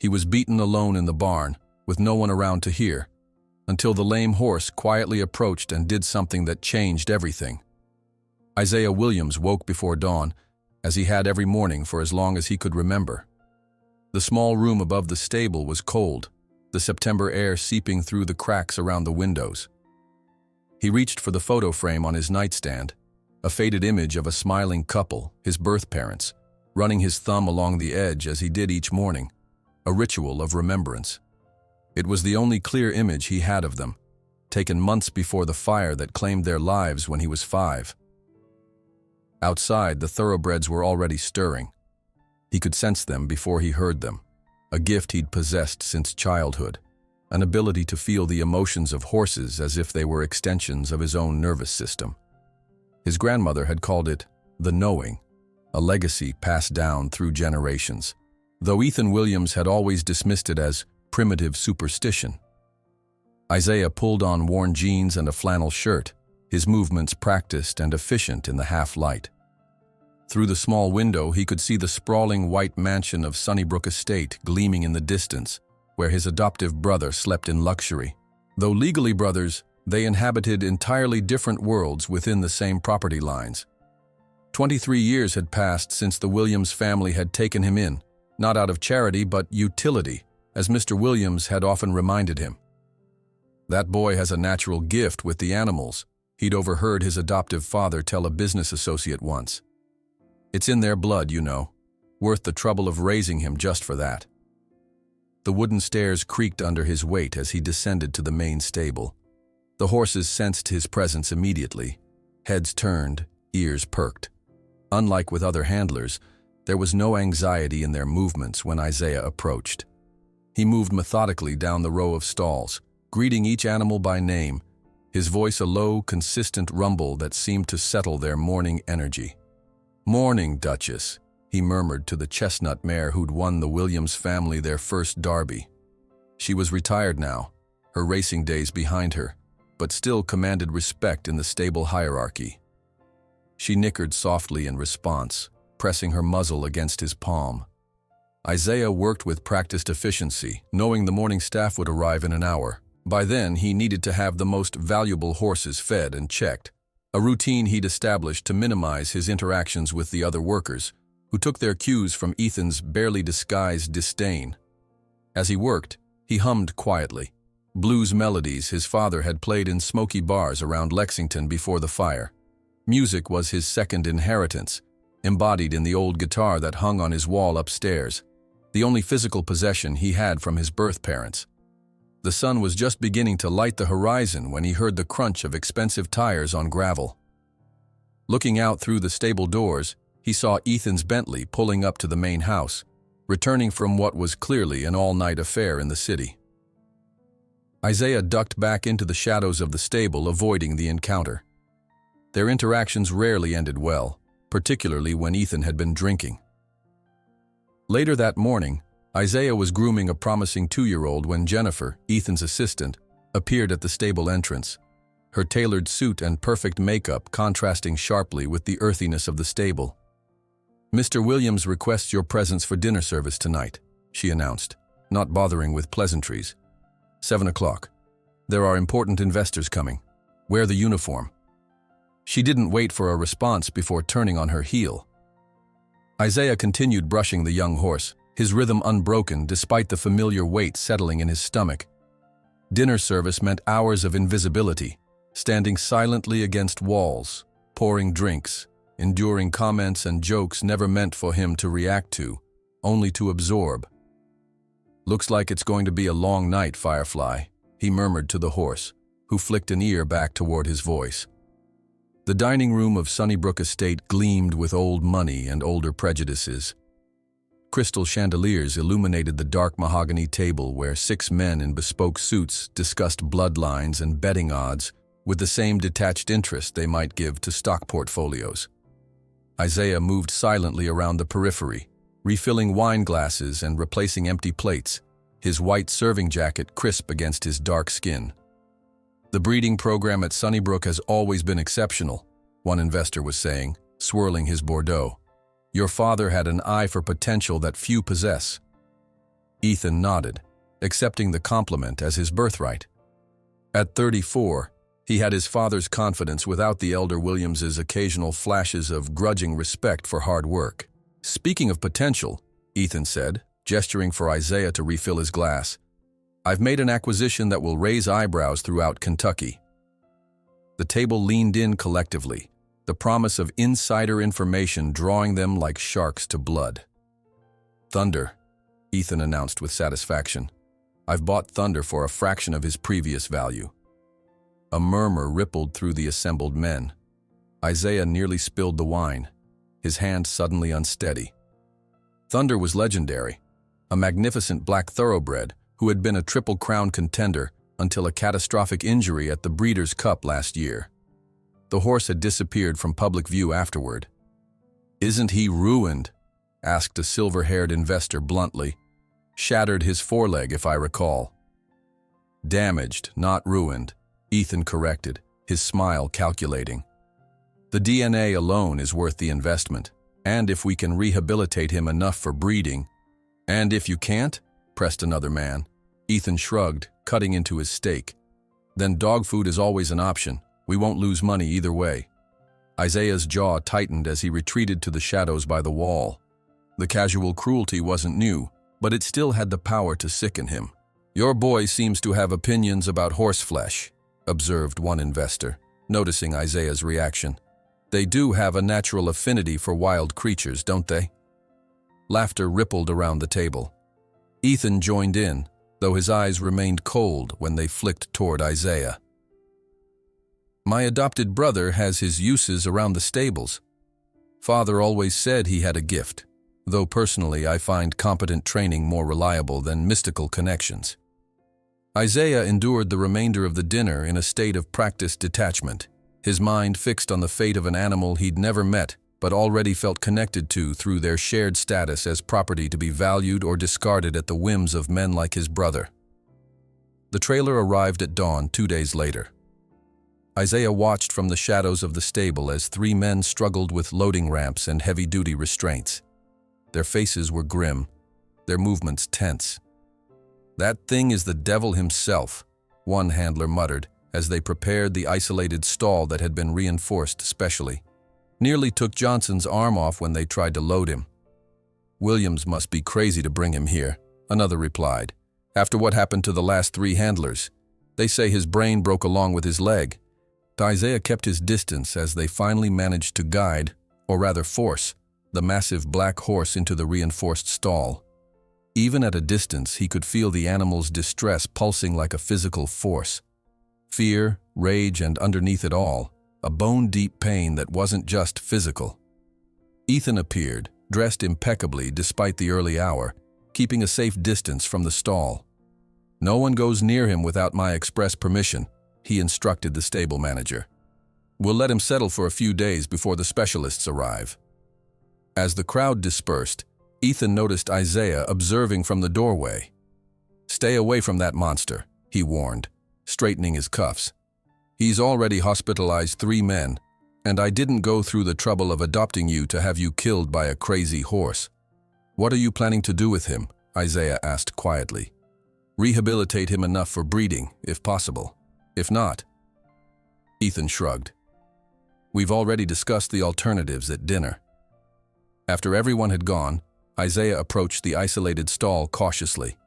He was beaten alone in the barn, with no one around to hear, until the lame horse quietly approached and did something that changed everything. Isaiah Williams woke before dawn, as he had every morning for as long as he could remember. The small room above the stable was cold, the September air seeping through the cracks around the windows. He reached for the photo frame on his nightstand, a faded image of a smiling couple, his birth parents, running his thumb along the edge as he did each morning, a ritual of remembrance. It was the only clear image he had of them, taken months before the fire that claimed their lives when he was 5. Outside, the thoroughbreds were already stirring. He could sense them before he heard them, a gift he'd possessed since childhood, an ability to feel the emotions of horses as if they were extensions of his own nervous system. His grandmother had called it the knowing, a legacy passed down through generations, though Ethan Williams had always dismissed it as primitive superstition. Isaiah pulled on worn jeans and a flannel shirt, his movements practiced and efficient in the half-light. Through the small window, he could see the sprawling white mansion of Sunnybrook Estate gleaming in the distance, where his adoptive brother slept in luxury. Though legally brothers, they inhabited entirely different worlds within the same property lines. 23 years had passed since the Williams family had taken him in, not out of charity but utility, as Mr. Williams had often reminded him. "That boy has a natural gift with the animals," he'd overheard his adoptive father tell a business associate once. "It's in their blood, you know, worth the trouble of raising him just for that." The wooden stairs creaked under his weight as he descended to the main stable. The horses sensed his presence immediately, heads turned, ears perked. Unlike with other handlers, there was no anxiety in their movements when Isaiah approached. He moved methodically down the row of stalls, greeting each animal by name, his voice a low, consistent rumble that seemed to settle their morning energy. "Morning, Duchess," he murmured to the chestnut mare who'd won the Williams family their first derby. She was retired now, her racing days behind her, but still commanded respect in the stable hierarchy. She nickered softly in response, pressing her muzzle against his palm. Isaiah worked with practiced efficiency, knowing the morning staff would arrive in an hour. By then, he needed to have the most valuable horses fed and checked, a routine he'd established to minimize his interactions with the other workers, who took their cues from Ethan's barely disguised disdain. As he worked, he hummed quietly, blues melodies his father had played in smoky bars around Lexington before the fire. Music was his second inheritance, embodied in the old guitar that hung on his wall upstairs, the only physical possession he had from his birth parents. The sun was just beginning to light the horizon when he heard the crunch of expensive tires on gravel. Looking out through the stable doors, he saw Ethan's Bentley pulling up to the main house, returning from what was clearly an all-night affair in the city. Isaiah ducked back into the shadows of the stable, avoiding the encounter. Their interactions rarely ended well, particularly when Ethan had been drinking. Later that morning, Isaiah was grooming a promising 2-year-old when Jennifer, Ethan's assistant, appeared at the stable entrance, her tailored suit and perfect makeup contrasting sharply with the earthiness of the stable. "Mr. Williams requests your presence for dinner service tonight," she announced, not bothering with pleasantries. 7 o'clock. "There are important investors coming. Wear the uniform." She didn't wait for a response before turning on her heel. Isaiah continued brushing the young horse, his rhythm unbroken despite the familiar weight settling in his stomach. Dinner service meant hours of invisibility, standing silently against walls, pouring drinks, enduring comments and jokes never meant for him to react to, only to absorb. "Looks like it's going to be a long night, Firefly," he murmured to the horse, who flicked an ear back toward his voice. The dining room of Sunnybrook Estate gleamed with old money and older prejudices. Crystal chandeliers illuminated the dark mahogany table where 6 men in bespoke suits discussed bloodlines and betting odds with the same detached interest they might give to stock portfolios. Isaiah moved silently around the periphery, refilling wine glasses and replacing empty plates, his white serving jacket crisp against his dark skin. "The breeding program at Sunnybrook has always been exceptional," one investor was saying, swirling his Bordeaux. "Your father had an eye for potential that few possess." Ethan nodded, accepting the compliment as his birthright. At 34, he had his father's confidence without the elder Williams's occasional flashes of grudging respect for hard work. "Speaking of potential," Ethan said, gesturing for Isaiah to refill his glass, "I've made an acquisition that will raise eyebrows throughout Kentucky." The table leaned in collectively, the promise of insider information drawing them like sharks to blood. "Thunder," Ethan announced with satisfaction. "I've bought Thunder for a fraction of his previous value." A murmur rippled through the assembled men. Isaiah nearly spilled the wine, his hand suddenly unsteady. Thunder was legendary, a magnificent black thoroughbred who had been a Triple Crown contender until a catastrophic injury at the Breeders' Cup last year. The horse had disappeared from public view afterward. "Isn't he ruined?" asked a silver-haired investor bluntly. "Shattered his foreleg, if I recall." "Damaged, not ruined," Ethan corrected, his smile calculating. "The DNA alone is worth the investment, and if we can rehabilitate him enough for breeding." "And if you can't?" pressed another man. Ethan shrugged, cutting into his steak. "Then dog food is always an option. We won't lose money either way." Isaiah's jaw tightened as he retreated to the shadows by the wall. The casual cruelty wasn't new, but it still had the power to sicken him. "Your boy seems to have opinions about horseflesh," observed one investor, noticing Isaiah's reaction. "They do have a natural affinity for wild creatures, don't they?" Laughter rippled around the table. Ethan joined in, though his eyes remained cold when they flicked toward Isaiah. "My adopted brother has his uses around the stables. Father always said he had a gift, though personally I find competent training more reliable than mystical connections." Isaiah endured the remainder of the dinner in a state of practiced detachment, his mind fixed on the fate of an animal he'd never met but already felt connected to through their shared status as property to be valued or discarded at the whims of men like his brother. The trailer arrived at dawn 2 days later. Isaiah watched from the shadows of the stable as 3 men struggled with loading ramps and heavy-duty restraints. Their faces were grim, their movements tense. "That thing is the devil himself," one handler muttered as they prepared the isolated stall that had been reinforced specially. "Nearly took Johnson's arm off when they tried to load him." "Williams must be crazy to bring him here," another replied. "After what happened to the last 3 handlers. They say his brain broke along with his leg." Isaiah kept his distance as they finally managed to guide, or rather force, the massive black horse into the reinforced stall. Even at a distance, he could feel the animal's distress pulsing like a physical force. Fear, rage, and underneath it all, a bone-deep pain that wasn't just physical. Ethan appeared, dressed impeccably despite the early hour, keeping a safe distance from the stall. "No one goes near him without my express permission," he instructed the stable manager. "We'll let him settle for a few days before the specialists arrive." As the crowd dispersed, Ethan noticed Isaiah observing from the doorway. "Stay away from that monster," he warned, straightening his cuffs. "He's already hospitalized 3 men, and I didn't go through the trouble of adopting you to have you killed by a crazy horse." "What are you planning to do with him?" Isaiah asked quietly. "Rehabilitate him enough for breeding, if possible. If not..." Ethan shrugged. "We've already discussed the alternatives at dinner." After everyone had gone, Isaiah approached the isolated stall cautiously.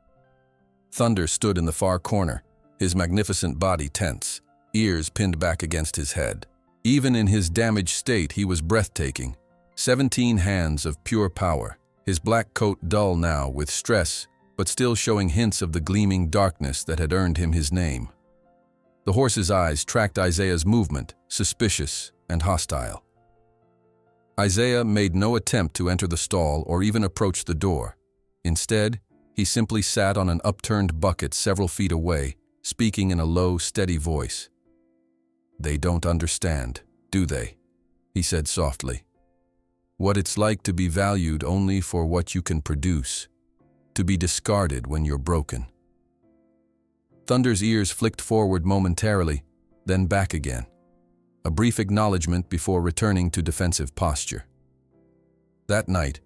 Thunder stood in the far corner, his magnificent body tense, ears pinned back against his head. Even in his damaged state, he was breathtaking. 17 hands of pure power, his black coat dull now with stress, but still showing hints of the gleaming darkness that had earned him his name. The horse's eyes tracked Isaiah's movement, suspicious and hostile. Isaiah made no attempt to enter the stall or even approach the door. Instead, he simply sat on an upturned bucket several feet away, speaking in a low, steady voice. "They don't understand, do they?" he said softly. "What it's like to be valued only for what you can produce, to be discarded when you're broken." Thunder's ears flicked forward momentarily, then back again. A brief acknowledgement before returning to defensive posture. That night,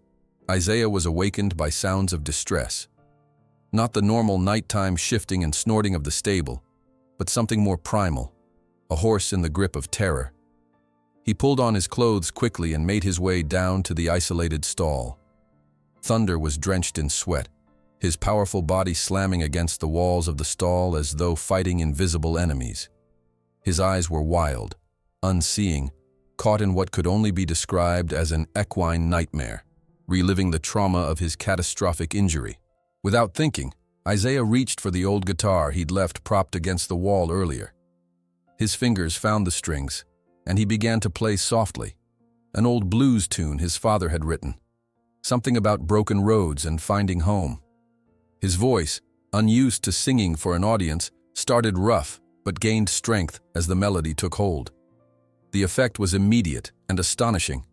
Isaiah was awakened by sounds of distress. Not the normal nighttime shifting and snorting of the stable, but something more primal, a horse in the grip of terror. He pulled on his clothes quickly and made his way down to the isolated stall. Thunder was drenched in sweat, his powerful body slamming against the walls of the stall as though fighting invisible enemies. His eyes were wild, unseeing, caught in what could only be described as an equine nightmare, reliving the trauma of his catastrophic injury. Without thinking, Isaiah reached for the old guitar he'd left propped against the wall earlier. His fingers found the strings, and he began to play softly, an old blues tune his father had written, something about broken roads and finding home. His voice, unused to singing for an audience, started rough but gained strength as the melody took hold. The effect was immediate and astonishing.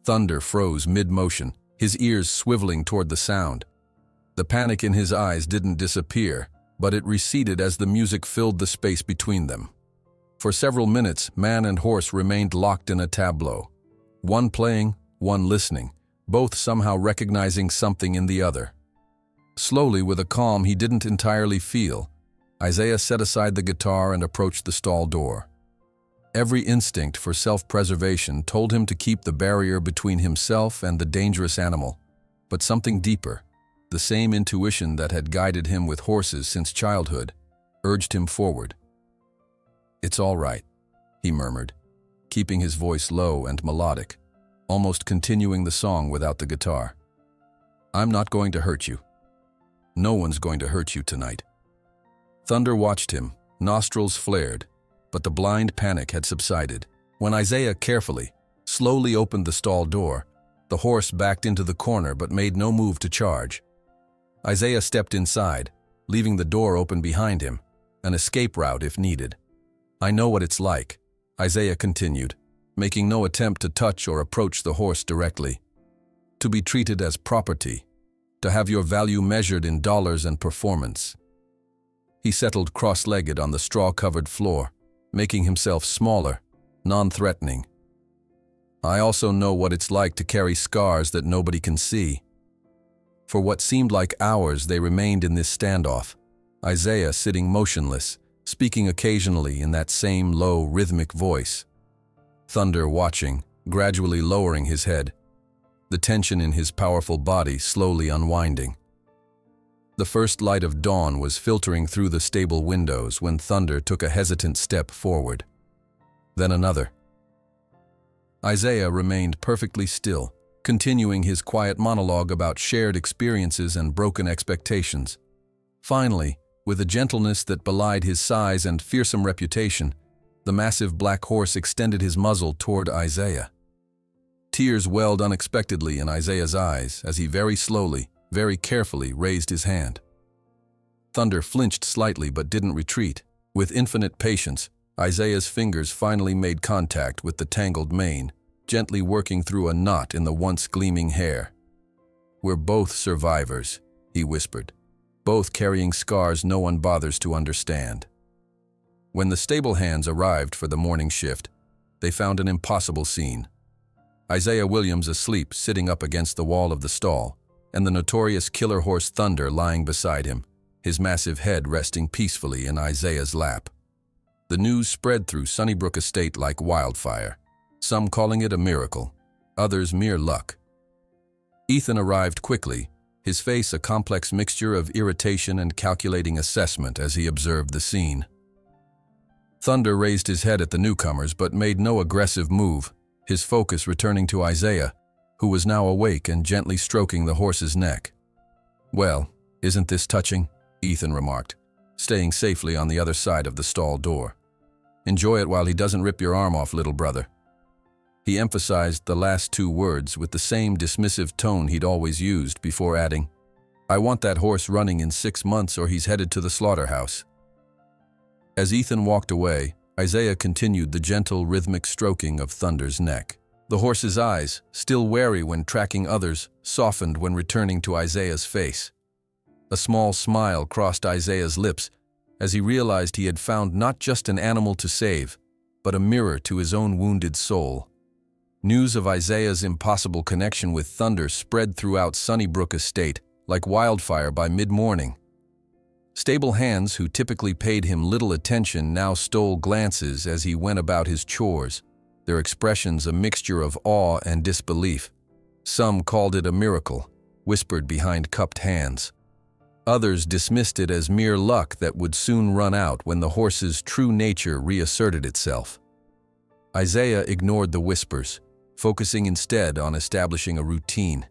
Thunder froze mid-motion, his ears swiveling toward the sound. The panic in his eyes didn't disappear, but it receded as the music filled the space between them. For several minutes, man and horse remained locked in a tableau. One playing, one listening, both somehow recognizing something in the other. Slowly, with a calm he didn't entirely feel, Isaiah set aside the guitar and approached the stall door. Every instinct for self-preservation told him to keep the barrier between himself and the dangerous animal, but something deeper, the same intuition that had guided him with horses since childhood, urged him forward. "It's all right," he murmured, keeping his voice low and melodic, almost continuing the song without the guitar. "I'm not going to hurt you. No one's going to hurt you tonight." Thunder watched him, nostrils flared, but the blind panic had subsided. When Isaiah carefully, slowly opened the stall door, the horse backed into the corner but made no move to charge. Isaiah stepped inside, leaving the door open behind him, an escape route if needed. "I know what it's like," Isaiah continued, making no attempt to touch or approach the horse directly. "To be treated as property, to have your value measured in dollars and performance." He settled cross-legged on the straw-covered floor, making himself smaller, non-threatening. "I also know what it's like to carry scars that nobody can see." For what seemed like hours they remained in this standoff, Isaiah sitting motionless, speaking occasionally in that same low, rhythmic voice. Thunder watching, gradually lowering his head, the tension in his powerful body slowly unwinding. The first light of dawn was filtering through the stable windows when Thunder took a hesitant step forward. Then another. Isaiah remained perfectly still, continuing his quiet monologue about shared experiences and broken expectations. Finally, with a gentleness that belied his size and fearsome reputation, the massive black horse extended his muzzle toward Isaiah. Tears welled unexpectedly in Isaiah's eyes as he very slowly, very carefully raised his hand. Thunder flinched slightly but didn't retreat. With infinite patience, Isaiah's fingers finally made contact with the tangled mane, gently working through a knot in the once gleaming hair. "We're both survivors," he whispered, "both carrying scars no one bothers to understand." When the stable hands arrived for the morning shift, they found an impossible scene. Isaiah Williams asleep sitting up against the wall of the stall, and the notorious killer horse Thunder lying beside him, his massive head resting peacefully in Isaiah's lap. The news spread through Sunnybrook Estate like wildfire, some calling it a miracle, others mere luck. Ethan arrived quickly, his face a complex mixture of irritation and calculating assessment as he observed the scene. Thunder raised his head at the newcomers but made no aggressive move, his focus returning to Isaiah, who was now awake and gently stroking the horse's neck. "Well, isn't this touching?" Ethan remarked, staying safely on the other side of the stall door. "Enjoy it while he doesn't rip your arm off, little brother." He emphasized the last two words with the same dismissive tone he'd always used before adding, "I want that horse running in 6 months or he's headed to the slaughterhouse." As Ethan walked away, Isaiah continued the gentle, rhythmic stroking of Thunder's neck. The horse's eyes, still wary when tracking others, softened when returning to Isaiah's face. A small smile crossed Isaiah's lips as he realized he had found not just an animal to save, but a mirror to his own wounded soul. News of Isaiah's impossible connection with Thunder spread throughout Sunnybrook Estate like wildfire by mid-morning, Stable hands who typically paid him little attention now stole glances as he went about his chores, their expressions a mixture of awe and disbelief. Some called it a miracle, whispered behind cupped hands. Others dismissed it as mere luck that would soon run out when the horse's true nature reasserted itself. Isaiah ignored the whispers, focusing instead on establishing a routine.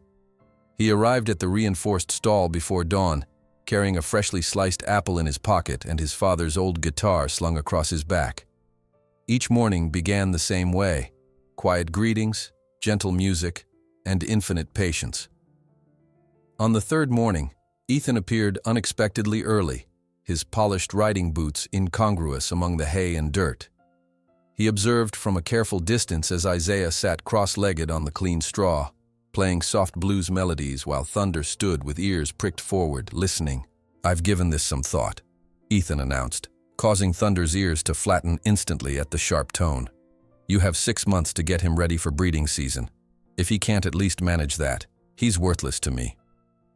He arrived at the reinforced stall before dawn, carrying a freshly sliced apple in his pocket and his father's old guitar slung across his back. Each morning began the same way: quiet greetings, gentle music, and infinite patience. On the third morning, Ethan appeared unexpectedly early, his polished riding boots incongruous among the hay and dirt. He observed from a careful distance as Isaiah sat cross-legged on the clean straw, playing soft blues melodies while Thunder stood with ears pricked forward, listening. "I've given this some thought," Ethan announced, causing Thunder's ears to flatten instantly at the sharp tone. "You have 6 months to get him ready for breeding season. If he can't at least manage that, he's worthless to me."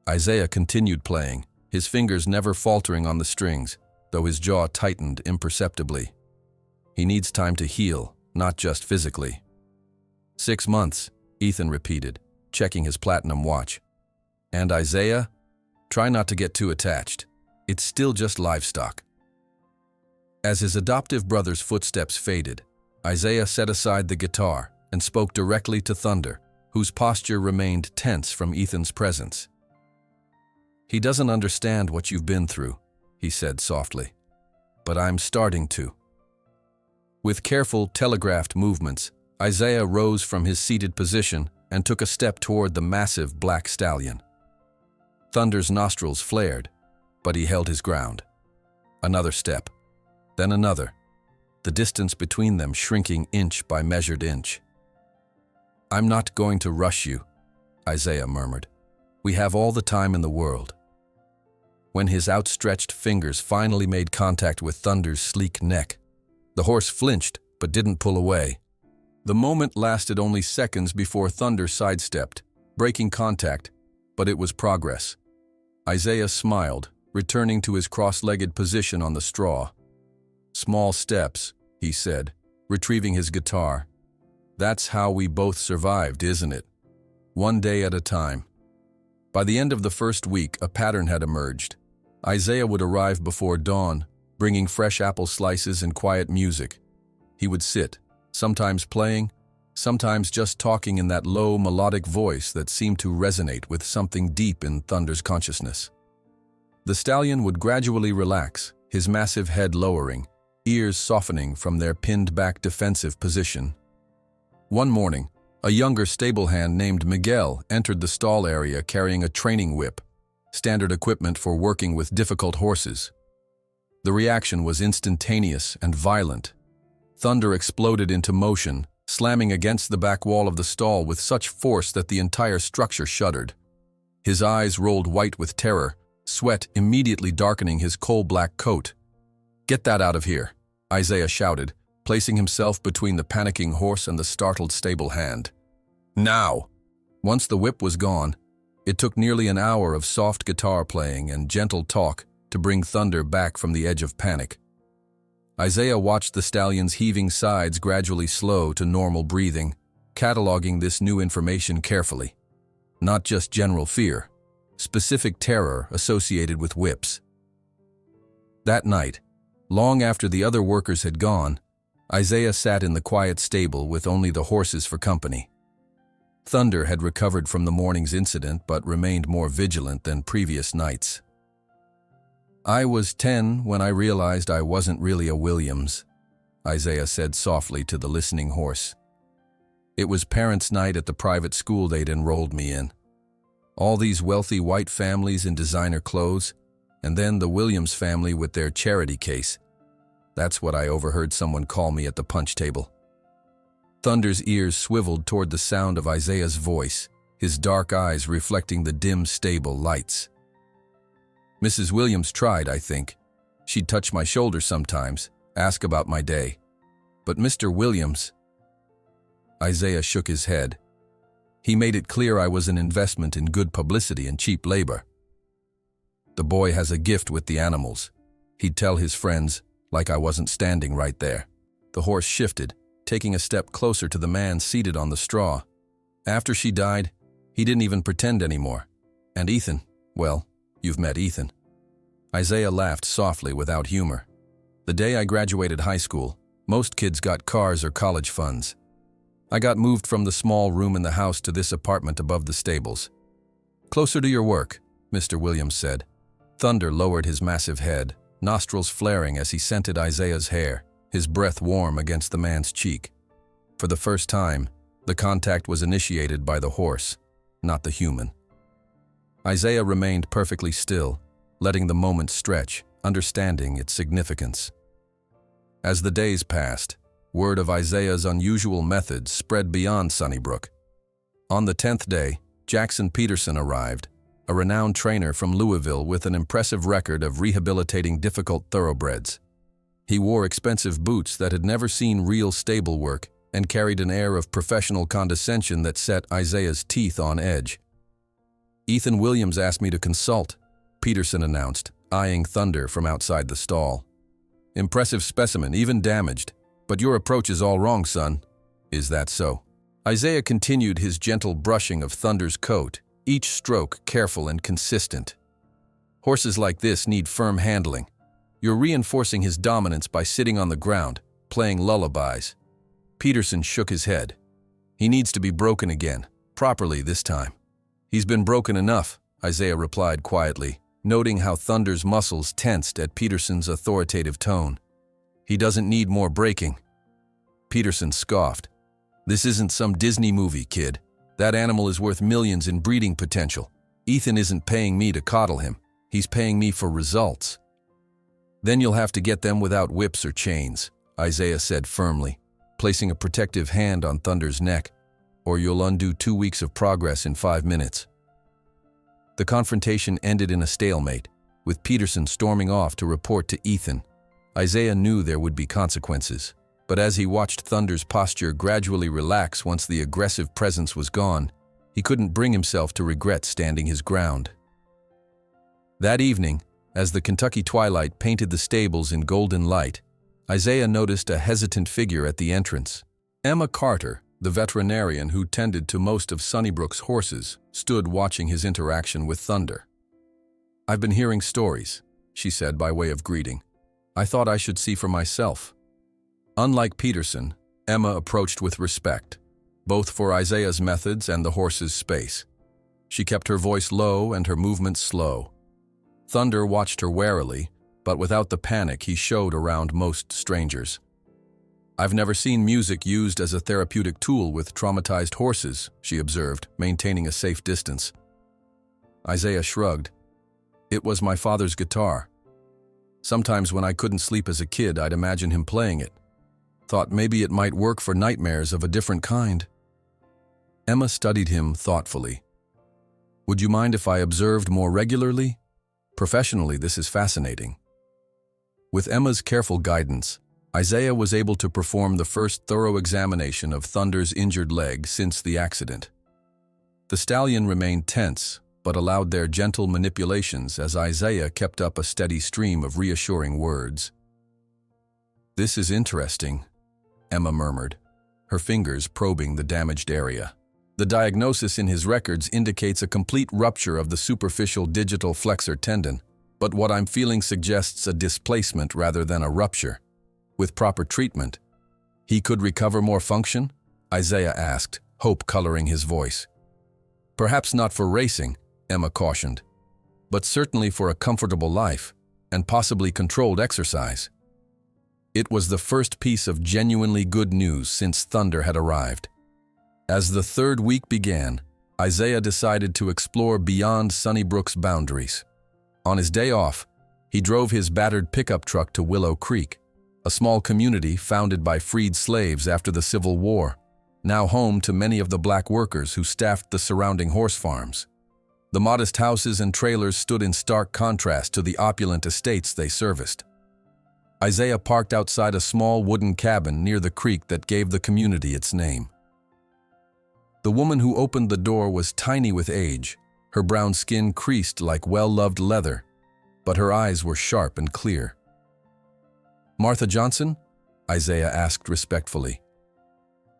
Isaiah continued playing, his fingers never faltering on the strings, though his jaw tightened imperceptibly. "He needs time to heal, not just physically." 6 months, Ethan repeated, checking his platinum watch. "And Isaiah, try not to get too attached. It's still just livestock." As his adoptive brother's footsteps faded, Isaiah set aside the guitar and spoke directly to Thunder, whose posture remained tense from Ethan's presence. "He doesn't understand what you've been through," he said softly, "but I'm starting to." With careful, telegraphed movements, Isaiah rose from his seated position and took a step toward the massive black stallion. Thunder's nostrils flared, but he held his ground. Another step, then another, the distance between them shrinking inch by measured inch. "I'm not going to rush you," Isaiah murmured. "We have all the time in the world." When his outstretched fingers finally made contact with Thunder's sleek neck, the horse flinched but didn't pull away. The moment lasted only seconds before Thunder sidestepped, breaking contact, but it was progress. Isaiah smiled, returning to his cross-legged position on the straw. "Small steps," he said, retrieving his guitar. "That's how we both survived, isn't it? One day at a time." By the end of the first week, a pattern had emerged. Isaiah would arrive before dawn, bringing fresh apple slices and quiet music. He would sit, sometimes playing, sometimes just talking in that low, melodic voice that seemed to resonate with something deep in Thunder's consciousness. The stallion would gradually relax, his massive head lowering, ears softening from their pinned-back defensive position. One morning, a younger stable hand named Miguel entered the stall area carrying a training whip, standard equipment for working with difficult horses. The reaction was instantaneous and violent. Thunder exploded into motion, slamming against the back wall of the stall with such force that the entire structure shuddered. His eyes rolled white with terror, sweat immediately darkening his coal-black coat. "Get that out of here," Isaiah shouted, placing himself between the panicking horse and the startled stable hand. "Now!" Once the whip was gone, it took nearly an hour of soft guitar playing and gentle talk to bring Thunder back from the edge of panic. Isaiah watched the stallion's heaving sides gradually slow to normal breathing, cataloging this new information carefully. Not just general fear, specific terror associated with whips. That night, long after the other workers had gone, Isaiah sat in the quiet stable with only the horses for company. Thunder had recovered from the morning's incident but remained more vigilant than previous nights. "I was 10 when I realized I wasn't really a Williams," Isaiah said softly to the listening horse. "It was parents' night at the private school they'd enrolled me in. All these wealthy white families in designer clothes, and then the Williams family with their charity case. That's what I overheard someone call me at the punch table." Thunder's ears swiveled toward the sound of Isaiah's voice, his dark eyes reflecting the dim stable lights. "Mrs. Williams tried, I think. She'd touch my shoulder sometimes, ask about my day. But Mr. Williams—" Isaiah shook his head. "He made it clear I was an investment in good publicity and cheap labor." The boy has a gift with the animals. He'd tell his friends, like I wasn't standing right there. The horse shifted, taking a step closer to the man seated on the straw. After she died, he didn't even pretend anymore. And Ethan, well, you've met Ethan. Isaiah laughed softly without humor. The day I graduated high school, most kids got cars or college funds. I got moved from the small room in the house to this apartment above the stables. Closer to your work, Mr. Williams said. Thunder lowered his massive head, nostrils flaring as he scented Isaiah's hair, his breath warm against the man's cheek. For the first time, the contact was initiated by the horse, not the human. Isaiah remained perfectly still, letting the moment stretch, understanding its significance. As the days passed, word of Isaiah's unusual methods spread beyond Sunnybrook. On the 10th day, Jackson Peterson arrived, a renowned trainer from Louisville with an impressive record of rehabilitating difficult thoroughbreds. He wore expensive boots that had never seen real stable work and carried an air of professional condescension that set Isaiah's teeth on edge. Ethan Williams asked me to consult, Peterson announced, eyeing Thunder from outside the stall. Impressive specimen, even damaged. But your approach is all wrong, son. Is that so? Isaiah continued his gentle brushing of Thunder's coat, each stroke careful and consistent. Horses like this need firm handling. You're reinforcing his dominance by sitting on the ground, playing lullabies. Peterson shook his head. He needs to be broken again, properly this time. He's been broken enough, Isaiah replied quietly, noting how Thunder's muscles tensed at Peterson's authoritative tone. He doesn't need more breaking. Peterson scoffed. This isn't some Disney movie, kid. That animal is worth millions in breeding potential. Ethan isn't paying me to coddle him. He's paying me for results. Then you'll have to get them without whips or chains, Isaiah said firmly, placing a protective hand on Thunder's neck, or you'll undo 2 weeks of progress in 5 minutes. The confrontation ended in a stalemate, with Peterson storming off to report to Ethan. Isaiah knew there would be consequences, but as he watched Thunder's posture gradually relax once the aggressive presence was gone, he couldn't bring himself to regret standing his ground. That evening, as the Kentucky twilight painted the stables in golden light, Isaiah noticed a hesitant figure at the entrance. Emma Carter, the veterinarian who tended to most of Sunnybrook's horses, stood watching his interaction with Thunder. I've been hearing stories, she said by way of greeting. I thought I should see for myself. Unlike Peterson, Emma approached with respect, both for Isaiah's methods and the horse's space. She kept her voice low and her movements slow. Thunder watched her warily, but without the panic he showed around most strangers. I've never seen music used as a therapeutic tool with traumatized horses, she observed, maintaining a safe distance. Isaiah shrugged. It was my father's guitar. Sometimes when I couldn't sleep as a kid, I'd imagine him playing it. Thought maybe it might work for nightmares of a different kind. Emma studied him thoughtfully. Would you mind if I observed more regularly? Professionally, this is fascinating. With Emma's careful guidance, Isaiah was able to perform the first thorough examination of Thunder's injured leg since the accident. The stallion remained tense, but allowed their gentle manipulations as Isaiah kept up a steady stream of reassuring words. This is interesting, Emma murmured, her fingers probing the damaged area. The diagnosis in his records indicates a complete rupture of the superficial digital flexor tendon, but what I'm feeling suggests a displacement rather than a rupture. With proper treatment, he could recover more function? Isaiah asked, hope coloring his voice. Perhaps not for racing, Emma cautioned, but certainly for a comfortable life and possibly controlled exercise. It was the first piece of genuinely good news since Thunder had arrived. As the 3rd week began, Isaiah decided to explore beyond Sunnybrook's boundaries. On his day off, he drove his battered pickup truck to Willow Creek, a small community founded by freed slaves after the Civil War, now home to many of the black workers who staffed the surrounding horse farms. The modest houses and trailers stood in stark contrast to the opulent estates they serviced. Isaiah parked outside a small wooden cabin near the creek that gave the community its name. The woman who opened the door was tiny with age, her brown skin creased like well-loved leather, but her eyes were sharp and clear. "Martha Johnson?" Isaiah asked respectfully.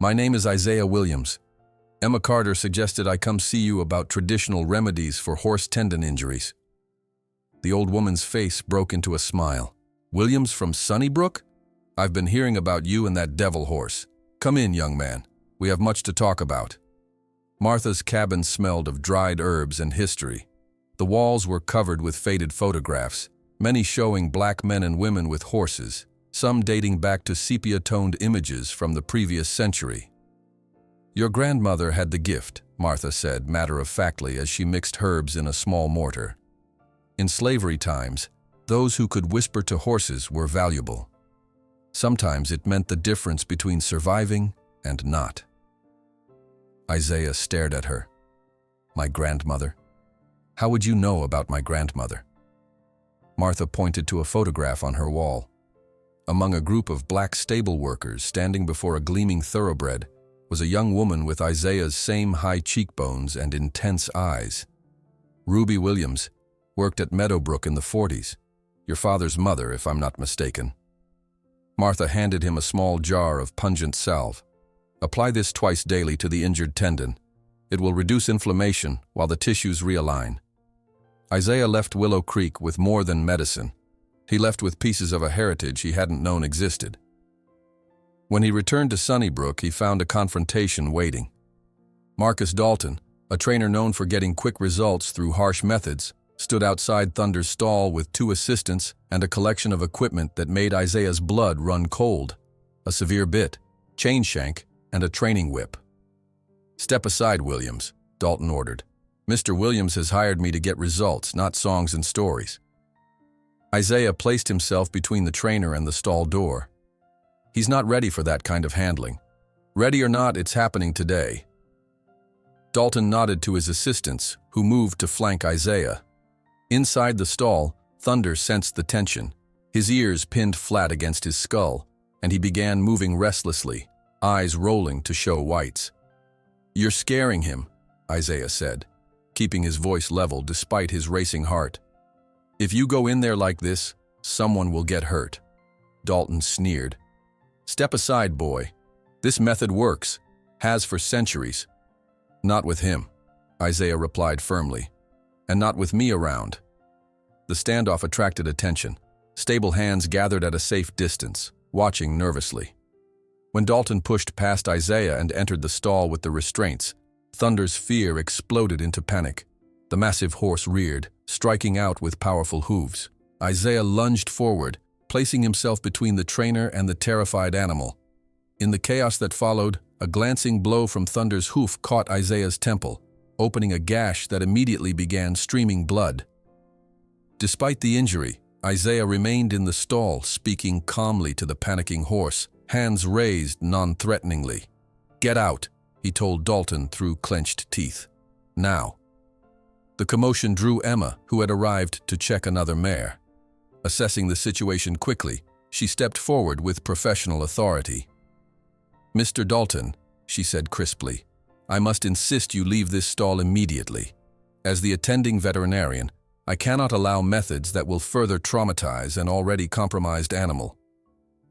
"My name is Isaiah Williams. Emma Carter suggested I come see you about traditional remedies for horse tendon injuries." The old woman's face broke into a smile. "Williams from Sunnybrook? I've been hearing about you and that devil horse. Come in, young man. We have much to talk about." Martha's cabin smelled of dried herbs and history. The walls were covered with faded photographs, many showing black men and women with horses, some dating back to sepia-toned images from the previous century. "Your grandmother had the gift," Martha said matter-of-factly as she mixed herbs in a small mortar. "In slavery times, those who could whisper to horses were valuable. Sometimes it meant the difference between surviving and not." Isaiah stared at her. "My grandmother? How would you know about my grandmother?" Martha pointed to a photograph on her wall. Among a group of black stable workers standing before a gleaming thoroughbred was a young woman with Isaiah's same high cheekbones and intense eyes. "Ruby Williams worked at Meadowbrook in the 40s. Your father's mother, if I'm not mistaken." Martha handed him a small jar of pungent salve. "Apply this twice daily to the injured tendon. It will reduce inflammation while the tissues realign." Isaiah left Willow Creek with more than medicine. He left with pieces of a heritage he hadn't known existed. When he returned to Sunnybrook, he found a confrontation waiting. Marcus Dalton, a trainer known for getting quick results through harsh methods, stood outside Thunder's stall with 2 assistants and a collection of equipment that made Isaiah's blood run cold: a severe bit, chain shank, and a training whip. "Step aside, Williams," Dalton ordered. "Mr. Williams has hired me to get results, not songs and stories." Isaiah placed himself between the trainer and the stall door. "He's not ready for that kind of handling. Ready or not, it's happening today." Dalton nodded to his assistants, who moved to flank Isaiah. Inside the stall, Thunder sensed the tension. His ears pinned flat against his skull, and he began moving restlessly, eyes rolling to show whites. "You're scaring him," Isaiah said, keeping his voice level despite his racing heart. "If you go in there like this, someone will get hurt." Dalton sneered. "Step aside, boy. This method works, has for centuries." "Not with him," Isaiah replied firmly, "and not with me around." The standoff attracted attention. Stable hands gathered at a safe distance, watching nervously. When Dalton pushed past Isaiah and entered the stall with the restraints, Thunder's fear exploded into panic. The massive horse reared, striking out with powerful hooves. Isaiah lunged forward, placing himself between the trainer and the terrified animal. In the chaos that followed, a glancing blow from Thunder's hoof caught Isaiah's temple, opening a gash that immediately began streaming blood. Despite the injury, Isaiah remained in the stall, speaking calmly to the panicking horse, hands raised non-threateningly. "Get out," he told Dalton through clenched teeth. "Now." The commotion drew Emma, who had arrived to check another mare. Assessing the situation quickly, she stepped forward with professional authority. "Mr. Dalton," she said crisply, "I must insist you leave this stall immediately. As the attending veterinarian, I cannot allow methods that will further traumatize an already compromised animal."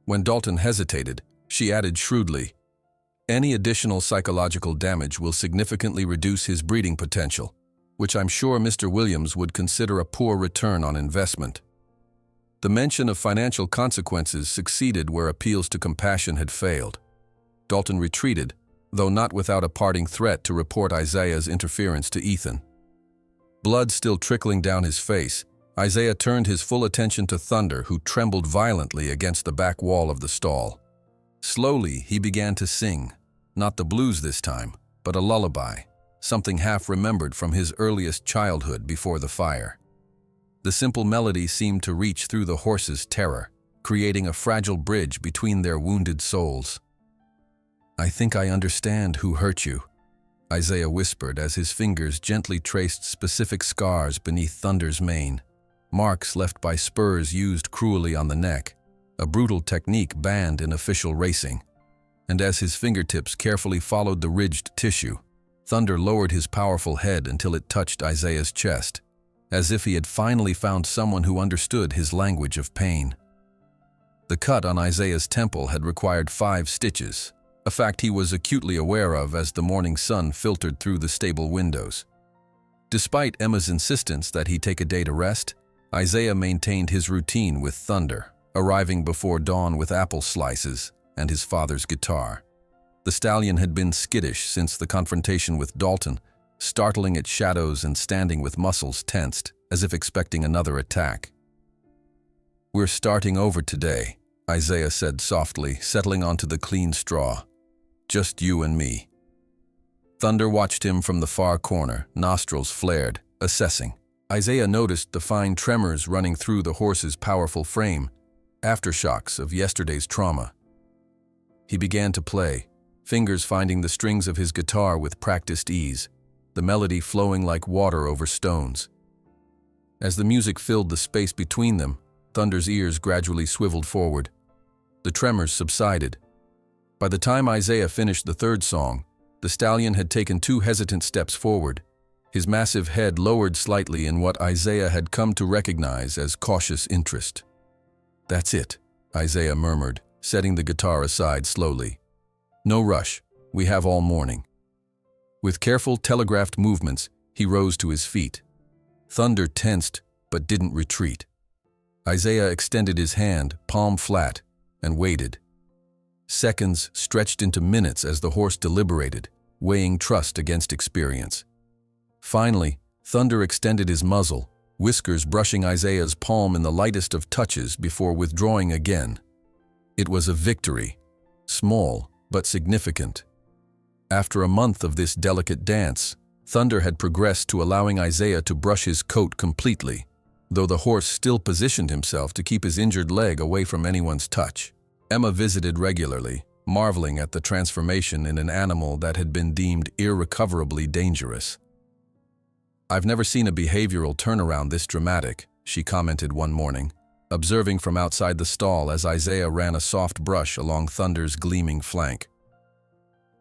When Dalton hesitated, she added shrewdly, "Any additional psychological damage will significantly reduce his breeding potential, which I'm sure Mr. Williams would consider a poor return on investment." The mention of financial consequences succeeded where appeals to compassion had failed. Dalton retreated, though not without a parting threat to report Isaiah's interference to Ethan. Blood still trickling down his face, Isaiah turned his full attention to Thunder, who trembled violently against the back wall of the stall. Slowly, he began to sing, not the blues this time, but a lullaby, something half-remembered from his earliest childhood before the fire. The simple melody seemed to reach through the horse's terror, creating a fragile bridge between their wounded souls. "I think I understand who hurt you," Isaiah whispered as his fingers gently traced specific scars beneath Thunder's mane, marks left by spurs used cruelly on the neck, a brutal technique banned in official racing. And as his fingertips carefully followed the ridged tissue, Thunder lowered his powerful head until it touched Isaiah's chest. as if he had finally found someone who understood his language of pain. The cut on Isaiah's temple had required 5 stitches, a fact he was acutely aware of as the morning sun filtered through the stable windows. Despite Emma's insistence that he take a day to rest, Isaiah maintained his routine with Thunder, arriving before dawn with apple slices and his father's guitar. The stallion had been skittish since the confrontation with Dalton, startling at shadows and standing with muscles tensed, as if expecting another attack. "We're starting over today," Isaiah said softly, settling onto the clean straw. "Just you and me." Thunder watched him from the far corner, nostrils flared, assessing. Isaiah noticed the fine tremors running through the horse's powerful frame, aftershocks of yesterday's trauma. He began to play, fingers finding the strings of his guitar with practiced ease, the melody flowing like water over stones. As the music filled the space between them, Thunder's ears gradually swiveled forward. The tremors subsided. By the time Isaiah finished the 3rd song, the stallion had taken 2 hesitant steps forward, his massive head lowered slightly in what Isaiah had come to recognize as cautious interest. "That's it," Isaiah murmured, setting the guitar aside slowly. "No rush, we have all morning." With careful telegraphed movements, he rose to his feet. Thunder tensed, but didn't retreat. Isaiah extended his hand, palm flat, and waited. Seconds stretched into minutes as the horse deliberated, weighing trust against experience. Finally, Thunder extended his muzzle, whiskers brushing Isaiah's palm in the lightest of touches before withdrawing again. It was a victory, small but significant. After a month of this delicate dance, Thunder had progressed to allowing Isaiah to brush his coat completely, though the horse still positioned himself to keep his injured leg away from anyone's touch. Emma visited regularly, marveling at the transformation in an animal that had been deemed irrecoverably dangerous. "I've never seen a behavioral turnaround this dramatic," she commented one morning, observing from outside the stall as Isaiah ran a soft brush along Thunder's gleaming flank.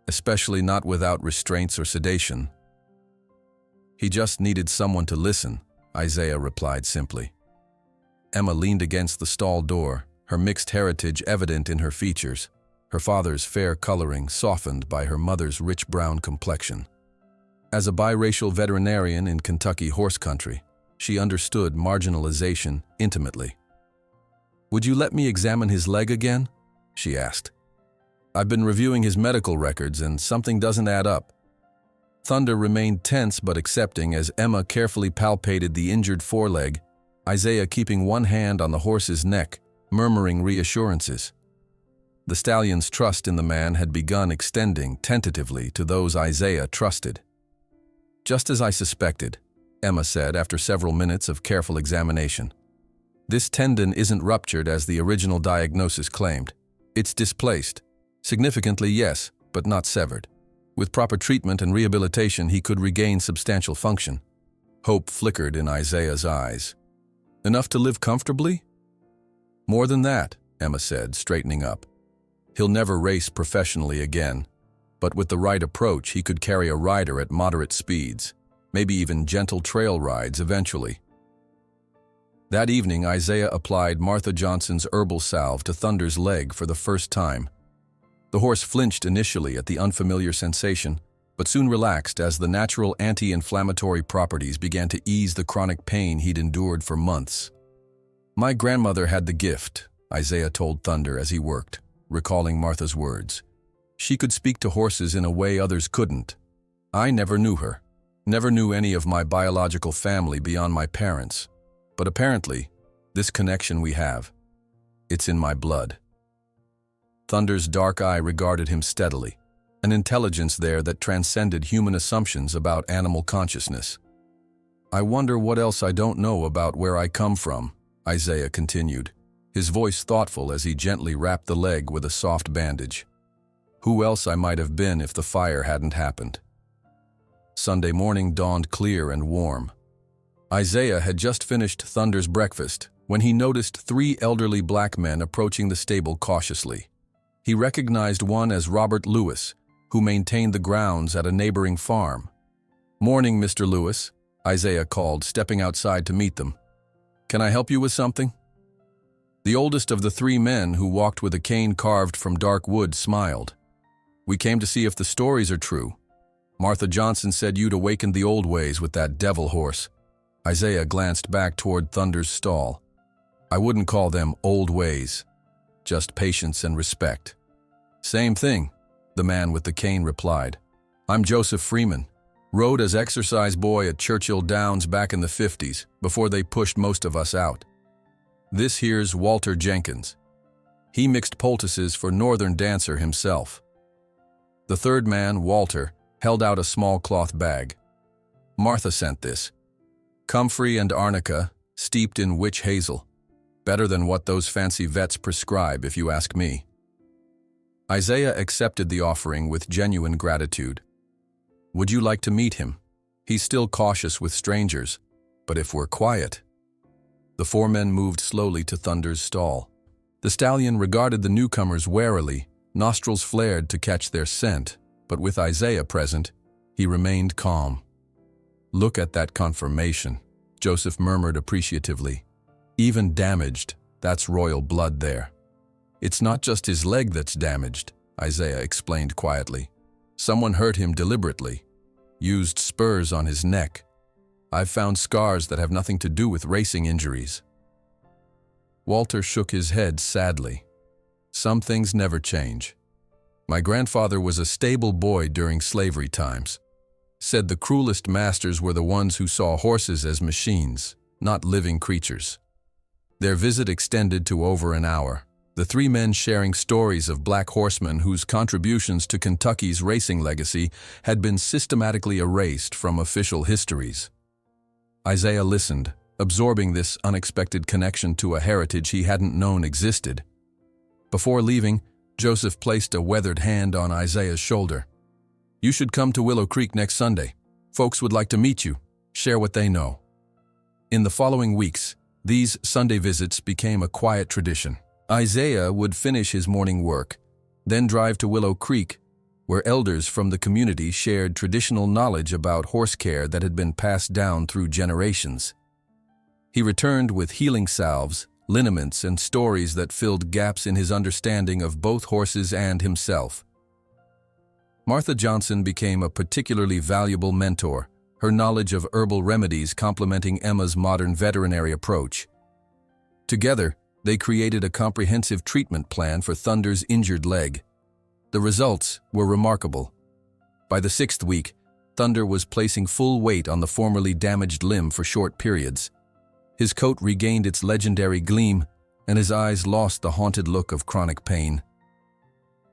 "Especially not without restraints or sedation." "He just needed someone to listen," Isaiah replied simply. Emma leaned against the stall door, her mixed heritage evident in her features, her father's fair coloring softened by her mother's rich brown complexion. As a biracial veterinarian in Kentucky horse country, she understood marginalization intimately. "Would you let me examine his leg again?" she asked. "I've been reviewing his medical records and something doesn't add up." Thunder remained tense but accepting as Emma carefully palpated the injured foreleg, Isaiah keeping one hand on the horse's neck, murmuring reassurances. The stallion's trust in the man had begun extending tentatively to those Isaiah trusted. "Just as I suspected," Emma said after several minutes of careful examination. "This tendon isn't ruptured as the original diagnosis claimed. It's displaced. Significantly, yes, but not severed. With proper treatment and rehabilitation, he could regain substantial function." Hope flickered in Isaiah's eyes. "Enough to live comfortably?" "More than that," Emma said, straightening up. "He'll never race professionally again, but with the right approach, he could carry a rider at moderate speeds, maybe even gentle trail rides eventually." That evening, Isaiah applied Martha Johnson's herbal salve to Thunder's leg for the first time. The horse flinched initially at the unfamiliar sensation, but soon relaxed as the natural anti-inflammatory properties began to ease the chronic pain he'd endured for months. "My grandmother had the gift," Isaiah told Thunder as he worked, recalling Martha's words. "She could speak to horses in a way others couldn't. I never knew her, never knew any of my biological family beyond my parents. But apparently, this connection we have, it's in my blood." Thunder's dark eye regarded him steadily, an intelligence there that transcended human assumptions about animal consciousness. "I wonder what else I don't know about where I come from," Isaiah continued, his voice thoughtful as he gently wrapped the leg with a soft bandage. "Who else I might have been if the fire hadn't happened." Sunday morning dawned clear and warm. Isaiah had just finished Thunder's breakfast when he noticed 3 elderly black men approaching the stable cautiously. He recognized one as Robert Lewis, who maintained the grounds at a neighboring farm. "Morning, Mr. Lewis," Isaiah called, stepping outside to meet them. "Can I help you with something?" The oldest of the three men, who walked with a cane carved from dark wood, smiled. "We came to see if the stories are true. Martha Johnson said you'd awakened the old ways with that devil horse." Isaiah glanced back toward Thunder's stall. "I wouldn't call them old ways, just patience and respect." "Same thing," the man with the cane replied. "I'm Joseph Freeman. Rode as exercise boy at Churchill Downs back in the 50s, before they pushed most of us out. This here's Walter Jenkins. He mixed poultices for Northern Dancer himself." The third man, Walter, held out a small cloth bag. "Martha sent this. Comfrey and arnica, steeped in witch hazel. Better than what those fancy vets prescribe, if you ask me." Isaiah accepted the offering with genuine gratitude. "Would you like to meet him? He's still cautious with strangers, but if we're quiet." The four men moved slowly to Thunder's stall. The stallion regarded the newcomers warily, nostrils flared to catch their scent, but with Isaiah present, he remained calm. "Look at that conformation," Joseph murmured appreciatively. "Even damaged, that's royal blood there." "It's not just his leg that's damaged," Isaiah explained quietly. "Someone hurt him deliberately. Used spurs on his neck. I've found scars that have nothing to do with racing injuries." Walter shook his head sadly. "Some things never change. My grandfather was a stable boy during slavery times. Said the cruelest masters were the ones who saw horses as machines, not living creatures." Their visit extended to over an hour, the three men sharing stories of black horsemen whose contributions to Kentucky's racing legacy had been systematically erased from official histories. Isaiah listened, absorbing this unexpected connection to a heritage he hadn't known existed. Before leaving, Joseph placed a weathered hand on Isaiah's shoulder. "You should come to Willow Creek next Sunday. Folks would like to meet you, share what they know." In the following weeks, these Sunday visits became a quiet tradition. Isaiah would finish his morning work, then drive to Willow Creek, where elders from the community shared traditional knowledge about horse care that had been passed down through generations. He returned with healing salves, liniments, and stories that filled gaps in his understanding of both horses and himself. Martha Johnson became a particularly valuable mentor, her knowledge of herbal remedies complementing Emma's modern veterinary approach. Together, they created a comprehensive treatment plan for Thunder's injured leg. The results were remarkable. By the 6th week, Thunder was placing full weight on the formerly damaged limb for short periods. His coat regained its legendary gleam, and his eyes lost the haunted look of chronic pain.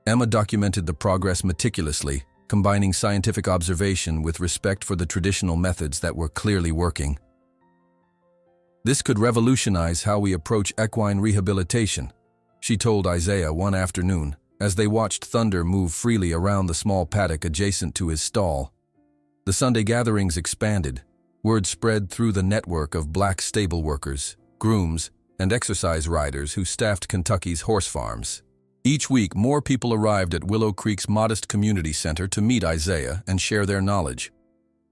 Emma documented the progress meticulously, combining scientific observation with respect for the traditional methods that were clearly working. "This could revolutionize how we approach equine rehabilitation," she told Isaiah one afternoon, as they watched Thunder move freely around the small paddock adjacent to his stall. The Sunday gatherings expanded. Word spread through the network of black stable workers, grooms, and exercise riders who staffed Kentucky's horse farms. Each week, more people arrived at Willow Creek's modest community center to meet Isaiah and share their knowledge.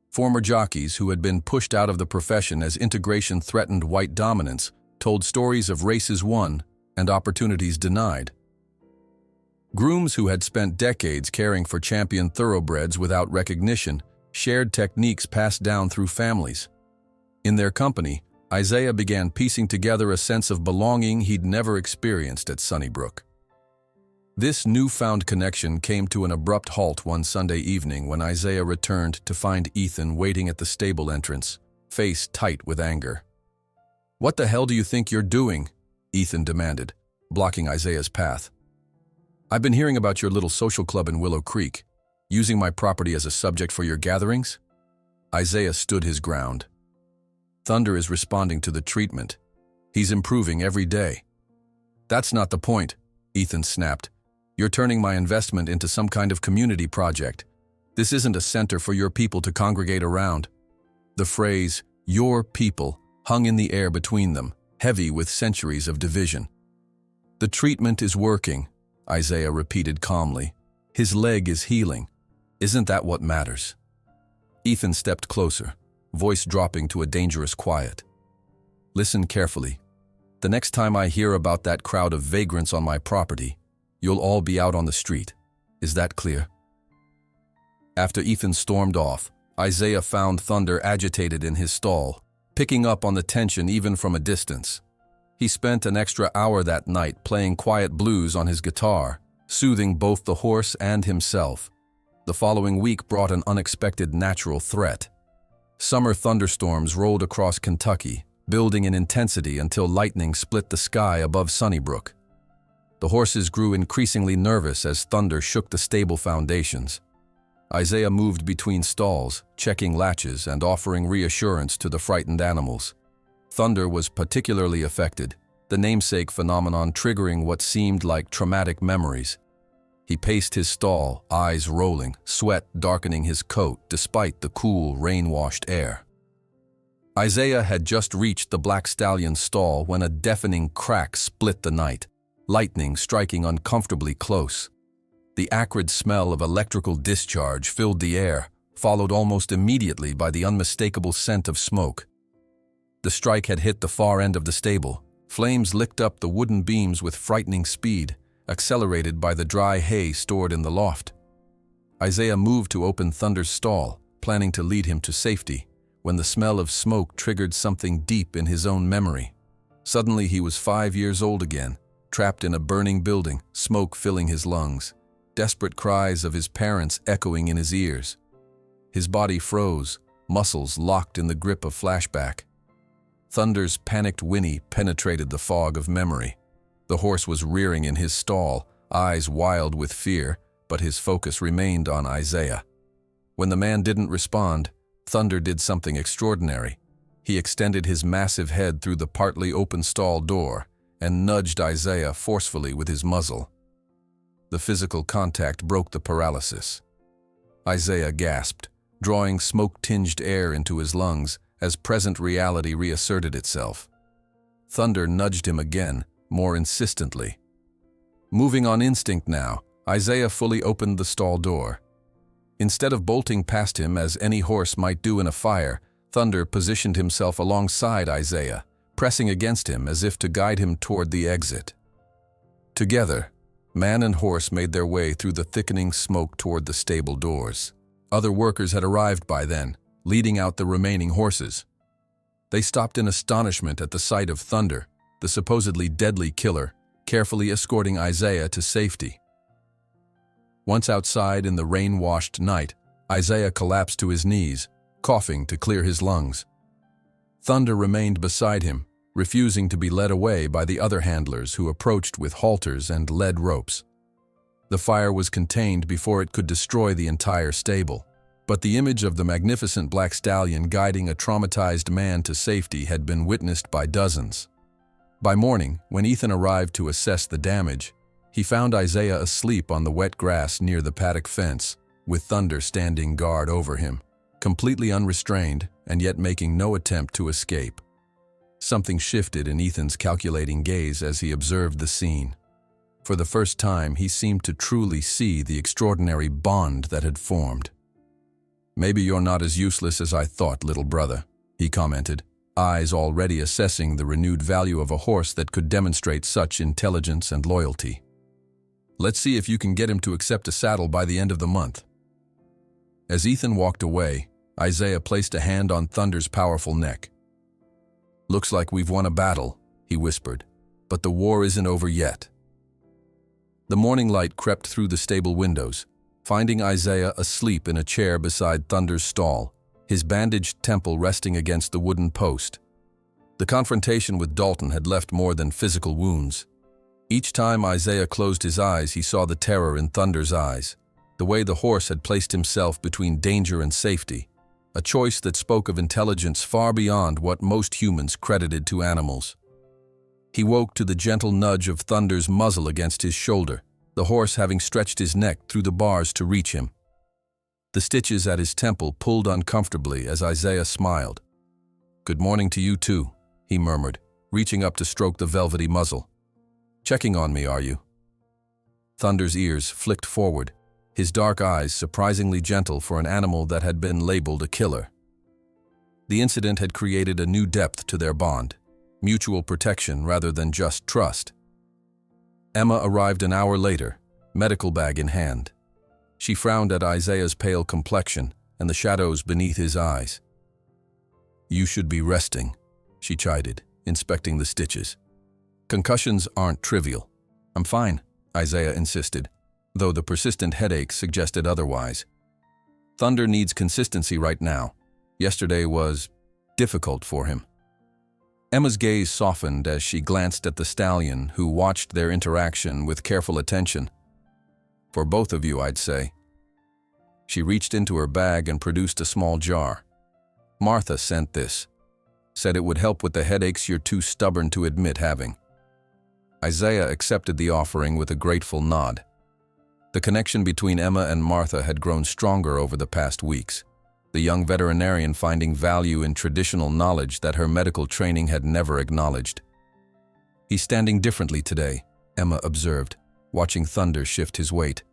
Former jockeys who had been pushed out of the profession as integration threatened white dominance told stories of races won and opportunities denied. Grooms who had spent decades caring for champion thoroughbreds without recognition shared techniques passed down through families. In their company, Isaiah began piecing together a sense of belonging he'd never experienced at Sunnybrook. This newfound connection came to an abrupt halt one Sunday evening when Isaiah returned to find Ethan waiting at the stable entrance, face tight with anger. "What the hell do you think you're doing?" Ethan demanded, blocking Isaiah's path. "I've been hearing about your little social club in Willow Creek, using my property as a subject for your gatherings?" Isaiah stood his ground. "Thunder is responding to the treatment. He's improving every day." "That's not the point," Ethan snapped. "You're turning my investment into some kind of community project. This isn't a center for your people to congregate around." The phrase, "your people," hung in the air between them, heavy with centuries of division. "The treatment is working," Isaiah repeated calmly. "His leg is healing. Isn't that what matters?" Ethan stepped closer. voice dropping to a dangerous quiet. "Listen carefully. The next time I hear about that crowd of vagrants on my property, you'll all be out on the street. Is that clear?" After Ethan stormed off, Isaiah found Thunder agitated in his stall, picking up on the tension even from a distance. He spent an extra hour that night playing quiet blues on his guitar, soothing both the horse and himself. The following week brought an unexpected natural threat. Summer thunderstorms rolled across Kentucky, building in intensity until lightning split the sky above Sunnybrook. The horses grew increasingly nervous as thunder shook the stable foundations. Isaiah moved between stalls, checking latches and offering reassurance to the frightened animals. Thunder was particularly affected, the namesake phenomenon triggering what seemed like traumatic memories. He paced his stall, eyes rolling, sweat darkening his coat despite the cool, rain-washed air. Isaiah had just reached the Black Stallion's stall when a deafening crack split the night, lightning striking uncomfortably close. The acrid smell of electrical discharge filled the air, followed almost immediately by the unmistakable scent of smoke. The strike had hit the far end of the stable. Flames licked up the wooden beams with frightening speed, accelerated by the dry hay stored in the loft. Isaiah moved to open Thunder's stall, planning to lead him to safety, when the smell of smoke triggered something deep in his own memory. Suddenly he was 5 years old again, trapped in a burning building, smoke filling his lungs, desperate cries of his parents echoing in his ears. His body froze, muscles locked in the grip of flashback. Thunder's panicked whinny penetrated the fog of memory. The horse was rearing in his stall, eyes wild with fear, but his focus remained on Isaiah. When the man didn't respond, Thunder did something extraordinary. He extended his massive head through the partly open stall door and nudged Isaiah forcefully with his muzzle. The physical contact broke the paralysis. Isaiah gasped, drawing smoke-tinged air into his lungs as present reality reasserted itself. Thunder nudged him again, more insistently. Moving on instinct now, Isaiah fully opened the stall door. Instead of bolting past him as any horse might do in a fire, Thunder positioned himself alongside Isaiah, pressing against him as if to guide him toward the exit. Together, man and horse made their way through the thickening smoke toward the stable doors. Other workers had arrived by then, leading out the remaining horses. They stopped in astonishment at the sight of Thunder, the supposedly deadly killer, carefully escorting Isaiah to safety. Once outside in the rain-washed night, Isaiah collapsed to his knees, coughing to clear his lungs. Thunder remained beside him, refusing to be led away by the other handlers who approached with halters and lead ropes. The fire was contained before it could destroy the entire stable, but the image of the magnificent Black Stallion guiding a traumatized man to safety had been witnessed by dozens. By morning, when Ethan arrived to assess the damage, he found Isaiah asleep on the wet grass near the paddock fence, with Thunder standing guard over him, completely unrestrained and yet making no attempt to escape. Something shifted in Ethan's calculating gaze as he observed the scene. For the first time, he seemed to truly see the extraordinary bond that had formed. "Maybe you're not as useless as I thought, little brother," he commented, eyes already assessing the renewed value of a horse that could demonstrate such intelligence and loyalty. "Let's see if you can get him to accept a saddle by the end of the month." As Ethan walked away, Isaiah placed a hand on Thunder's powerful neck. "Looks like we've won a battle," he whispered, "but the war isn't over yet." The morning light crept through the stable windows, finding Isaiah asleep in a chair beside Thunder's stall, his bandaged temple resting against the wooden post. The confrontation with Dalton had left more than physical wounds. Each time Isaiah closed his eyes, he saw the terror in Thunder's eyes, the way the horse had placed himself between danger and safety, a choice that spoke of intelligence far beyond what most humans credited to animals. He woke to the gentle nudge of Thunder's muzzle against his shoulder, the horse having stretched his neck through the bars to reach him. The stitches at his temple pulled uncomfortably as Isaiah smiled. "Good morning to you too," he murmured, reaching up to stroke the velvety muzzle. "Checking on me, are you?" Thunder's ears flicked forward, his dark eyes surprisingly gentle for an animal that had been labeled a killer. The incident had created a new depth to their bond, mutual protection rather than just trust. Emma arrived an hour later, medical bag in hand. She frowned at Isaiah's pale complexion and the shadows beneath his eyes. "You should be resting," she chided, inspecting the stitches. "Concussions aren't trivial." "I'm fine," Isaiah insisted, though the persistent headache suggested otherwise. Thunder needs consistency right now. Yesterday was difficult for him. Emma's gaze softened as she glanced at the stallion, who watched their interaction with careful attention. "For both of you, I'd say." She reached into her bag and produced a small jar. "Martha sent this. Said it would help with the headaches you're too stubborn to admit having." Isaiah accepted the offering with a grateful nod. The connection between Emma and Martha had grown stronger over the past weeks, the young veterinarian finding value in traditional knowledge that her medical training had never acknowledged. "He's standing differently today," Emma observed, watching Thunder shift his weight,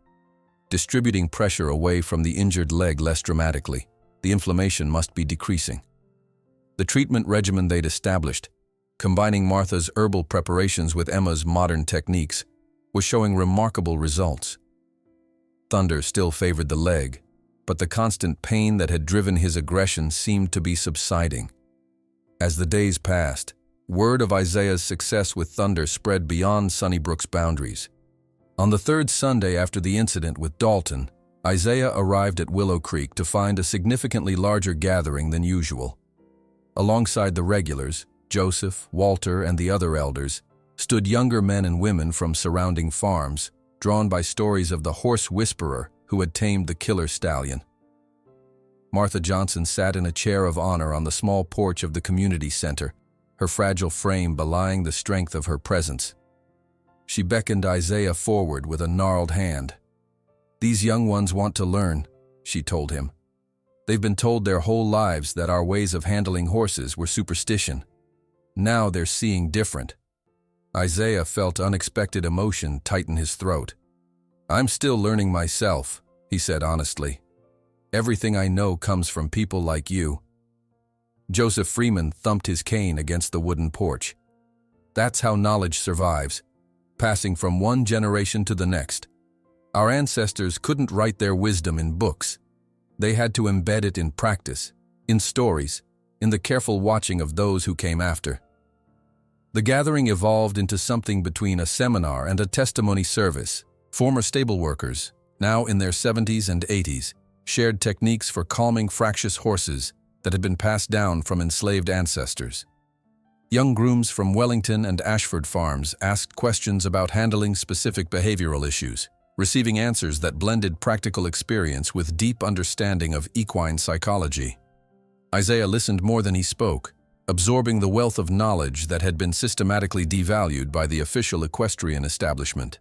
distributing pressure away from the injured leg less dramatically. The inflammation must be decreasing. The treatment regimen they'd established, combining Martha's herbal preparations with Emma's modern techniques, was showing remarkable results. Thunder still favored the leg, but the constant pain that had driven his aggression seemed to be subsiding. As the days passed, word of Isaiah's success with Thunder spread beyond Sunnybrook's boundaries. On the third Sunday after the incident with Dalton, Isaiah arrived at Willow Creek to find a significantly larger gathering than usual. Alongside the regulars, Joseph, Walter, and the other elders, stood younger men and women from surrounding farms, drawn by stories of the horse whisperer who had tamed the killer stallion. Martha Johnson sat in a chair of honor on the small porch of the community center, her fragile frame belying the strength of her presence. She beckoned Isaiah forward with a gnarled hand. "These young ones want to learn," she told him. "They've been told their whole lives that our ways of handling horses were superstition. Now they're seeing different." Isaiah felt unexpected emotion tighten his throat. "I'm still learning myself," he said honestly. "Everything I know comes from people like you." Joseph Freeman thumped his cane against the wooden porch. "That's how knowledge survives, passing from one generation to the next. Our ancestors couldn't write their wisdom in books. They had to embed it in practice, in stories, in the careful watching of those who came after." The gathering evolved into something between a seminar and a testimony service. Former stable workers, now in their 70s and 80s, shared techniques for calming fractious horses that had been passed down from enslaved ancestors. Young grooms from Wellington and Ashford farms asked questions about handling specific behavioral issues, receiving answers that blended practical experience with deep understanding of equine psychology. Isaiah listened more than he spoke, absorbing the wealth of knowledge that had been systematically devalued by the official equestrian establishment.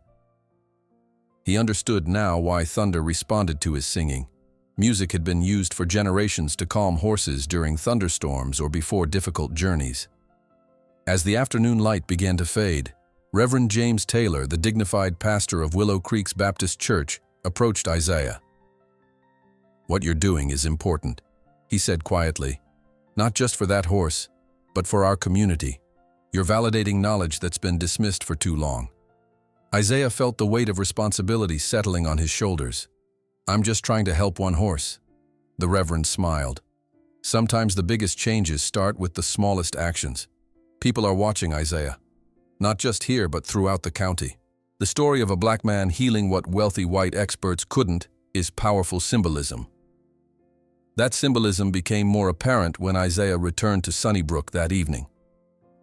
He understood now why Thunder responded to his singing. Music had been used for generations to calm horses during thunderstorms or before difficult journeys. As the afternoon light began to fade, Reverend James Taylor, the dignified pastor of Willow Creek's Baptist Church, approached Isaiah. "What you're doing is important," he said quietly. "Not just for that horse, but for our community. You're validating knowledge that's been dismissed for too long." Isaiah felt the weight of responsibility settling on his shoulders. "I'm just trying to help one horse." The Reverend smiled. "Sometimes the biggest changes start with the smallest actions." People are watching, Isaiah. Not just here, but throughout the county. The story of a black man healing what wealthy white experts couldn't is powerful symbolism. That symbolism became more apparent when Isaiah returned to Sunnybrook that evening.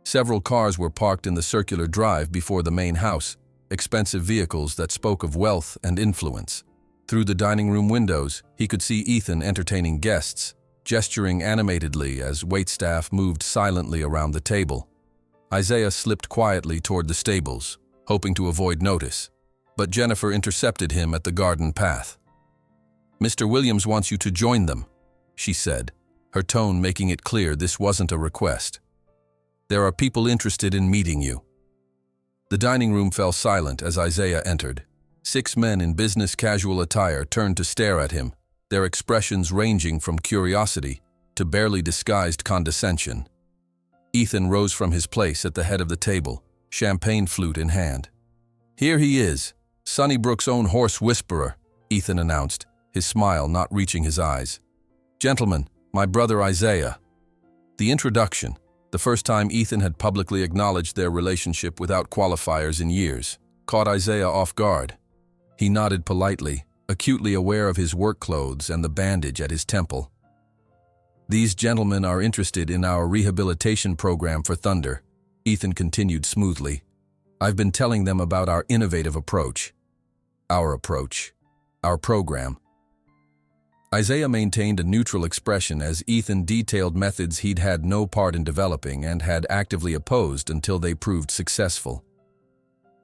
Several cars were parked in the circular drive before the main house, expensive vehicles that spoke of wealth and influence. Through the dining room windows, he could see Ethan entertaining guests, gesturing animatedly as waitstaff moved silently around the table. Isaiah slipped quietly toward the stables, hoping to avoid notice, but Jennifer intercepted him at the garden path. "Mr. Williams wants you to join them," she said, her tone making it clear this wasn't a request. "There are people interested in meeting you." The dining room fell silent as Isaiah entered. 6 men in business casual attire turned to stare at him, their expressions ranging from curiosity to barely disguised condescension. Ethan rose from his place at the head of the table, champagne flute in hand. "Here he is, Sunnybrook's own horse whisperer," Ethan announced, his smile not reaching his eyes. "Gentlemen, my brother Isaiah." The introduction, the first time Ethan had publicly acknowledged their relationship without qualifiers in years, caught Isaiah off guard. He nodded politely, acutely aware of his work clothes and the bandage at his temple. "These gentlemen are interested in our rehabilitation program for Thunder," Ethan continued smoothly. "I've been telling them about our innovative approach. Our program." Isaiah maintained a neutral expression as Ethan detailed methods he'd had no part in developing and had actively opposed until they proved successful.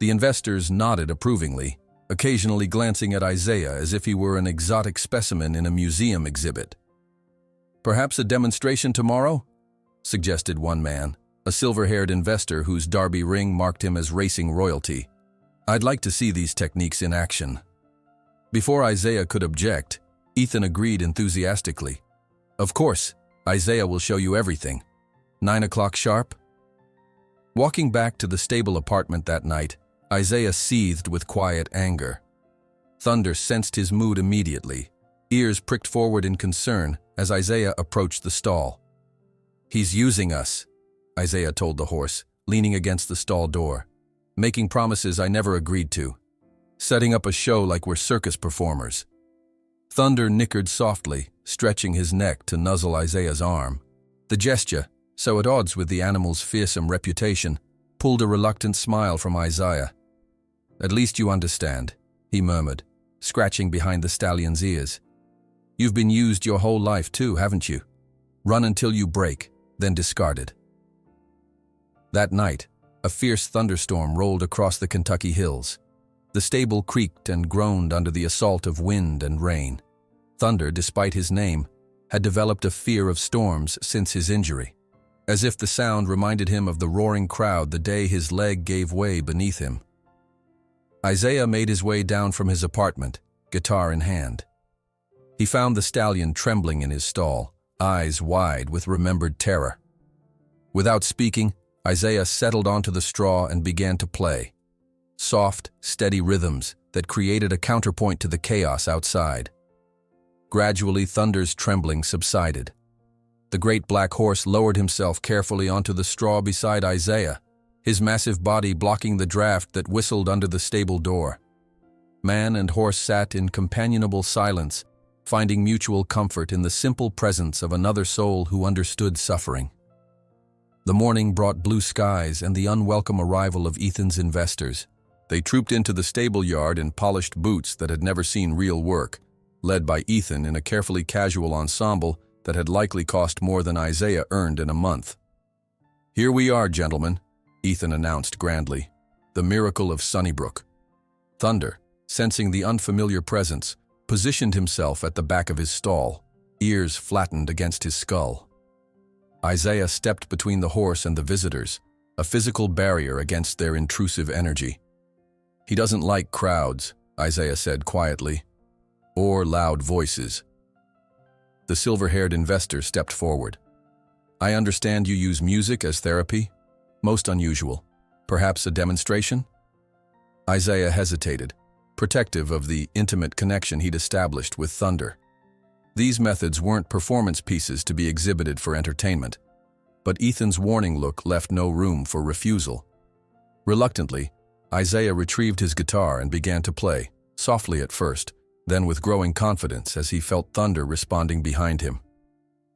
The investors nodded approvingly, occasionally glancing at Isaiah as if he were an exotic specimen in a museum exhibit. "Perhaps a demonstration tomorrow?" suggested one man, a silver-haired investor whose Derby ring marked him as racing royalty. "I'd like to see these techniques in action." Before Isaiah could object, Ethan agreed enthusiastically. "Of course, Isaiah will show you everything. 9 o'clock sharp?" Walking back to the stable apartment that night, Isaiah seethed with quiet anger. Thunder sensed his mood immediately. Ears pricked forward in concern as Isaiah approached the stall. "He's using us," Isaiah told the horse, leaning against the stall door. "Making promises I never agreed to. Setting up a show like we're circus performers." Thunder nickered softly, stretching his neck to nuzzle Isaiah's arm. The gesture, so at odds with the animal's fearsome reputation, pulled a reluctant smile from Isaiah. "At least you understand," he murmured, scratching behind the stallion's ears. "You've been used your whole life too, haven't you? Run until you break, then discarded." That night, a fierce thunderstorm rolled across the Kentucky hills. The stable creaked and groaned under the assault of wind and rain. Thunder, despite his name, had developed a fear of storms since his injury, as if the sound reminded him of the roaring crowd the day his leg gave way beneath him. Isaiah made his way down from his apartment, guitar in hand. He found the stallion trembling in his stall, eyes wide with remembered terror. Without speaking, Isaiah settled onto the straw and began to play. Soft, steady rhythms that created a counterpoint to the chaos outside. Gradually, Thunder's trembling subsided. The great black horse lowered himself carefully onto the straw beside Isaiah, his massive body blocking the draft that whistled under the stable door. Man and horse sat in companionable silence, finding mutual comfort in the simple presence of another soul who understood suffering. The morning brought blue skies and the unwelcome arrival of Ethan's investors. They trooped into the stable yard in polished boots that had never seen real work, led by Ethan in a carefully casual ensemble that had likely cost more than Isaiah earned in a month. "Here we are, gentlemen," Ethan announced grandly, "the miracle of Sunnybrook." Thunder, sensing the unfamiliar presence, positioned himself at the back of his stall, ears flattened against his skull. Isaiah stepped between the horse and the visitors, a physical barrier against their intrusive energy. "He doesn't like crowds," Isaiah said quietly, "or loud voices." The silver-haired investor stepped forward. "I understand you use music as therapy? Most unusual. Perhaps a demonstration?" Isaiah hesitated, protective of the intimate connection he'd established with Thunder. These methods weren't performance pieces to be exhibited for entertainment, but Ethan's warning look left no room for refusal. Reluctantly, Isaiah retrieved his guitar and began to play, softly at first, then with growing confidence as he felt Thunder responding behind him.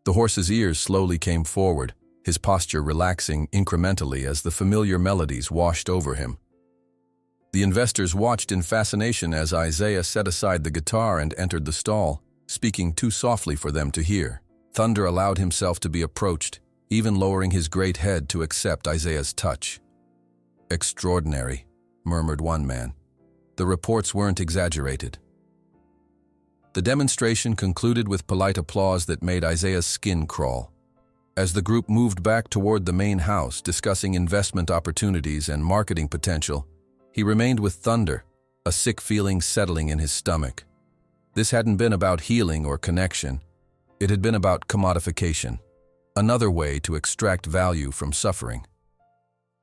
The horse's ears slowly came forward, his posture relaxing incrementally as the familiar melodies washed over him. The investors watched in fascination as Isaiah set aside the guitar and entered the stall, speaking too softly for them to hear. Thunder allowed himself to be approached, even lowering his great head to accept Isaiah's touch. "Extraordinary," murmured one man. The reports weren't exaggerated. The demonstration concluded with polite applause that made Isaiah's skin crawl. As the group moved back toward the main house, discussing investment opportunities and marketing potential, he remained with Thunder, a sick feeling settling in his stomach. This hadn't been about healing or connection. It had been about commodification, another way to extract value from suffering.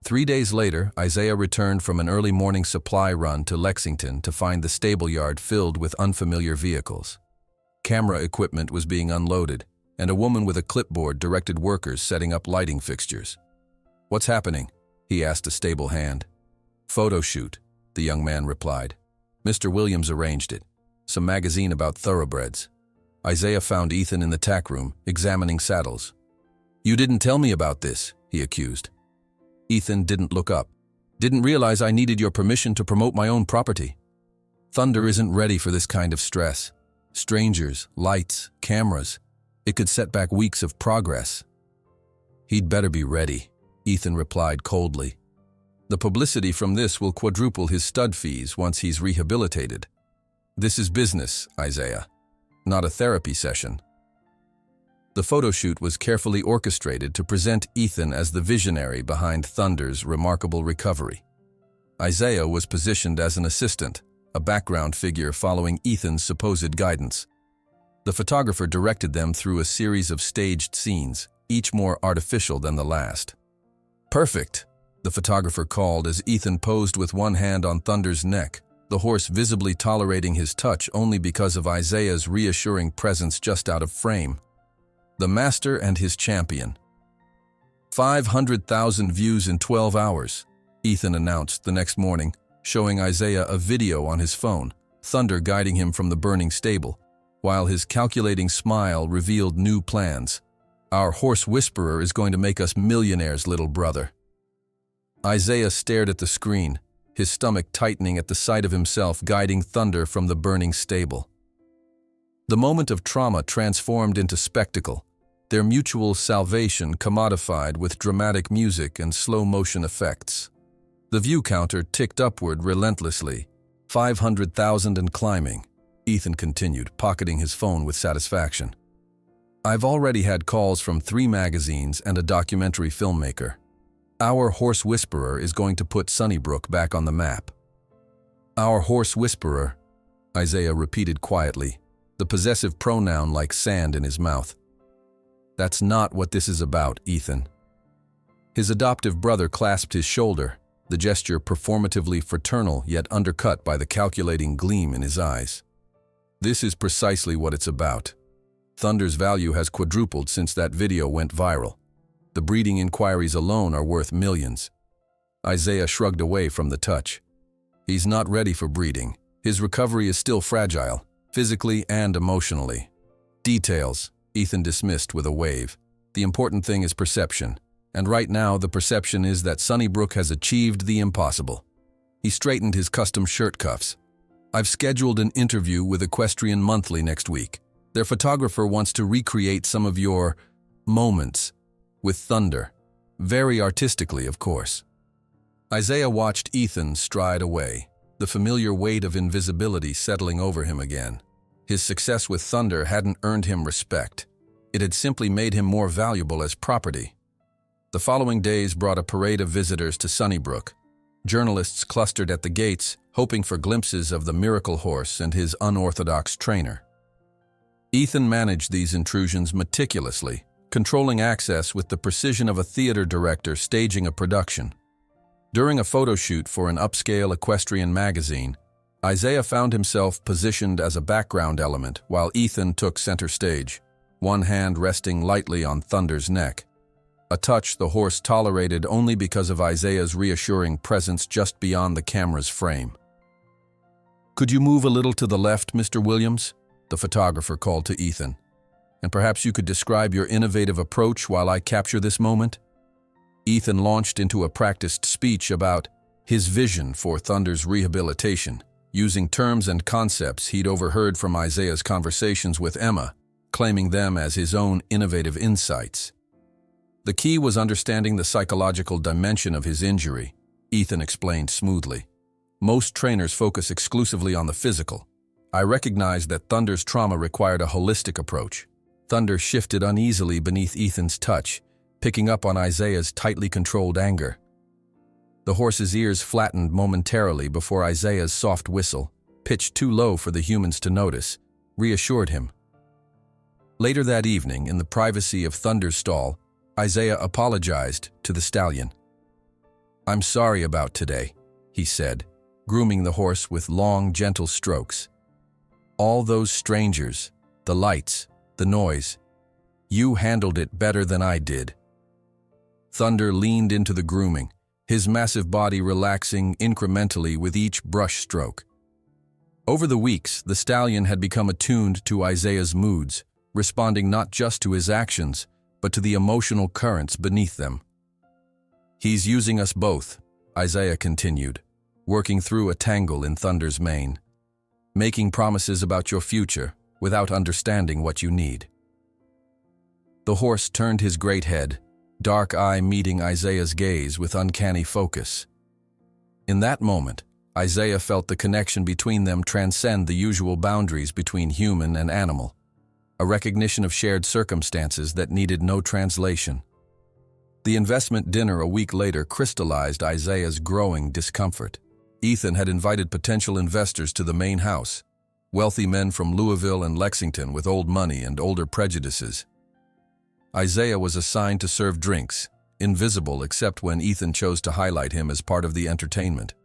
3 days later, Isaiah returned from an early morning supply run to Lexington to find the stable yard filled with unfamiliar vehicles. Camera equipment was being unloaded, and a woman with a clipboard directed workers setting up lighting fixtures. "What's happening?" he asked a stable hand. "Photo shoot," the young man replied. Mr. Williams arranged it. Some magazine about thoroughbreds. Isaiah found Ethan in the tack room, examining saddles. "You didn't tell me about this," he accused. Ethan didn't look up. "Didn't realize I needed your permission to promote my own property. Thunder isn't ready for this kind of stress. Strangers, lights, cameras. It could set back weeks of progress." "He'd better be ready," Ethan replied coldly. "The publicity from this will quadruple his stud fees once he's rehabilitated. This is business, Isaiah, not a therapy session." The photo shoot was carefully orchestrated to present Ethan as the visionary behind Thunder's remarkable recovery. Isaiah was positioned as an assistant, a background figure following Ethan's supposed guidance. The photographer directed them through a series of staged scenes, each more artificial than the last. "Perfect," the photographer called as Ethan posed with one hand on Thunder's neck, the horse visibly tolerating his touch only because of Isaiah's reassuring presence just out of frame. The master and his champion. 500,000 views in 12 hours, Ethan announced the next morning, showing Isaiah a video on his phone, Thunder guiding him from the burning stable, while his calculating smile revealed new plans. "Our horse whisperer is going to make us millionaires, little brother." Isaiah stared at the screen, his stomach tightening at the sight of himself guiding Thunder from the burning stable. The moment of trauma transformed into spectacle, their mutual salvation commodified with dramatic music and slow-motion effects. The view counter ticked upward relentlessly, 500,000 and climbing. Ethan continued, pocketing his phone with satisfaction. "I've already had calls from 3 magazines and a documentary filmmaker. Our horse whisperer is going to put Sunnybrook back on the map." "Our horse whisperer," Isaiah repeated quietly, the possessive pronoun like sand in his mouth. "That's not what this is about, Ethan." His adoptive brother clasped his shoulder, the gesture performatively fraternal yet undercut by the calculating gleam in his eyes. "This is precisely what it's about. Thunder's value has quadrupled since that video went viral. The breeding inquiries alone are worth millions." Isaiah shrugged away from the touch. "He's not ready for breeding. His recovery is still fragile, physically and emotionally." "Details," Ethan dismissed with a wave. "The important thing is perception, and right now the perception is that Sunnybrook has achieved the impossible." He straightened his custom shirt cuffs. "I've scheduled an interview with Equestrian Monthly next week. Their photographer wants to recreate some of your moments with Thunder. Very artistically, of course." Isaiah watched Ethan stride away, the familiar weight of invisibility settling over him again. His success with Thunder hadn't earned him respect. It had simply made him more valuable as property. The following days brought a parade of visitors to Sunnybrook. Journalists clustered at the gates, hoping for glimpses of the miracle horse and his unorthodox trainer. Ethan managed these intrusions meticulously, controlling access with the precision of a theater director staging a production. During a photo shoot for an upscale equestrian magazine, Isaiah found himself positioned as a background element while Ethan took center stage, one hand resting lightly on Thunder's neck. A touch the horse tolerated only because of Isaiah's reassuring presence just beyond the camera's frame. "Could you move a little to the left, Mr. Williams?" the photographer called to Ethan. "And perhaps you could describe your innovative approach while I capture this moment?" Ethan launched into a practiced speech about his vision for Thunder's rehabilitation, using terms and concepts he'd overheard from Isaiah's conversations with Emma, claiming them as his own innovative insights. The key was understanding the psychological dimension of his injury, Ethan explained smoothly. "Most trainers focus exclusively on the physical. I recognized that Thunder's trauma required a holistic approach." Thunder shifted uneasily beneath Ethan's touch, picking up on Isaiah's tightly controlled anger. The horse's ears flattened momentarily before Isaiah's soft whistle, pitched too low for the humans to notice, reassured him. Later that evening, in the privacy of Thunder's stall, Isaiah apologized to the stallion. "I'm sorry about today," he said, grooming the horse with long, gentle strokes. "All those strangers, the lights, the noise. You handled it better than I did." Thunder leaned into the grooming, his massive body relaxing incrementally with each brush stroke. Over the weeks, the stallion had become attuned to Isaiah's moods, responding not just to his actions, but to the emotional currents beneath them. "He's using us both," Isaiah continued, working through a tangle in Thunder's mane, "making promises about your future without understanding what you need." The horse turned his great head, dark eye meeting Isaiah's gaze with uncanny focus. In that moment, Isaiah felt the connection between them transcend the usual boundaries between human and animal, a recognition of shared circumstances that needed no translation. The investment dinner a week later crystallized Isaiah's growing discomfort. Ethan had invited potential investors to the main house, wealthy men from Louisville and Lexington with old money and older prejudices. Isaiah was assigned to serve drinks, invisible except when Ethan chose to highlight him as part of the entertainment.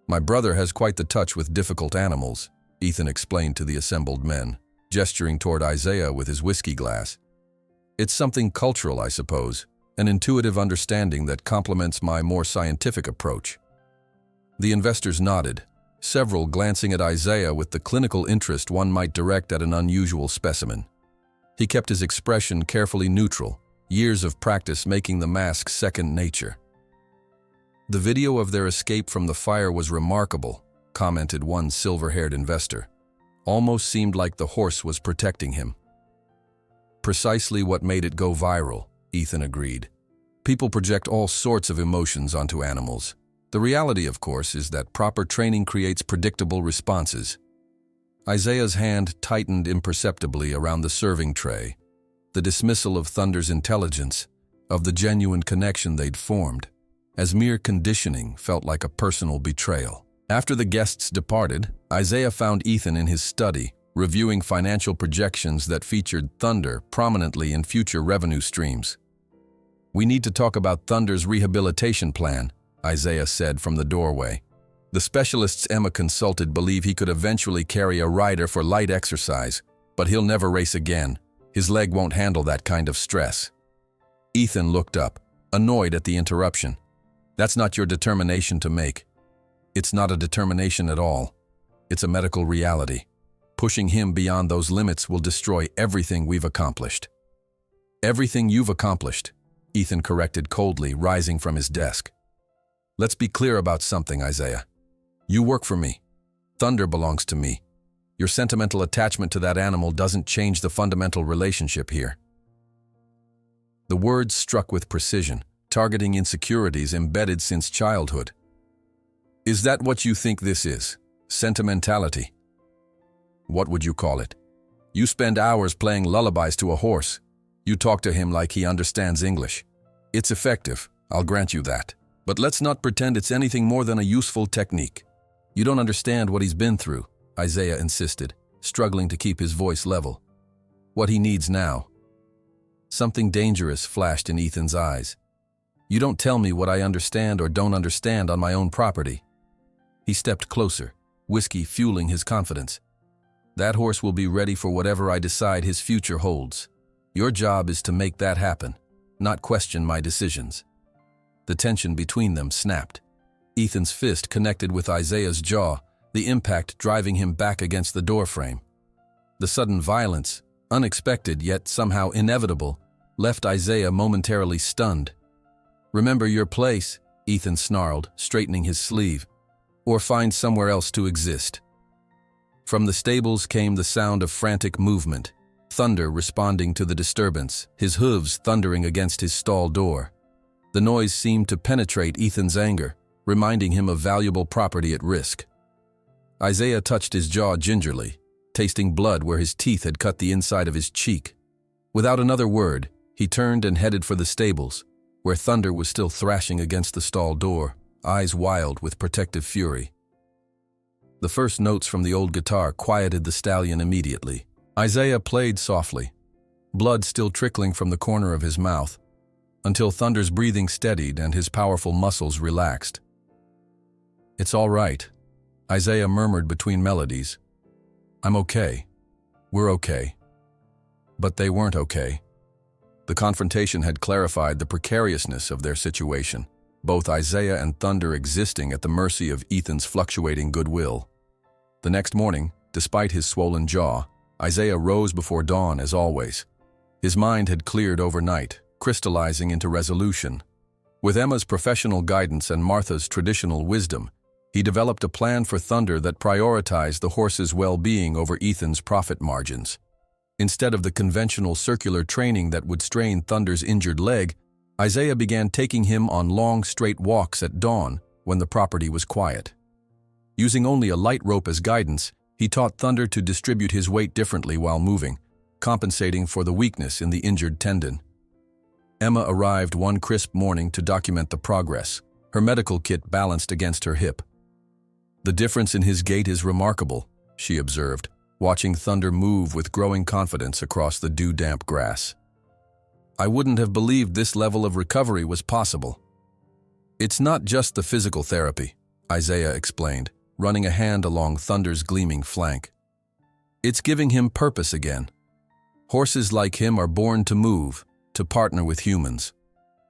"My brother has quite the touch with difficult animals," Ethan explained to the assembled men, gesturing toward Isaiah with his whiskey glass. "It's something cultural, I suppose, an intuitive understanding that complements my more scientific approach." The investors nodded, several glancing at Isaiah with the clinical interest one might direct at an unusual specimen. He kept his expression carefully neutral, years of practice making the mask second nature. "The video of their escape from the fire was remarkable," commented one silver-haired investor. "Almost seemed like the horse was protecting him." "Precisely what made it go viral," Ethan agreed. "People project all sorts of emotions onto animals. The reality, of course, is that proper training creates predictable responses." Isaiah's hand tightened imperceptibly around the serving tray, the dismissal of Thunder's intelligence, of the genuine connection they'd formed, as mere conditioning felt like a personal betrayal. After the guests departed, Isaiah found Ethan in his study, reviewing financial projections that featured Thunder prominently in future revenue streams. "We need to talk about Thunder's rehabilitation plan," Isaiah said from the doorway. "The specialists Emma consulted believe he could eventually carry a rider for light exercise, but he'll never race again. His leg won't handle that kind of stress." Ethan looked up, annoyed at the interruption. "That's not your determination to make. It's not a determination at all. It's a medical reality. Pushing him beyond those limits will destroy everything we've accomplished." "Everything you've accomplished," Ethan corrected coldly, rising from his desk. "Let's be clear about something, Isaiah. You work for me. Thunder belongs to me. Your sentimental attachment to that animal doesn't change the fundamental relationship here." The words struck with precision, targeting insecurities embedded since childhood. "Is that what you think this is? Sentimentality? What would you call it? You spend hours playing lullabies to a horse. You talk to him like he understands English. It's effective, I'll grant you that. But let's not pretend it's anything more than a useful technique. You don't understand what he's been through," Isaiah insisted, struggling to keep his voice level. "What he needs now." Something dangerous flashed in Ethan's eyes. "You don't tell me what I understand or don't understand on my own property." He stepped closer, whiskey fueling his confidence. "That horse will be ready for whatever I decide his future holds. Your job is to make that happen, not question my decisions." The tension between them snapped. Ethan's fist connected with Isaiah's jaw, the impact driving him back against the doorframe. The sudden violence, unexpected yet somehow inevitable, left Isaiah momentarily stunned. "Remember your place," Ethan snarled, straightening his sleeve, "or find somewhere else to exist." From the stables came the sound of frantic movement, Thunder responding to the disturbance, his hooves thundering against his stall door. The noise seemed to penetrate Ethan's anger, reminding him of valuable property at risk. Isaiah touched his jaw gingerly, tasting blood where his teeth had cut the inside of his cheek. Without another word, he turned and headed for the stables, where Thunder was still thrashing against the stall door, eyes wild with protective fury. The first notes from the old guitar quieted the stallion immediately. Isaiah played softly, blood still trickling from the corner of his mouth, until Thunder's breathing steadied and his powerful muscles relaxed. "It's all right," Isaiah murmured between melodies. "I'm okay. We're okay." But they weren't okay. The confrontation had clarified the precariousness of their situation, both Isaiah and Thunder existing at the mercy of Ethan's fluctuating goodwill. The next morning, despite his swollen jaw, Isaiah rose before dawn as always. His mind had cleared overnight, crystallizing into resolution. With Emma's professional guidance and Martha's traditional wisdom, he developed a plan for Thunder that prioritized the horse's well-being over Ethan's profit margins. Instead of the conventional circular training that would strain Thunder's injured leg, Isaiah began taking him on long, straight walks at dawn when the property was quiet. Using only a light rope as guidance, he taught Thunder to distribute his weight differently while moving, compensating for the weakness in the injured tendon. Emma arrived one crisp morning to document the progress, her medical kit balanced against her hip. "The difference in his gait is remarkable," she observed, watching Thunder move with growing confidence across the dew-damp grass. "I wouldn't have believed this level of recovery was possible." "It's not just the physical therapy," Isaiah explained, running a hand along Thunder's gleaming flank. "It's giving him purpose again. Horses like him are born to move, to partner with humans.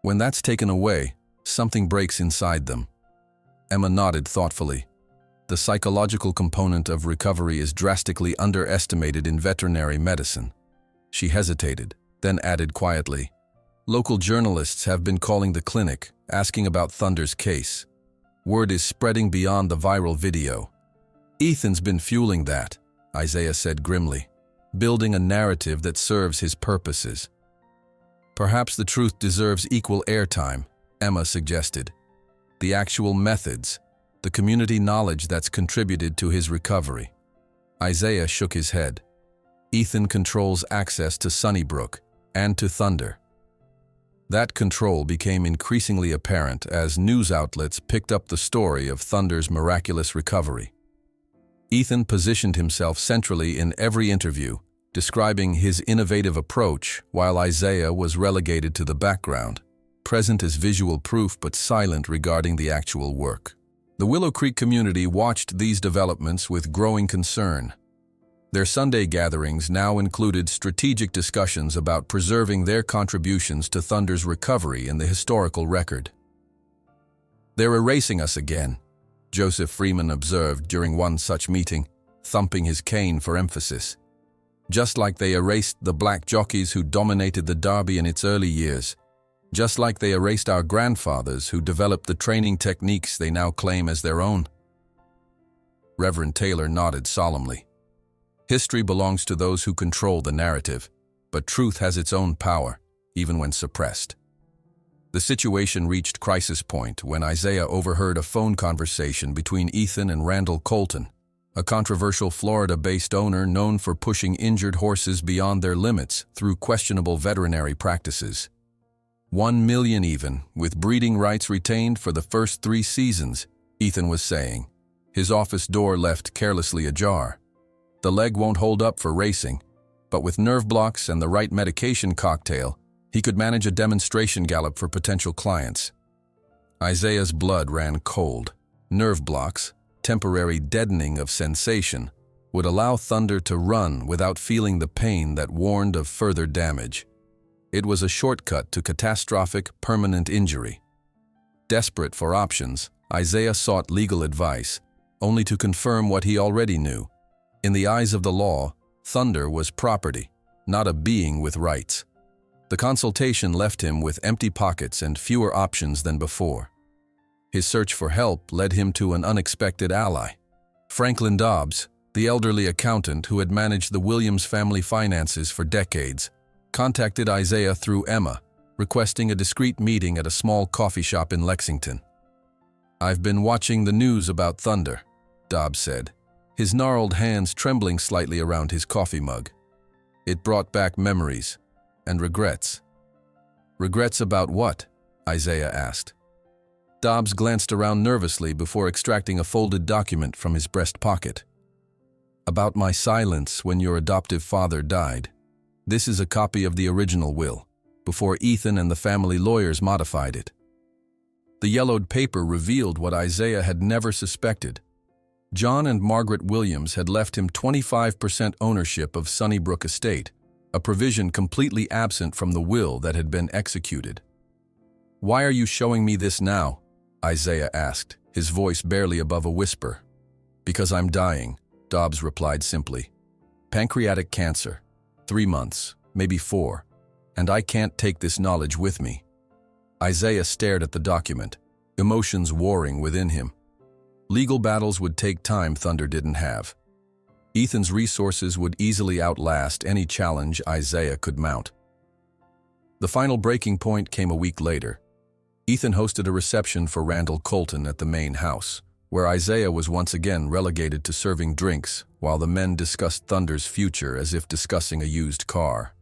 When that's taken away, something breaks inside them." Emma nodded thoughtfully. "The psychological component of recovery is drastically underestimated in veterinary medicine." She hesitated, then added quietly, "Local journalists have been calling the clinic, asking about Thunder's case. Word is spreading beyond the viral video." "Ethan's been fueling that," Isaiah said grimly, "building a narrative that serves his purposes." "Perhaps the truth deserves equal airtime," Emma suggested. "The actual methods, the community knowledge that's contributed to his recovery." Isaiah shook his head. "Ethan controls access to Sunnybrook and to Thunder." That control became increasingly apparent as news outlets picked up the story of Thunder's miraculous recovery. Ethan positioned himself centrally in every interview, describing his innovative approach while Isaiah was relegated to the background, present as visual proof but silent regarding the actual work. The Willow Creek community watched these developments with growing concern. Their Sunday gatherings now included strategic discussions about preserving their contributions to Thunder's recovery in the historical record. "They're erasing us again," Joseph Freeman observed during one such meeting, thumping his cane for emphasis. "Just like they erased the black jockeys who dominated the Derby in its early years. Just like they erased our grandfathers who developed the training techniques they now claim as their own." Reverend Taylor nodded solemnly. "History belongs to those who control the narrative, but truth has its own power, even when suppressed." The situation reached crisis point when Isaiah overheard a phone conversation between Ethan and Randall Colton, a controversial Florida-based owner known for pushing injured horses beyond their limits through questionable veterinary practices. 1 million even, with breeding rights retained for the first 3 seasons, Ethan was saying, his office door left carelessly ajar. The leg won't hold up for racing, but with nerve blocks and the right medication cocktail, he could manage a demonstration gallop for potential clients. Isaiah's blood ran cold. Nerve blocks, temporary deadening of sensation, would allow Thunder to run without feeling the pain that warned of further damage. It was a shortcut to catastrophic, permanent injury. Desperate for options, Isaiah sought legal advice, only to confirm what he already knew. In the eyes of the law, Thunder was property, not a being with rights. The consultation left him with empty pockets and fewer options than before. His search for help led him to an unexpected ally. Franklin Dobbs, the elderly accountant who had managed the Williams family finances for decades, contacted Isaiah through Emma, requesting a discreet meeting at a small coffee shop in Lexington. "I've been watching the news about Thunder," Dobbs said, his gnarled hands trembling slightly around his coffee mug. It brought back memories and regrets. "Regrets about what?" Isaiah asked. Dobbs glanced around nervously before extracting a folded document from his breast pocket. "About my silence when your adoptive father died." This is a copy of the original will, before Ethan and the family lawyers modified it. The yellowed paper revealed what Isaiah had never suspected. John and Margaret Williams had left him 25% ownership of Sunnybrook Estate, a provision completely absent from the will that had been executed. "Why are you showing me this now?" Isaiah asked, his voice barely above a whisper. "Because I'm dying," Dobbs replied simply. "Pancreatic cancer. 3 months, maybe 4, and I can't take this knowledge with me." Isaiah stared at the document, emotions warring within him. Legal battles would take time Thunder didn't have. Ethan's resources would easily outlast any challenge Isaiah could mount. The final breaking point came a week later. Ethan hosted a reception for Randall Colton at the main house, where Isaiah was once again relegated to serving drinks while the men discussed Thunder's future as if discussing a used car.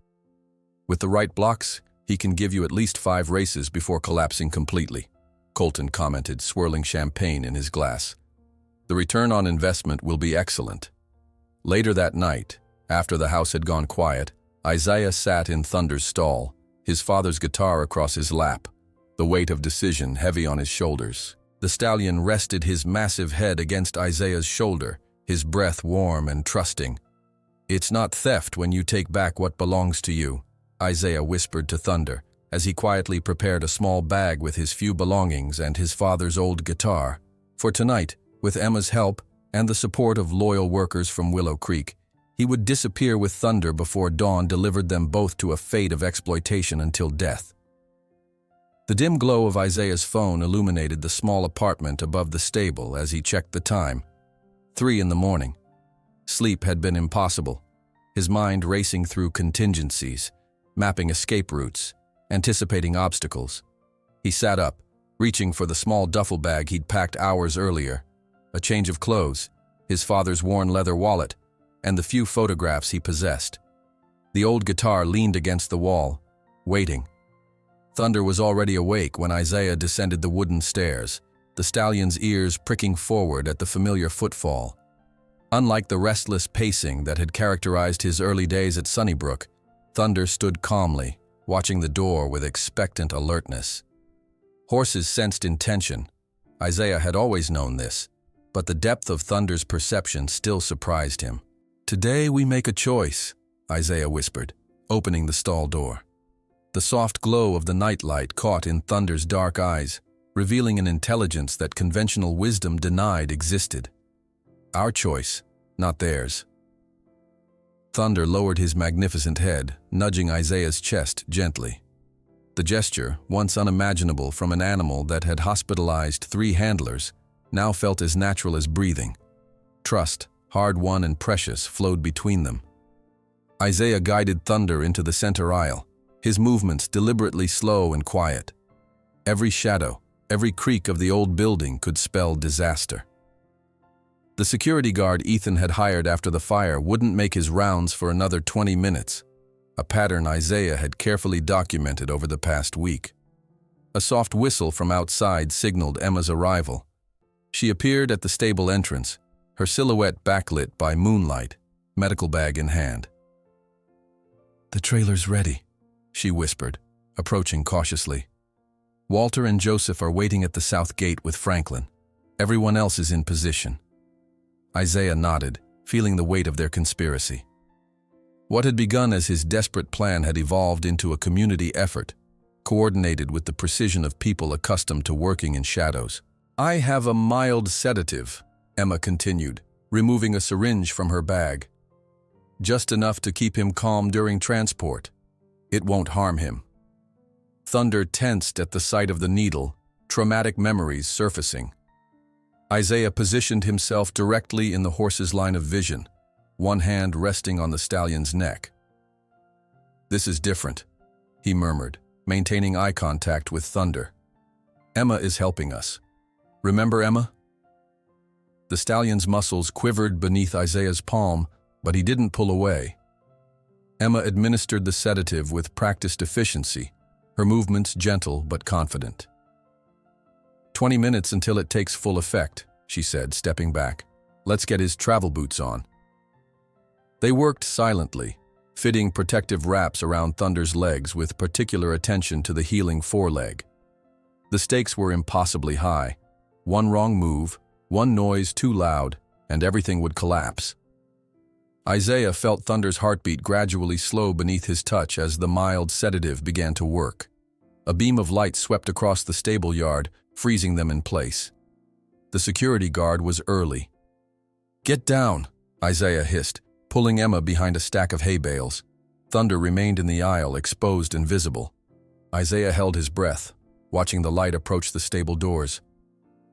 "With the right blocks, he can give you at least 5 races before collapsing completely," Colton commented, swirling champagne in his glass. "The return on investment will be excellent." Later that night, after the house had gone quiet, Isaiah sat in Thunder's stall, his father's guitar across his lap, the weight of decision heavy on his shoulders. The stallion rested his massive head against Isaiah's shoulder, his breath warm and trusting. "It's not theft when you take back what belongs to you," Isaiah whispered to Thunder, as he quietly prepared a small bag with his few belongings and his father's old guitar. For tonight, with Emma's help and the support of loyal workers from Willow Creek, he would disappear with Thunder before dawn delivered them both to a fate of exploitation until death. The dim glow of Isaiah's phone illuminated the small apartment above the stable as he checked the time. 3 in the morning. Sleep had been impossible, his mind racing through contingencies, mapping escape routes, anticipating obstacles. He sat up, reaching for the small duffel bag he'd packed hours earlier, a change of clothes, his father's worn leather wallet, and the few photographs he possessed. The old guitar leaned against the wall, waiting. Thunder was already awake when Isaiah descended the wooden stairs, the stallion's ears pricking forward at the familiar footfall. Unlike the restless pacing that had characterized his early days at Sunnybrook, Thunder stood calmly, watching the door with expectant alertness. Horses sensed intention. Isaiah had always known this, but the depth of Thunder's perception still surprised him. "Today we make a choice," Isaiah whispered, opening the stall door. The soft glow of the nightlight caught in Thunder's dark eyes, revealing an intelligence that conventional wisdom denied existed. "Our choice, not theirs." Thunder lowered his magnificent head, nudging Isaiah's chest gently. The gesture, once unimaginable from an animal that had hospitalized 3 handlers, now felt as natural as breathing. Trust, hard-won and precious, flowed between them. Isaiah guided Thunder into the center aisle, his movements deliberately slow and quiet. Every shadow, every creak of the old building could spell disaster. The security guard Ethan had hired after the fire wouldn't make his rounds for another 20 minutes, a pattern Isaiah had carefully documented over the past week. A soft whistle from outside signaled Emma's arrival. She appeared at the stable entrance, her silhouette backlit by moonlight, medical bag in hand. "The trailer's ready," she whispered, approaching cautiously. "Walter and Joseph are waiting at the south gate with Franklin. Everyone else is in position." Isaiah nodded, feeling the weight of their conspiracy. What had begun as his desperate plan had evolved into a community effort, coordinated with the precision of people accustomed to working in shadows. "I have a mild sedative," Emma continued, removing a syringe from her bag. "Just enough to keep him calm during transport. It won't harm him." Thunder tensed at the sight of the needle, traumatic memories surfacing. Isaiah positioned himself directly in the horse's line of vision, one hand resting on the stallion's neck. "This is different," he murmured, maintaining eye contact with Thunder. "Emma is helping us. Remember Emma?" The stallion's muscles quivered beneath Isaiah's palm, but he didn't pull away. Emma administered the sedative with practiced efficiency, her movements gentle but confident. 20 minutes until it takes full effect," she said, stepping back. "Let's get his travel boots on." They worked silently, fitting protective wraps around Thunder's legs with particular attention to the healing foreleg. The stakes were impossibly high. One wrong move, one noise too loud, and everything would collapse. Isaiah felt Thunder's heartbeat gradually slow beneath his touch as the mild sedative began to work. A beam of light swept across the stable yard, freezing them in place. The security guard was early. "Get down," Isaiah hissed, pulling Emma behind a stack of hay bales. Thunder remained in the aisle, exposed and visible. Isaiah held his breath, watching the light approach the stable doors.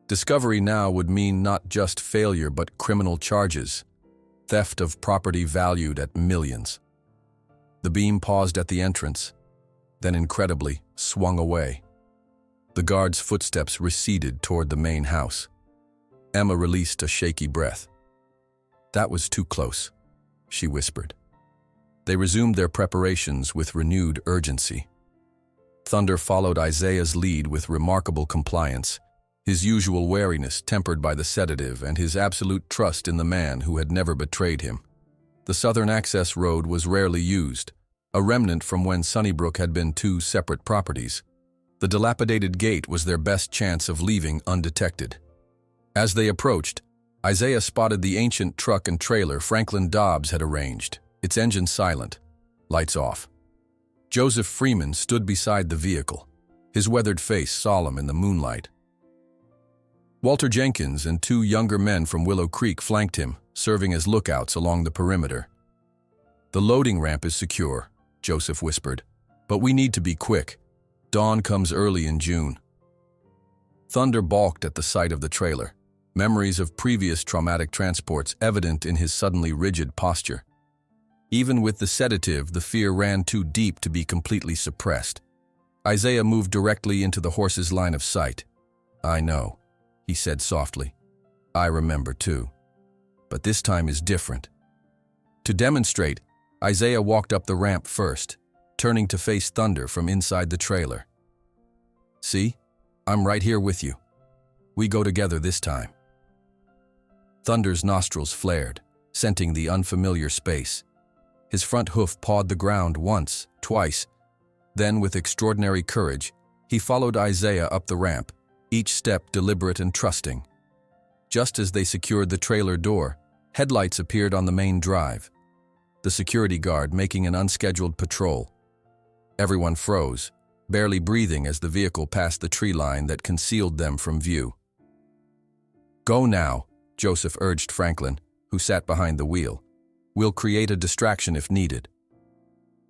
Discovery now would mean not just failure but criminal charges. Theft of property valued at millions. The beam paused at the entrance, then incredibly swung away. The guard's footsteps receded toward the main house. Emma released a shaky breath. "That was too close," she whispered. They resumed their preparations with renewed urgency. Thunder followed Isaiah's lead with remarkable compliance, his usual wariness tempered by the sedative and his absolute trust in the man who had never betrayed him. The southern access road was rarely used, a remnant from when Sunnybrook had been two separate properties. The dilapidated gate was their best chance of leaving undetected. As they approached, Isaiah spotted the ancient truck and trailer Franklin Dobbs had arranged, its engine silent, lights off. Joseph Freeman stood beside the vehicle, his weathered face solemn in the moonlight. Walter Jenkins and two younger men from Willow Creek flanked him, serving as lookouts along the perimeter. "The loading ramp is secure," Joseph whispered, "but we need to be quick. Dawn comes early in June." Thunder balked at the sight of the trailer, memories of previous traumatic transports evident in his suddenly rigid posture. Even with the sedative, the fear ran too deep to be completely suppressed. Isaiah moved directly into the horse's line of sight. "I know," he said softly. "I remember too. But this time is different." To demonstrate, Isaiah walked up the ramp first, turning to face Thunder from inside the trailer. "See? I'm right here with you. We go together this time." Thunder's nostrils flared, scenting the unfamiliar space. His front hoof pawed the ground once, twice. Then, with extraordinary courage, he followed Isaiah up the ramp, each step deliberate and trusting. Just as they secured the trailer door, headlights appeared on the main drive, the security guard making an unscheduled patrol. Everyone froze, barely breathing as the vehicle passed the tree line that concealed them from view. "Go now," Joseph urged Franklin, who sat behind the wheel. "We'll create a distraction if needed."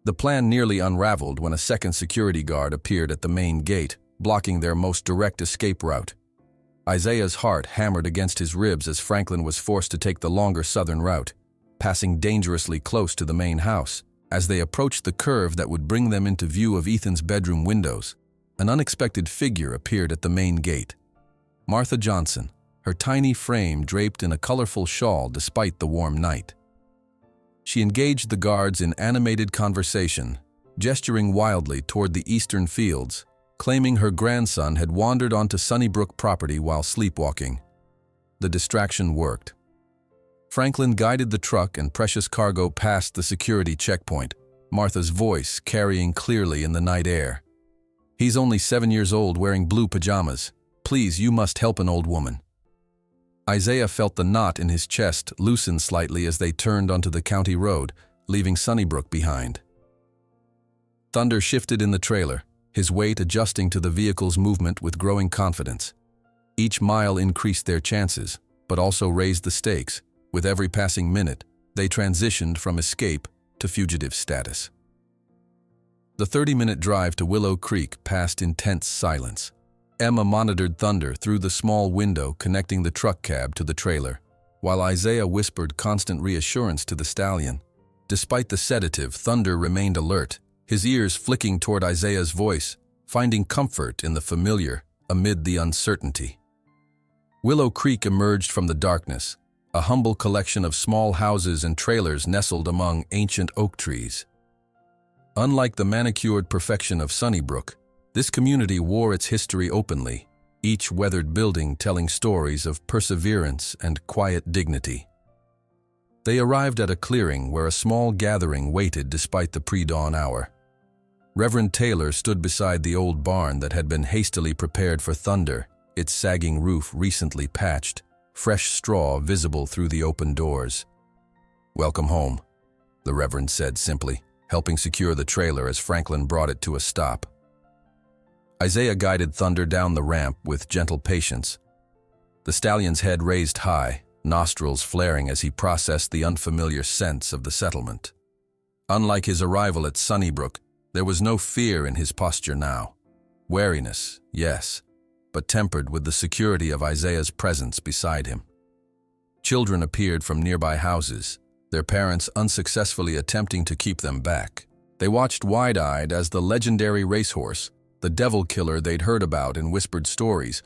The plan nearly unraveled when a second security guard appeared at the main gate, blocking their most direct escape route. Isaiah's heart hammered against his ribs as Franklin was forced to take the longer southern route, passing dangerously close to the main house. As they approached the curve that would bring them into view of Ethan's bedroom windows, an unexpected figure appeared at the main gate. Martha Johnson, her tiny frame draped in a colorful shawl despite the warm night. She engaged the guards in animated conversation, gesturing wildly toward the eastern fields, claiming her grandson had wandered onto Sunnybrook property while sleepwalking. The distraction worked. Franklin guided the truck and precious cargo past the security checkpoint, Martha's voice carrying clearly in the night air. "He's only 7 years old wearing blue pajamas. Please, you must help an old woman." Isaiah felt the knot in his chest loosen slightly as they turned onto the county road, leaving Sunnybrook behind. Thunder shifted in the trailer, his weight adjusting to the vehicle's movement with growing confidence. Each mile increased their chances, but also raised the stakes. With every passing minute, they transitioned from escape to fugitive status. The 30-minute drive to Willow Creek passed in tense silence. Emma monitored Thunder through the small window connecting the truck cab to the trailer, while Isaiah whispered constant reassurance to the stallion. Despite the sedative, Thunder remained alert, his ears flicking toward Isaiah's voice, finding comfort in the familiar amid the uncertainty. Willow Creek emerged from the darkness, a humble collection of small houses and trailers nestled among ancient oak trees. Unlike the manicured perfection of Sunnybrook, this community wore its history openly, each weathered building telling stories of perseverance and quiet dignity. They arrived at a clearing where a small gathering waited despite the pre-dawn hour. Reverend Taylor stood beside the old barn that had been hastily prepared for thunder, its sagging roof recently patched, fresh straw visible through the open doors. "Welcome home," the Reverend said simply, helping secure the trailer as Franklin brought it to a stop. Isaiah guided Thunder down the ramp with gentle patience. The stallion's head raised high, nostrils flaring as he processed the unfamiliar scents of the settlement. Unlike his arrival at Sunnybrook, there was no fear in his posture now. Wariness, yes, but tempered with the security of Isaiah's presence beside him. Children appeared from nearby houses, their parents unsuccessfully attempting to keep them back. They watched wide-eyed as the legendary racehorse, the devil killer they'd heard about in whispered stories,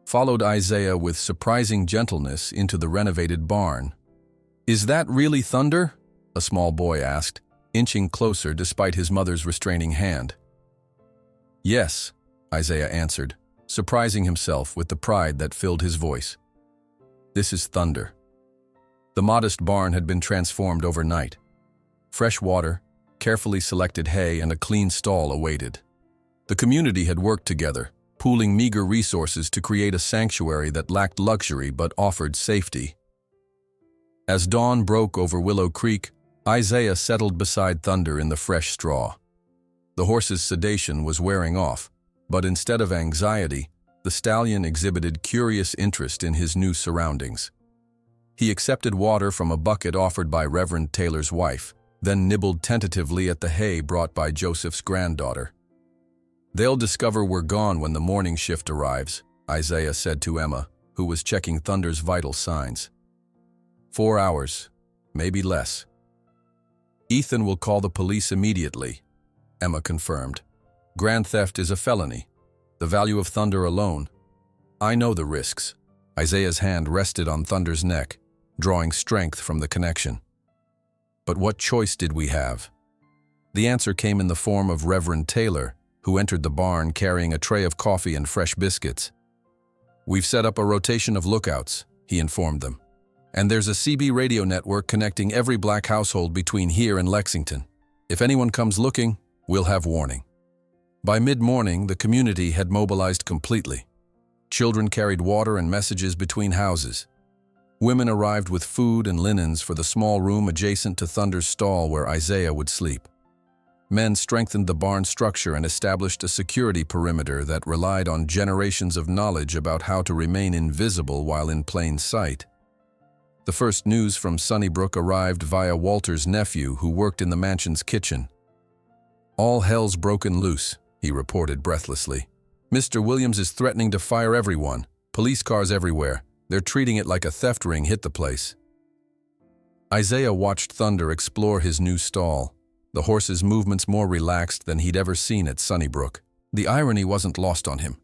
followed Isaiah with surprising gentleness into the renovated barn. "Is that really Thunder?" a small boy asked, inching closer despite his mother's restraining hand. "Yes," Isaiah answered, surprising himself with the pride that filled his voice. "This is Thunder." The modest barn had been transformed overnight. Fresh water, carefully selected hay, and a clean stall awaited. The community had worked together, pooling meager resources to create a sanctuary that lacked luxury but offered safety. As dawn broke over Willow Creek, Isaiah settled beside Thunder in the fresh straw. The horse's sedation was wearing off, but instead of anxiety, the stallion exhibited curious interest in his new surroundings. He accepted water from a bucket offered by Reverend Taylor's wife, then nibbled tentatively at the hay brought by Joseph's granddaughter. "They'll discover we're gone when the morning shift arrives," Isaiah said to Emma, who was checking Thunder's vital signs. 4 hours, maybe less." "Ethan will call the police immediately," Emma confirmed. "Grand theft is a felony. The value of Thunder alone. I know the risks." Isaiah's hand rested on Thunder's neck, drawing strength from the connection. "But what choice did we have?" The answer came in the form of Reverend Taylor, who entered the barn carrying a tray of coffee and fresh biscuits. "We've set up a rotation of lookouts," he informed them. "And there's a CB radio network connecting every black household between here and Lexington. If anyone comes looking, we'll have warning." By mid-morning, the community had mobilized completely. Children carried water and messages between houses. Women arrived with food and linens for the small room adjacent to Thunder's stall where Isaiah would sleep. Men strengthened the barn structure and established a security perimeter that relied on generations of knowledge about how to remain invisible while in plain sight. The first news from Sunnybrook arrived via Walter's nephew, who worked in the mansion's kitchen. "All hell's broken loose," he reported breathlessly. "Mr. Williams is threatening to fire everyone. Police cars everywhere. They're treating it like a theft ring hit the place." Isaiah watched Thunder explore his new stall, the horse's movements more relaxed than he'd ever seen at Sunnybrook. The irony wasn't lost on him.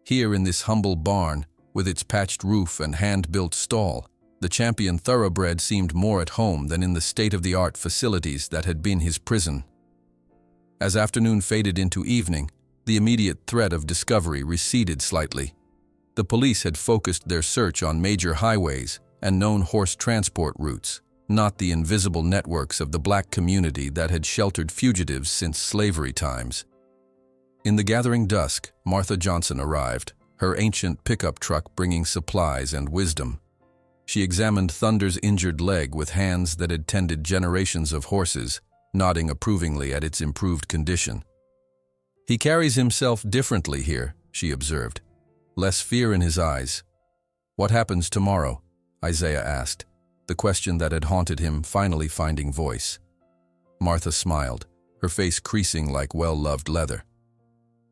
Here in this humble barn, with its patched roof and hand-built stall, the champion thoroughbred seemed more at home than in the state-of-the-art facilities that had been his prison. As afternoon faded into evening, the immediate threat of discovery receded slightly. The police had focused their search on major highways and known horse transport routes, not the invisible networks of the black community that had sheltered fugitives since slavery times. In the gathering dusk, Martha Johnson arrived, her ancient pickup truck bringing supplies and wisdom. She examined Thunder's injured leg with hands that had tended generations of horses, nodding approvingly at its improved condition. "He carries himself differently here," she observed. "Less fear in his eyes." "What happens tomorrow?" Isaiah asked, the question that had haunted him finally finding voice. Martha smiled, her face creasing like well-loved leather.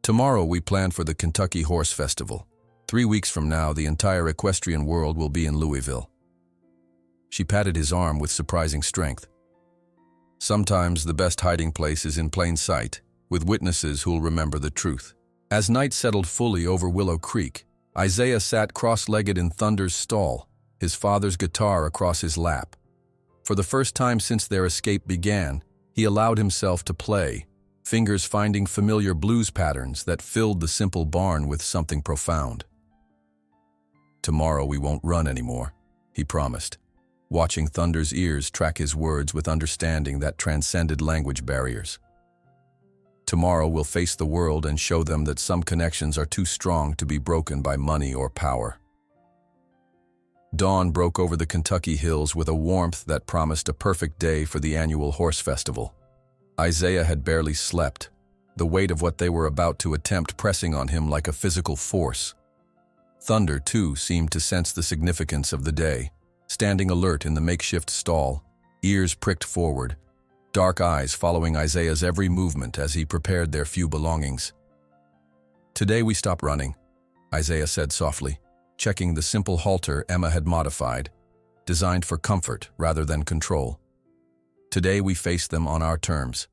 "Tomorrow we plan for the Kentucky Horse Festival. 3 weeks from now, the entire equestrian world will be in Louisville." She patted his arm with surprising strength. "Sometimes the best hiding place is in plain sight, with witnesses who'll remember the truth." As night settled fully over Willow Creek, Isaiah sat cross-legged in Thunder's stall, his father's guitar across his lap. For the first time since their escape began, he allowed himself to play, fingers finding familiar blues patterns that filled the simple barn with something profound. "Tomorrow we won't run anymore," he promised. watching Thunder's ears track his words with understanding that transcended language barriers. Tomorrow we'll face the world and show them that some connections are too strong to be broken by money or power. Dawn broke over the Kentucky hills with a warmth that promised a perfect day for the annual horse festival. Isaiah had barely slept, the weight of what they were about to attempt pressing on him like a physical force. Thunder, too, seemed to sense the significance of the day, standing alert in the makeshift stall, ears pricked forward, dark eyes following Isaiah's every movement as he prepared their few belongings. "Today we stop running," Isaiah said softly, checking the simple halter Emma had modified, designed for comfort rather than control. "Today we face them on our terms."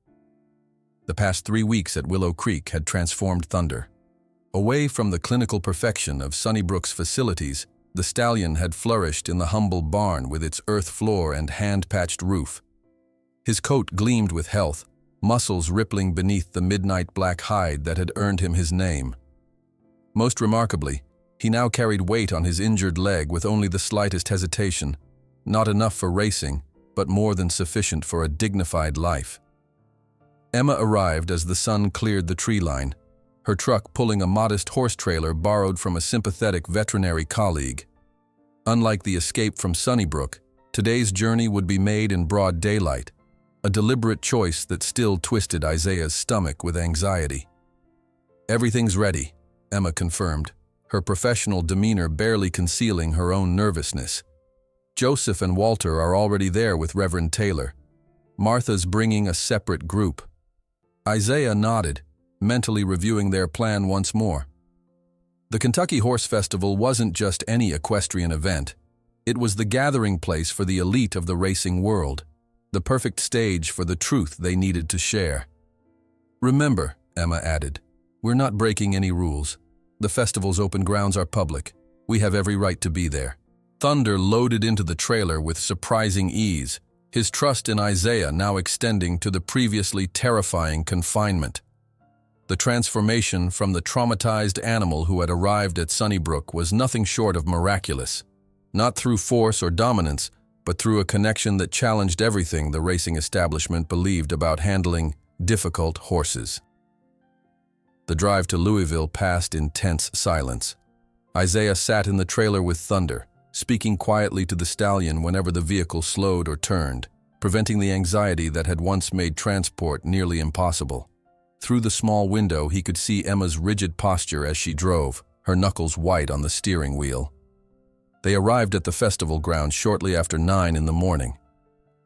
The past 3 weeks at Willow Creek had transformed Thunder. Away from the clinical perfection of Sunnybrook's facilities, the stallion had flourished in the humble barn with its earth floor and hand-patched roof. His coat gleamed with health, muscles rippling beneath the midnight black hide that had earned him his name. Most remarkably, he now carried weight on his injured leg with only the slightest hesitation, not enough for racing, but more than sufficient for a dignified life. Emma arrived as the sun cleared the tree line, her truck pulling a modest horse trailer borrowed from a sympathetic veterinary colleague. Unlike the escape from Sunnybrook, today's journey would be made in broad daylight, a deliberate choice that still twisted Isaiah's stomach with anxiety. "Everything's ready," Emma confirmed, her professional demeanor barely concealing her own nervousness. "Joseph and Walter are already there with Reverend Taylor. Martha's bringing a separate group." Isaiah nodded, mentally reviewing their plan once more. The Kentucky Horse Festival wasn't just any equestrian event. It was the gathering place for the elite of the racing world, the perfect stage for the truth they needed to share. "Remember," Emma added, "we're not breaking any rules. The festival's open grounds are public. We have every right to be there." Thunder loaded into the trailer with surprising ease, his trust in Isaiah now extending to the previously terrifying confinement. The transformation from the traumatized animal who had arrived at Sunnybrook was nothing short of miraculous, not through force or dominance, but through a connection that challenged everything the racing establishment believed about handling difficult horses. The drive to Louisville passed in tense silence. Isaiah sat in the trailer with Thunder, speaking quietly to the stallion whenever the vehicle slowed or turned, preventing the anxiety that had once made transport nearly impossible. Through the small window, he could see Emma's rigid posture as she drove, her knuckles white on the steering wheel. They arrived at the festival grounds shortly after 9 in the morning.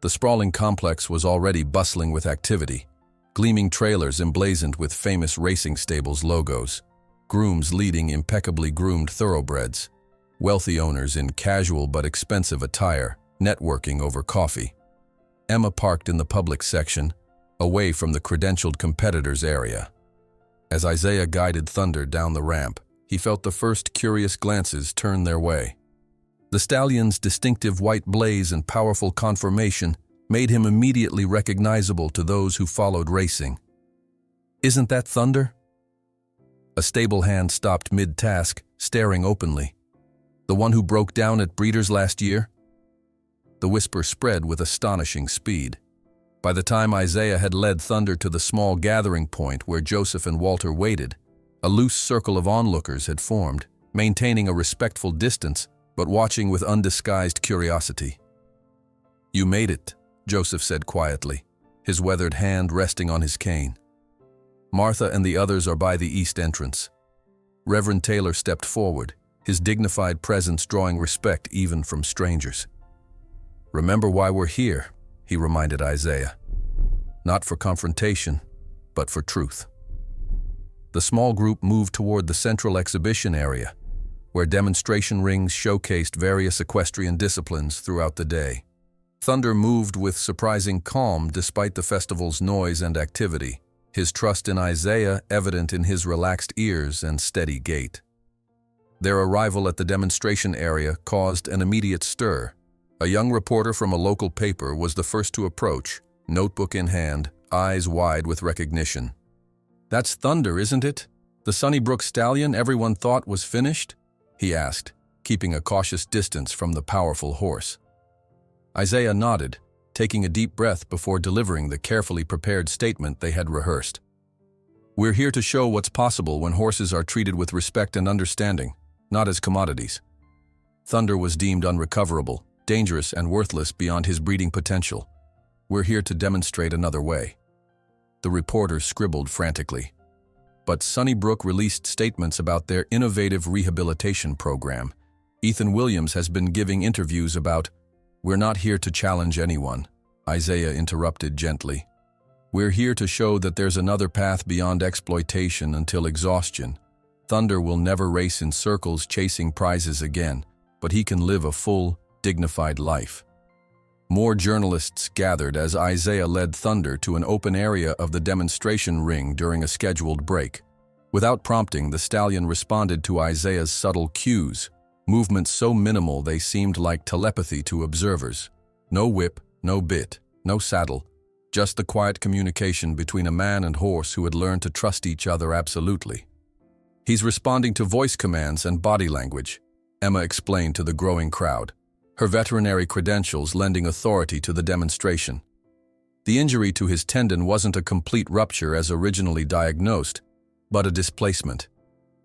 The sprawling complex was already bustling with activity, gleaming trailers emblazoned with famous racing stables logos, grooms leading impeccably groomed thoroughbreds, wealthy owners in casual but expensive attire, networking over coffee. Emma parked in the public section, away from the credentialed competitors area. As Isaiah guided Thunder down the ramp, he felt the first curious glances turn their way. The stallion's distinctive white blaze and powerful conformation made him immediately recognizable to those who followed racing. "Isn't that Thunder?" A stable hand stopped mid-task, staring openly. "The one who broke down at Breeders' last year?" The whisper spread with astonishing speed. By the time Isaiah had led Thunder to the small gathering point where Joseph and Walter waited, a loose circle of onlookers had formed, maintaining a respectful distance, but watching with undisguised curiosity. "You made it," Joseph said quietly, his weathered hand resting on his cane. "Martha and the others are by the east entrance." Reverend Taylor stepped forward, his dignified presence drawing respect even from strangers. "Remember why we're here," he reminded Isaiah. "Not for confrontation, but for truth." The small group moved toward the central exhibition area, where demonstration rings showcased various equestrian disciplines throughout the day. Thunder moved with surprising calm despite the festival's noise and activity, his trust in Isaiah evident in his relaxed ears and steady gait. Their arrival at the demonstration area caused an immediate stir. A young reporter from a local paper was the first to approach, notebook in hand, eyes wide with recognition. "That's Thunder, isn't it? The Sunnybrook stallion everyone thought was finished?" he asked, keeping a cautious distance from the powerful horse. Isaiah nodded, taking a deep breath before delivering the carefully prepared statement they had rehearsed. We're here to show what's possible when horses are treated with respect and understanding, not as commodities. Thunder was deemed unrecoverable, dangerous, and worthless beyond his breeding potential. We're here to demonstrate another way. The reporter scribbled frantically. But Sunnybrook released statements about their innovative rehabilitation program. Ethan Williams has been giving interviews about, "We're not here to challenge anyone," Isaiah interrupted gently. "We're here to show that there's another path beyond exploitation until exhaustion. Thunder will never race in circles chasing prizes again, but he can live a full, dignified life." More journalists gathered as Isaiah led Thunder to an open area of the demonstration ring during a scheduled break. Without prompting, the stallion responded to Isaiah's subtle cues, movements so minimal they seemed like telepathy to observers. No whip, no bit, no saddle, just the quiet communication between a man and horse who had learned to trust each other absolutely. "He's responding to voice commands and body language," Emma explained to the growing crowd, her veterinary credentials lending authority to the demonstration. The injury to his tendon wasn't a complete rupture as originally diagnosed, but a displacement.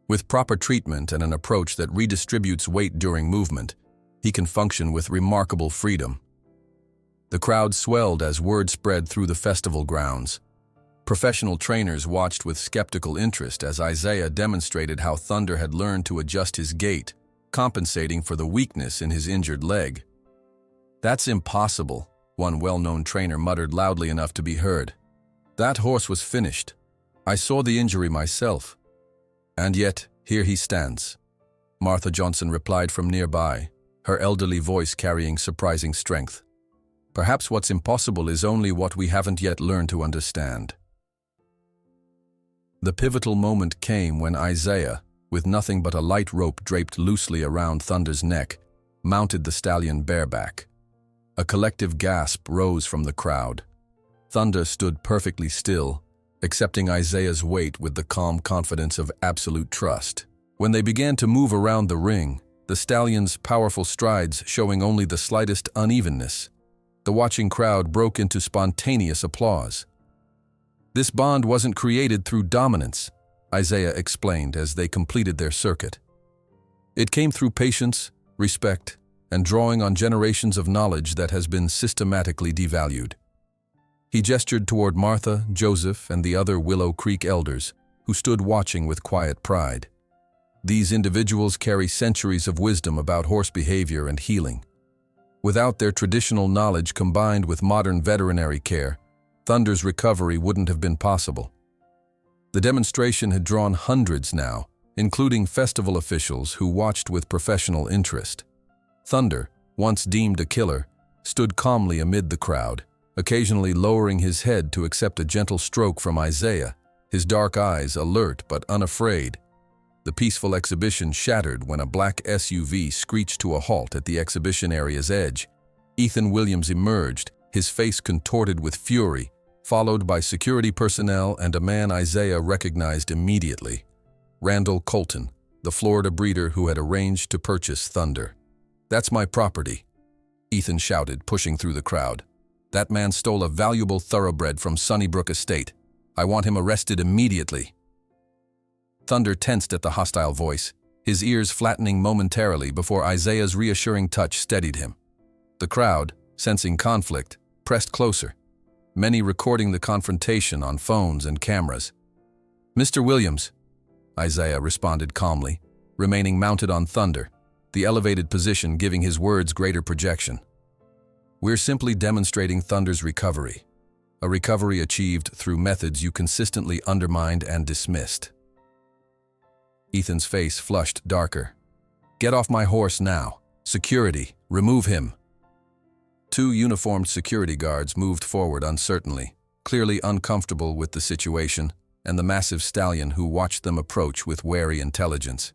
With proper treatment and an approach that redistributes weight during movement, he can function with remarkable freedom. The crowd swelled as word spread through the festival grounds. Professional trainers watched with skeptical interest as Isaiah demonstrated how Thunder had learned to adjust his gait, compensating for the weakness in his injured leg. "That's impossible," one well-known trainer muttered loudly enough to be heard. "That horse was finished. I saw the injury myself. And yet, here he stands," Martha Johnson replied from nearby, her elderly voice carrying surprising strength. "Perhaps what's impossible is only what we haven't yet learned to understand." The pivotal moment came when Isaiah, with nothing but a light rope draped loosely around Thunder's neck, mounted the stallion bareback. A collective gasp rose from the crowd. Thunder stood perfectly still, accepting Isaiah's weight with the calm confidence of absolute trust. When they began to move around the ring, the stallion's powerful strides showing only the slightest unevenness, the watching crowd broke into spontaneous applause. "This bond wasn't created through dominance," Isaiah explained as they completed their circuit. "It came through patience, respect, and drawing on generations of knowledge that has been systematically devalued." He gestured toward Martha, Joseph, and the other Willow Creek elders, who stood watching with quiet pride. These individuals carry centuries of wisdom about horse behavior and healing. Without their traditional knowledge combined with modern veterinary care, Thunder's recovery wouldn't have been possible. The demonstration had drawn hundreds now, including festival officials who watched with professional interest. Thunder, once deemed a killer, stood calmly amid the crowd, occasionally lowering his head to accept a gentle stroke from Isaiah, his dark eyes alert but unafraid. The peaceful exhibition shattered when a black SUV screeched to a halt at the exhibition area's edge. Ethan Williams emerged, his face contorted with fury, followed by security personnel and a man Isaiah recognized immediately, Randall Colton, the Florida breeder who had arranged to purchase Thunder. "That's my property," Ethan shouted, pushing through the crowd. "That man stole a valuable thoroughbred from Sunnybrook Estate. I want him arrested immediately." Thunder tensed at the hostile voice, his ears flattening momentarily before Isaiah's reassuring touch steadied him. The crowd, sensing conflict, pressed closer, many recording the confrontation on phones and cameras. "Mr. Williams," Isaiah responded calmly, remaining mounted on Thunder, the elevated position giving his words greater projection. "We're simply demonstrating Thunder's recovery, a recovery achieved through methods you consistently undermined and dismissed." Ethan's face flushed darker. "Get off my horse now. Security, remove him." Two uniformed security guards moved forward uncertainly, clearly uncomfortable with the situation, and the massive stallion who watched them approach with wary intelligence.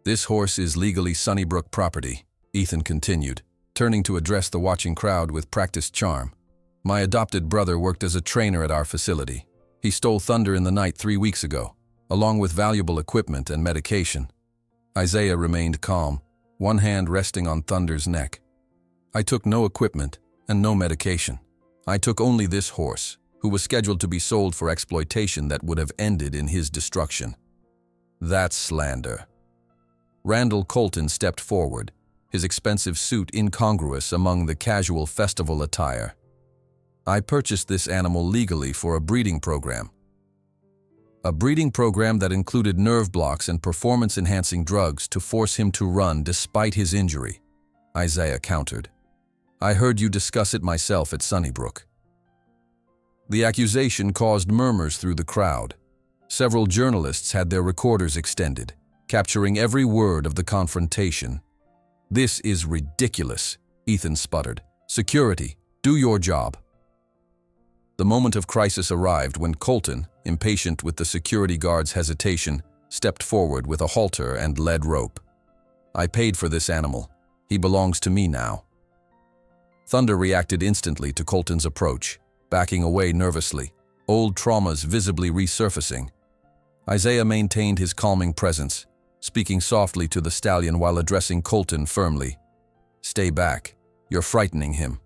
"This horse is legally Sunnybrook property," Ethan continued, turning to address the watching crowd with practiced charm. "My adopted brother worked as a trainer at our facility. He stole Thunder in the night 3 weeks ago, along with valuable equipment and medication." Isaiah remained calm, one hand resting on Thunder's neck. I took no equipment and no medication. I took only this horse, who was scheduled to be sold for exploitation that would have ended in his destruction. That's slander. Randall Colton stepped forward, his expensive suit incongruous among the casual festival attire. I purchased this animal legally for a breeding program. A breeding program that included nerve blocks and performance-enhancing drugs to force him to run despite his injury, Isaiah countered. I heard you discuss it myself at Sunnybrook. The accusation caused murmurs through the crowd. Several journalists had their recorders extended, capturing every word of the confrontation. This is ridiculous, Ethan sputtered. Security, do your job. The moment of crisis arrived when Colton, impatient with the security guard's hesitation, stepped forward with a halter and lead rope. I paid for this animal. He belongs to me now. Thunder reacted instantly to Colton's approach, backing away nervously, old traumas visibly resurfacing. Isaiah maintained his calming presence, speaking softly to the stallion while addressing Colton firmly. Stay back. You're frightening him.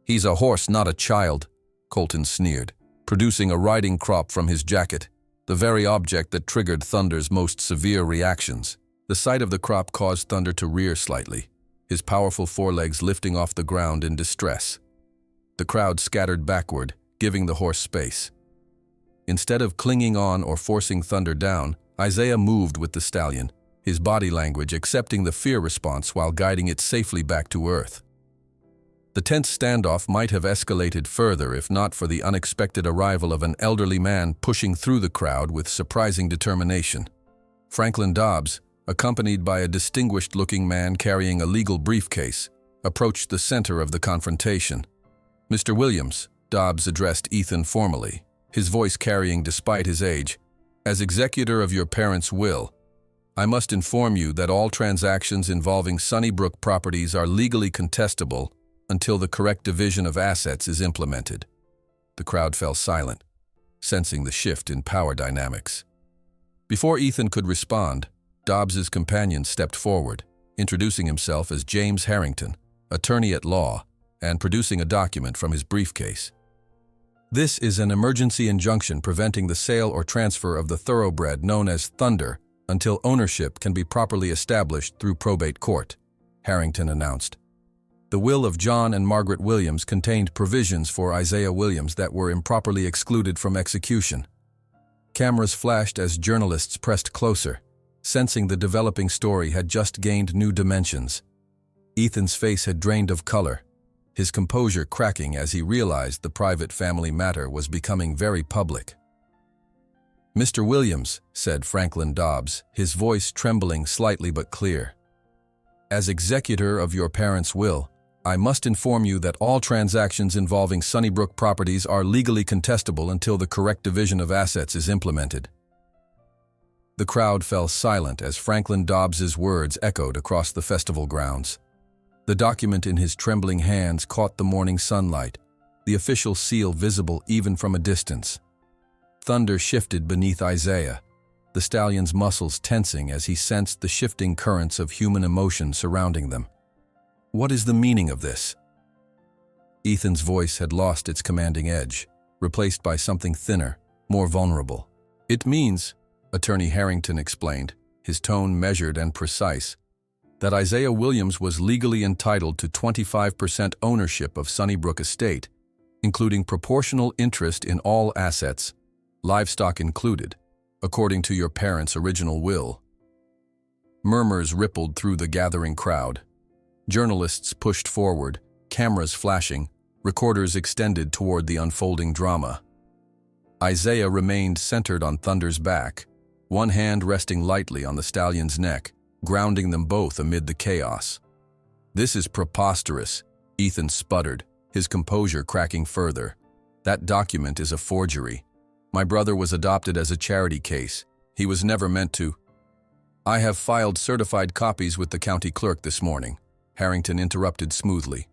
He's a horse, not a child, Colton sneered, producing a riding crop from his jacket, the very object that triggered Thunder's most severe reactions. The sight of the crop caused Thunder to rear slightly, his powerful forelegs lifting off the ground in distress. The crowd scattered backward, giving the horse space. Instead of clinging on or forcing Thunder down, Isaiah moved with the stallion, his body language accepting the fear response while guiding it safely back to earth. The tense standoff might have escalated further if not for the unexpected arrival of an elderly man pushing through the crowd with surprising determination. Franklin Dobbs, accompanied by a distinguished-looking man carrying a legal briefcase, approached the center of the confrontation. Mr. Williams, Dobbs addressed Ethan formally, his voice carrying despite his age. As executor of your parents' will, I must inform you that all transactions involving Sunnybrook properties are legally contestable until the correct division of assets is implemented. The crowd fell silent, sensing the shift in power dynamics. Before Ethan could respond, Dobbs's companion stepped forward, introducing himself as James Harrington, attorney at law, and producing a document from his briefcase. This is an emergency injunction preventing the sale or transfer of the thoroughbred known as Thunder until ownership can be properly established through probate court, Harrington announced. The will of John and Margaret Williams contained provisions for Isaiah Williams that were improperly excluded from execution. Cameras flashed as journalists pressed closer, sensing the developing story had just gained new dimensions. Ethan's face had drained of color, his composure cracking as he realized the private family matter was becoming very public. Mr. Williams, said Franklin Dobbs, his voice trembling slightly but clear. As executor of your parents' will, I must inform you that all transactions involving Sunnybrook properties are legally contestable until the correct division of assets is implemented. The crowd fell silent as Franklin Dobbs's words echoed across the festival grounds. The document in his trembling hands caught the morning sunlight, the official seal visible even from a distance. Thunder shifted beneath Isaiah, the stallion's muscles tensing as he sensed the shifting currents of human emotion surrounding them. What is the meaning of this? Ethan's voice had lost its commanding edge, replaced by something thinner, more vulnerable. It means, Attorney Harrington explained, his tone measured and precise, that Isaiah Williams was legally entitled to 25% ownership of Sunnybrook Estate, including proportional interest in all assets, livestock included, according to your parents' original will. Murmurs rippled through the gathering crowd. Journalists pushed forward, cameras flashing, recorders extended toward the unfolding drama. Isaiah remained centered on Thunder's back, one hand resting lightly on the stallion's neck, grounding them both amid the chaos. This is preposterous, Ethan sputtered, his composure cracking further. That document is a forgery. My brother was adopted as a charity case. He was never meant to. I have filed certified copies with the county clerk this morning, Harrington interrupted smoothly.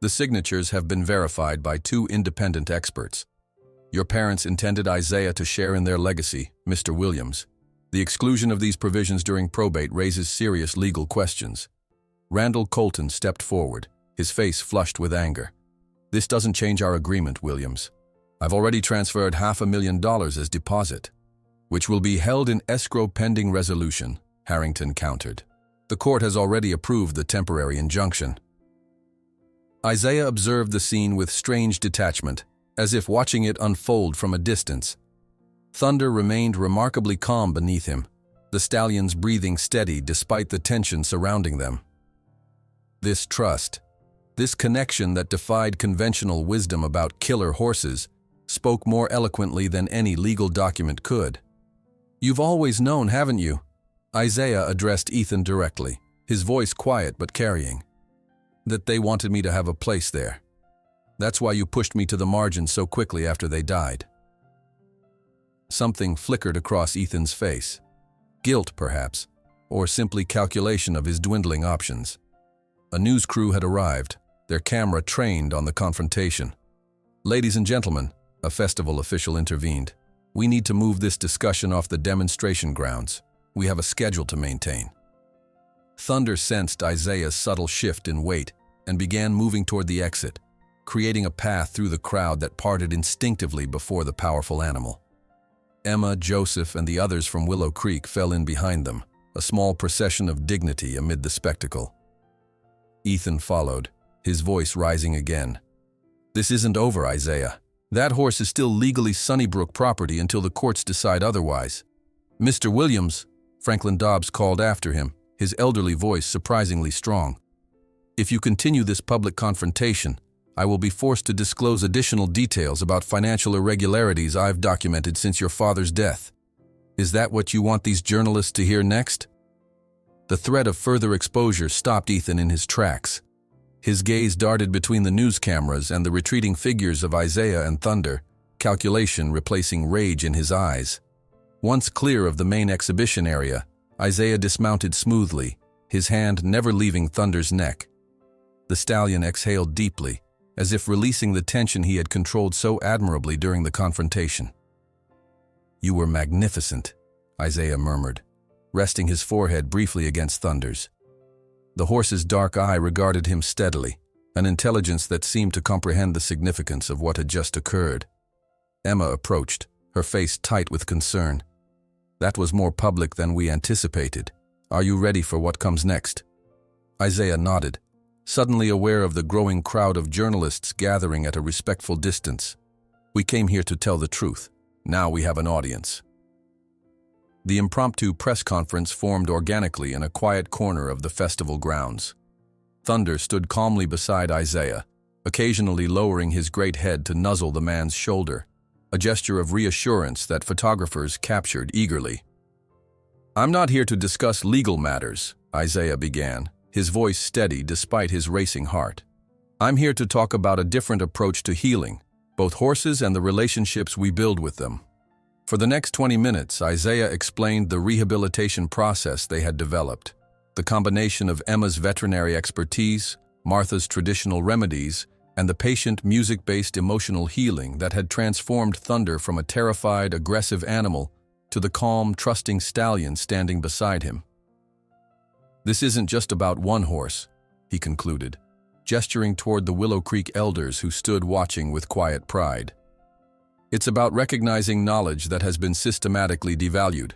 The signatures have been verified by 2 independent experts. Your parents intended Isaiah to share in their legacy, Mr. Williams. The exclusion of these provisions during probate raises serious legal questions. Randall Colton stepped forward, his face flushed with anger. "This doesn't change our agreement, Williams. I've already transferred $500,000 as deposit, which will be held in escrow pending resolution," Harrington countered. "The court has already approved the temporary injunction." Isaiah observed the scene with strange detachment, as if watching it unfold from a distance. Thunder remained remarkably calm beneath him, the stallions breathing steady despite the tension surrounding them. This trust, this connection that defied conventional wisdom about killer horses, spoke more eloquently than any legal document could. "You've always known, haven't you?" Isaiah addressed Ethan directly, his voice quiet but carrying. "That they wanted me to have a place there. That's why you pushed me to the margin so quickly after they died." Something flickered across Ethan's face. Guilt, perhaps, or simply calculation of his dwindling options. A news crew had arrived, their camera trained on the confrontation. "Ladies and gentlemen," a festival official intervened, "we need to move this discussion off the demonstration grounds. We have a schedule to maintain." Thunder sensed Isaiah's subtle shift in weight and began moving toward the exit, creating a path through the crowd that parted instinctively before the powerful animal. Emma, Joseph, and the others from Willow Creek fell in behind them, a small procession of dignity amid the spectacle. Ethan followed, his voice rising again. "This isn't over, Isaiah. That horse is still legally Sunnybrook property until the courts decide otherwise." "Mr. Williams," Franklin Dobbs called after him, his elderly voice surprisingly strong. "If you continue this public confrontation, I will be forced to disclose additional details about financial irregularities I've documented since your father's death. Is that what you want these journalists to hear next?" The threat of further exposure stopped Ethan in his tracks. His gaze darted between the news cameras and the retreating figures of Isaiah and Thunder, calculation replacing rage in his eyes. Once clear of the main exhibition area, Isaiah dismounted smoothly, his hand never leaving Thunder's neck. The stallion exhaled deeply, as if releasing the tension he had controlled so admirably during the confrontation. "You were magnificent," Isaiah murmured, resting his forehead briefly against Thunder's. The horse's dark eye regarded him steadily, an intelligence that seemed to comprehend the significance of what had just occurred. Emma approached, her face tight with concern. "That was more public than we anticipated. Are you ready for what comes next?" Isaiah nodded, suddenly aware of the growing crowd of journalists gathering at a respectful distance. "We came here to tell the truth. Now we have an audience." The impromptu press conference formed organically in a quiet corner of the festival grounds. Thunder stood calmly beside Isaiah, occasionally lowering his great head to nuzzle the man's shoulder, a gesture of reassurance that photographers captured eagerly. "I'm not here to discuss legal matters," Isaiah began, his voice steady despite his racing heart. "I'm here to talk about a different approach to healing, both horses and the relationships we build with them." For the next 20 minutes, Isaiah explained the rehabilitation process they had developed, the combination of Emma's veterinary expertise, Martha's traditional remedies, and the patient music-based emotional healing that had transformed Thunder from a terrified, aggressive animal to the calm, trusting stallion standing beside him. "This isn't just about one horse," he concluded, gesturing toward the Willow Creek elders who stood watching with quiet pride. "It's about recognizing knowledge that has been systematically devalued.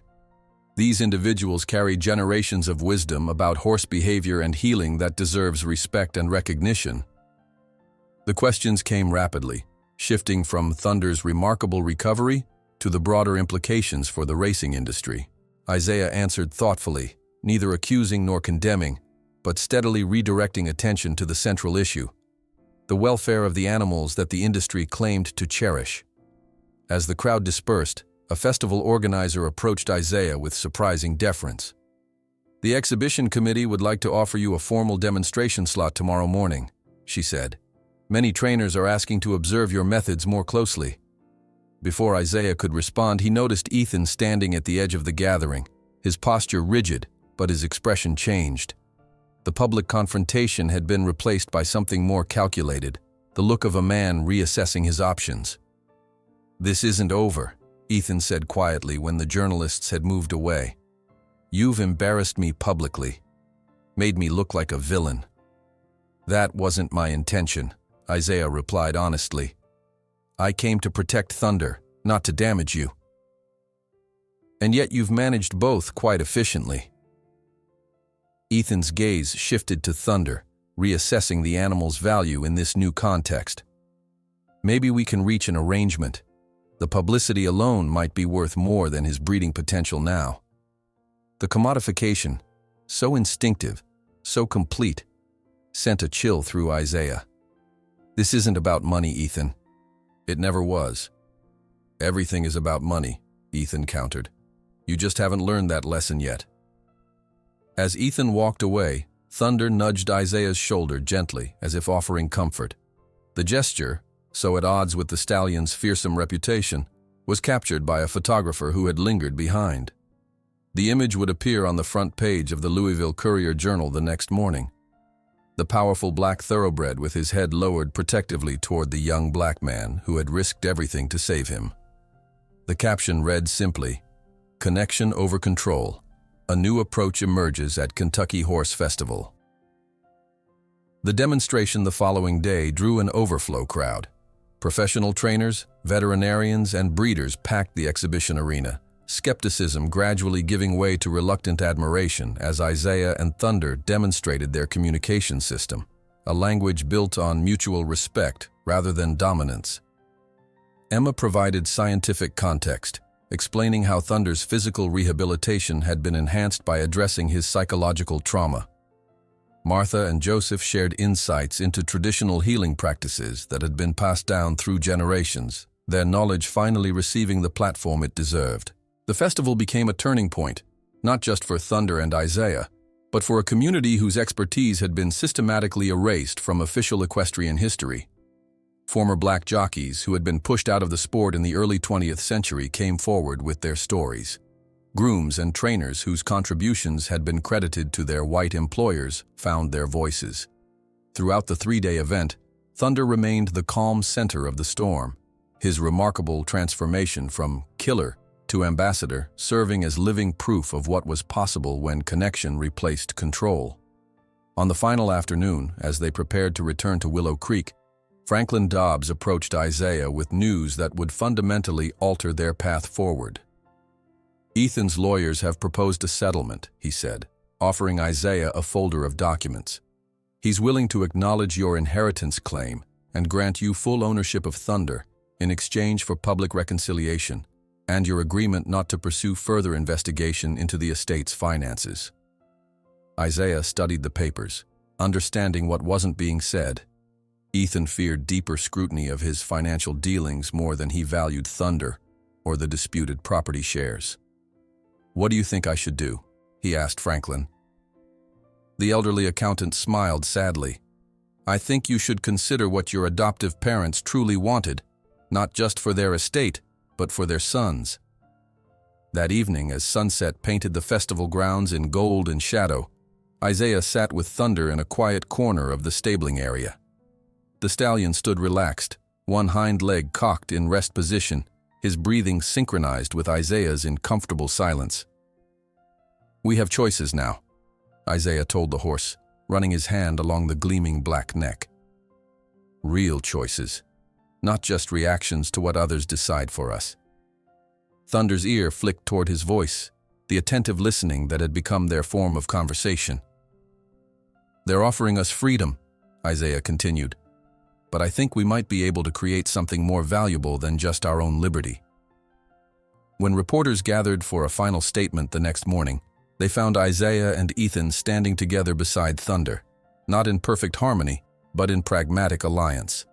These individuals carry generations of wisdom about horse behavior and healing that deserves respect and recognition." The questions came rapidly, shifting from Thunder's remarkable recovery to the broader implications for the racing industry. Isaiah answered thoughtfully, neither accusing nor condemning, but steadily redirecting attention to the central issue, the welfare of the animals that the industry claimed to cherish. As the crowd dispersed, a festival organizer approached Isaiah with surprising deference. "The exhibition committee would like to offer you a formal demonstration slot tomorrow morning," she said. "Many trainers are asking to observe your methods more closely." Before Isaiah could respond, he noticed Ethan standing at the edge of the gathering, his posture rigid, but his expression changed. The public confrontation had been replaced by something more calculated, the look of a man reassessing his options. "This isn't over," Ethan said quietly when the journalists had moved away. "You've embarrassed me publicly. made me look like a villain. That wasn't my intention, Isaiah replied honestly. I came to protect Thunder, not to damage you. And yet you've managed both quite efficiently. Ethan's gaze shifted to Thunder, reassessing the animal's value in this new context. Maybe we can reach an arrangement. The publicity alone might be worth more than his breeding potential now. The commodification, so instinctive, so complete, sent a chill through Isaiah. This isn't about money, Ethan. It never was. Everything is about money, Ethan countered. You just haven't learned that lesson yet. As Ethan walked away, Thunder nudged Isaiah's shoulder gently, as if offering comfort. The gesture, so at odds with the stallion's fearsome reputation, was captured by a photographer who had lingered behind. The image would appear on the front page of the Louisville Courier-Journal the next morning. The powerful black thoroughbred with his head lowered protectively toward the young black man who had risked everything to save him. The caption read simply, "Connection over control. A new approach emerges at Kentucky Horse Festival." The demonstration the following day drew an overflow crowd. Professional trainers, veterinarians, and breeders packed the exhibition arena, skepticism gradually giving way to reluctant admiration as Isaiah and Thunder demonstrated their communication system, a language built on mutual respect rather than dominance. Emma provided scientific context, explaining how Thunder's physical rehabilitation had been enhanced by addressing his psychological trauma. Martha and Joseph shared insights into traditional healing practices that had been passed down through generations, their knowledge finally receiving the platform it deserved. The festival became a turning point, not just for Thunder and Isaiah, but for a community whose expertise had been systematically erased from official equestrian history. Former black jockeys who had been pushed out of the sport in the early 20th century came forward with their stories. Grooms and trainers whose contributions had been credited to their white employers found their voices. Throughout the three-day event, Thunder remained the calm center of the storm, his remarkable transformation from killer to ambassador serving as living proof of what was possible when connection replaced control. On the final afternoon, as they prepared to return to Willow Creek, Franklin Dobbs approached Isaiah with news that would fundamentally alter their path forward. "Ethan's lawyers have proposed a settlement," he said, offering Isaiah a folder of documents. "He's willing to acknowledge your inheritance claim and grant you full ownership of Thunder in exchange for public reconciliation and your agreement not to pursue further investigation into the estate's finances." Isaiah studied the papers, understanding what wasn't being said. Ethan feared deeper scrutiny of his financial dealings more than he valued Thunder or the disputed property shares. "What do you think I should do?" he asked Franklin. The elderly accountant smiled sadly. "I think you should consider what your adoptive parents truly wanted, not just for their estate, but for their sons." That evening, as sunset painted the festival grounds in gold and shadow, Isaiah sat with Thunder in a quiet corner of the stabling area. The stallion stood relaxed, one hind leg cocked in rest position, his breathing synchronized with Isaiah's in comfortable silence. "We have choices now," Isaiah told the horse, running his hand along the gleaming black neck. "Real choices, not just reactions to what others decide for us." Thunder's ear flicked toward his voice, the attentive listening that had become their form of conversation. "They're offering us freedom," Isaiah continued, "but I think we might be able to create something more valuable than just our own liberty." When reporters gathered for a final statement the next morning, they found Isaiah and Ethan standing together beside Thunder, not in perfect harmony, but in pragmatic alliance.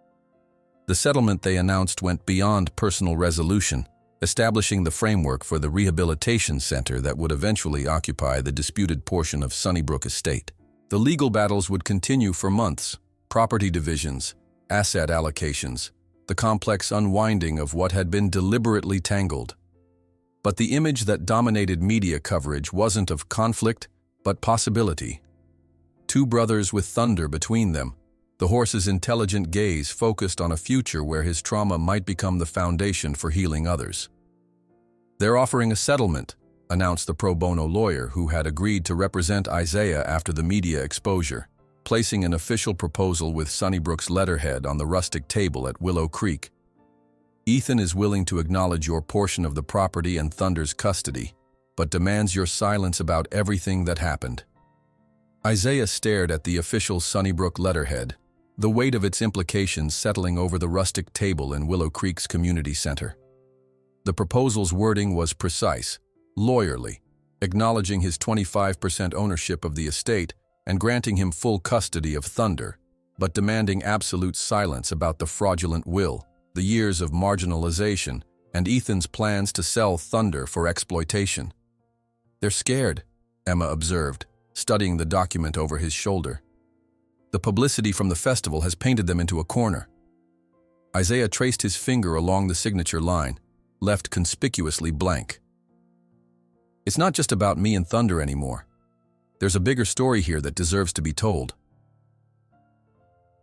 The settlement they announced went beyond personal resolution, establishing the framework for the rehabilitation center that would eventually occupy the disputed portion of Sunnybrook Estate. The legal battles would continue for months: property divisions, asset allocations, the complex unwinding of what had been deliberately tangled. But the image that dominated media coverage wasn't of conflict, but possibility. Two brothers with Thunder between them, the horse's intelligent gaze focused on a future where his trauma might become the foundation for healing others. "They're offering a settlement," announced the pro bono lawyer who had agreed to represent Isaiah after the media exposure, placing an official proposal with Sunnybrook's letterhead on the rustic table at Willow Creek. Ethan is willing to acknowledge your portion of the property and Thunder's custody, but demands your silence about everything that happened. Isaiah stared at the official Sunnybrook letterhead, the weight of its implications settling over the rustic table in Willow Creek's community center. The proposal's wording was precise, lawyerly, acknowledging his 25% ownership of the estate and granting him full custody of Thunder, but demanding absolute silence about the fraudulent will, the years of marginalization, and Ethan's plans to sell Thunder for exploitation. "They're scared," Emma observed, studying the document over his shoulder. "The publicity from the festival has painted them into a corner." Isaiah traced his finger along the signature line, left conspicuously blank. "It's not just about me and Thunder anymore. There's a bigger story here that deserves to be told."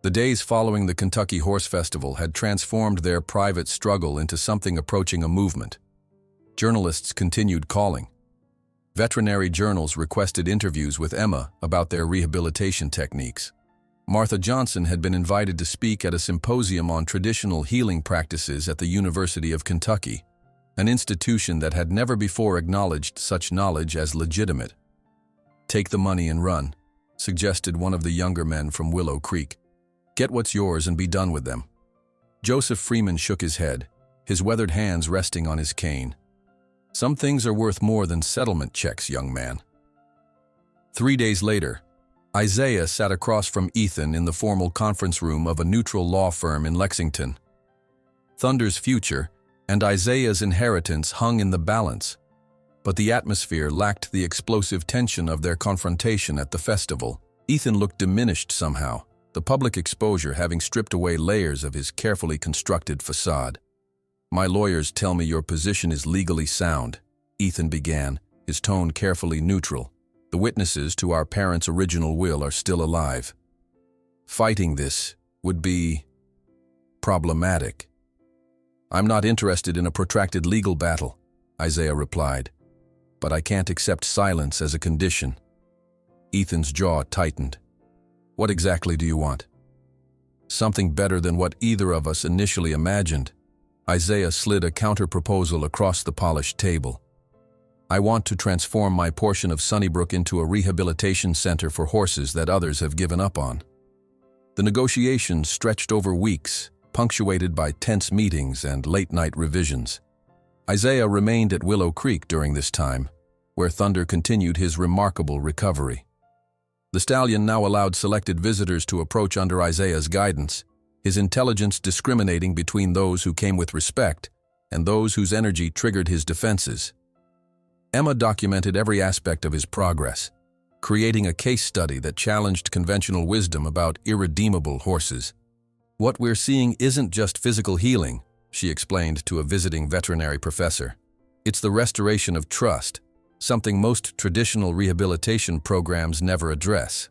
The days following the Kentucky Horse Festival had transformed their private struggle into something approaching a movement. Journalists continued calling. Veterinary journals requested interviews with Emma about their rehabilitation techniques. Martha Johnson had been invited to speak at a symposium on traditional healing practices at the University of Kentucky, an institution that had never before acknowledged such knowledge as legitimate. "Take the money and run," suggested one of the younger men from Willow Creek. "Get what's yours and be done with them." Joseph Freeman shook his head, his weathered hands resting on his cane. "Some things are worth more than settlement checks, young man." 3 days later, Isaiah sat across from Ethan in the formal conference room of a neutral law firm in Lexington. Thunder's future and Isaiah's inheritance hung in the balance, but the atmosphere lacked the explosive tension of their confrontation at the festival. Ethan looked diminished somehow, the public exposure having stripped away layers of his carefully constructed facade. "My lawyers tell me your position is legally sound," Ethan began, his tone carefully neutral. "The witnesses to our parents' original will are still alive. Fighting this would be problematic." "I'm not interested in a protracted legal battle," Isaiah replied, "but I can't accept silence as a condition." Ethan's jaw tightened. "What exactly do you want?" "Something better than what either of us initially imagined." Isaiah slid a counter-proposal across the polished table. "I want to transform my portion of Sunnybrook into a rehabilitation center for horses that others have given up on." The negotiations stretched over weeks, punctuated by tense meetings and late-night revisions. Isaiah remained at Willow Creek during this time, where Thunder continued his remarkable recovery. The stallion now allowed selected visitors to approach under Isaiah's guidance, his intelligence discriminating between those who came with respect and those whose energy triggered his defenses. Emma documented every aspect of his progress, creating a case study that challenged conventional wisdom about irredeemable horses. "What we're seeing isn't just physical healing," she explained to a visiting veterinary professor. "It's the restoration of trust, something most traditional rehabilitation programs never address."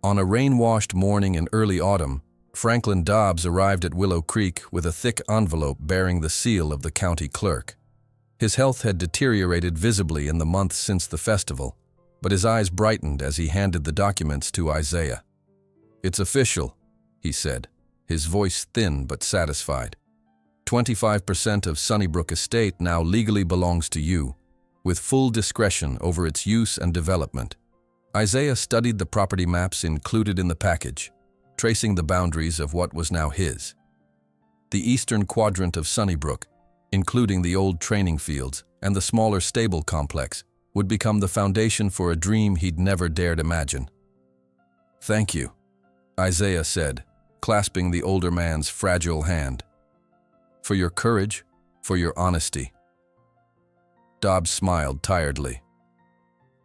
On a rain-washed morning in early autumn, Franklin Dobbs arrived at Willow Creek with a thick envelope bearing the seal of the county clerk. His health had deteriorated visibly in the months since the festival, but his eyes brightened as he handed the documents to Isaiah. "It's official," he said, his voice thin but satisfied. 25% of Sunnybrook Estate now legally belongs to you, with full discretion over its use and development." Isaiah studied the property maps included in the package, tracing the boundaries of what was now his. The eastern quadrant of Sunnybrook, including the old training fields and the smaller stable complex, would become the foundation for a dream he'd never dared imagine. "Thank you," Isaiah said, clasping the older man's fragile hand. "For your courage, for your honesty." Dobbs smiled tiredly.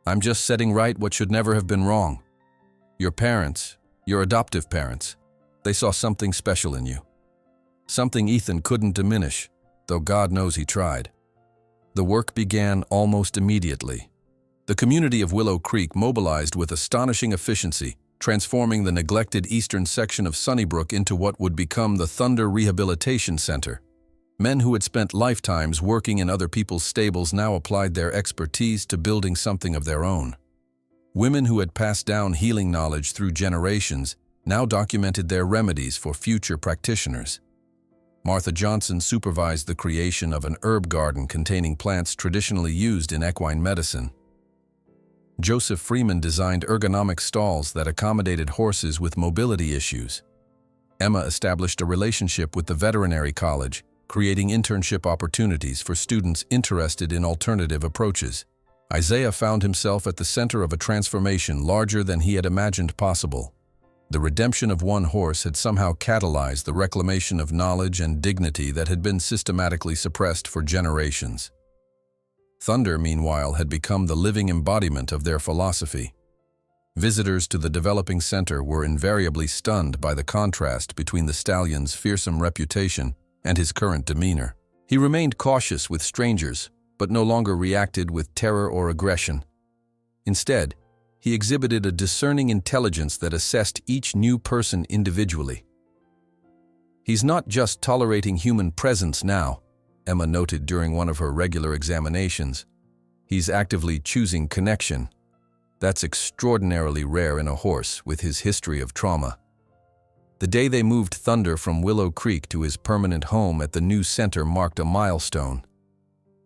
"I'm just setting right what should never have been wrong. Your parents, your adoptive parents, they saw something special in you. Something Ethan couldn't diminish, though God knows he tried." The work began almost immediately. The community of Willow Creek mobilized with astonishing efficiency, transforming the neglected eastern section of Sunnybrook into what would become the Thunder Rehabilitation Center. Men who had spent lifetimes working in other people's stables now applied their expertise to building something of their own. Women who had passed down healing knowledge through generations now documented their remedies for future practitioners. Martha Johnson supervised the creation of an herb garden containing plants traditionally used in equine medicine. Joseph Freeman designed ergonomic stalls that accommodated horses with mobility issues. Emma established a relationship with the veterinary college, creating internship opportunities for students interested in alternative approaches. Isaiah found himself at the center of a transformation larger than he had imagined possible. The redemption of one horse had somehow catalyzed the reclamation of knowledge and dignity that had been systematically suppressed for generations. Thunder, meanwhile, had become the living embodiment of their philosophy. Visitors to the developing center were invariably stunned by the contrast between the stallion's fearsome reputation and his current demeanor. He remained cautious with strangers, but no longer reacted with terror or aggression. Instead, he exhibited a discerning intelligence that assessed each new person individually. "He's not just tolerating human presence now," Emma noted during one of her regular examinations. "He's actively choosing connection. That's extraordinarily rare in a horse with his history of trauma." The day they moved Thunder from Willow Creek to his permanent home at the new center marked a milestone.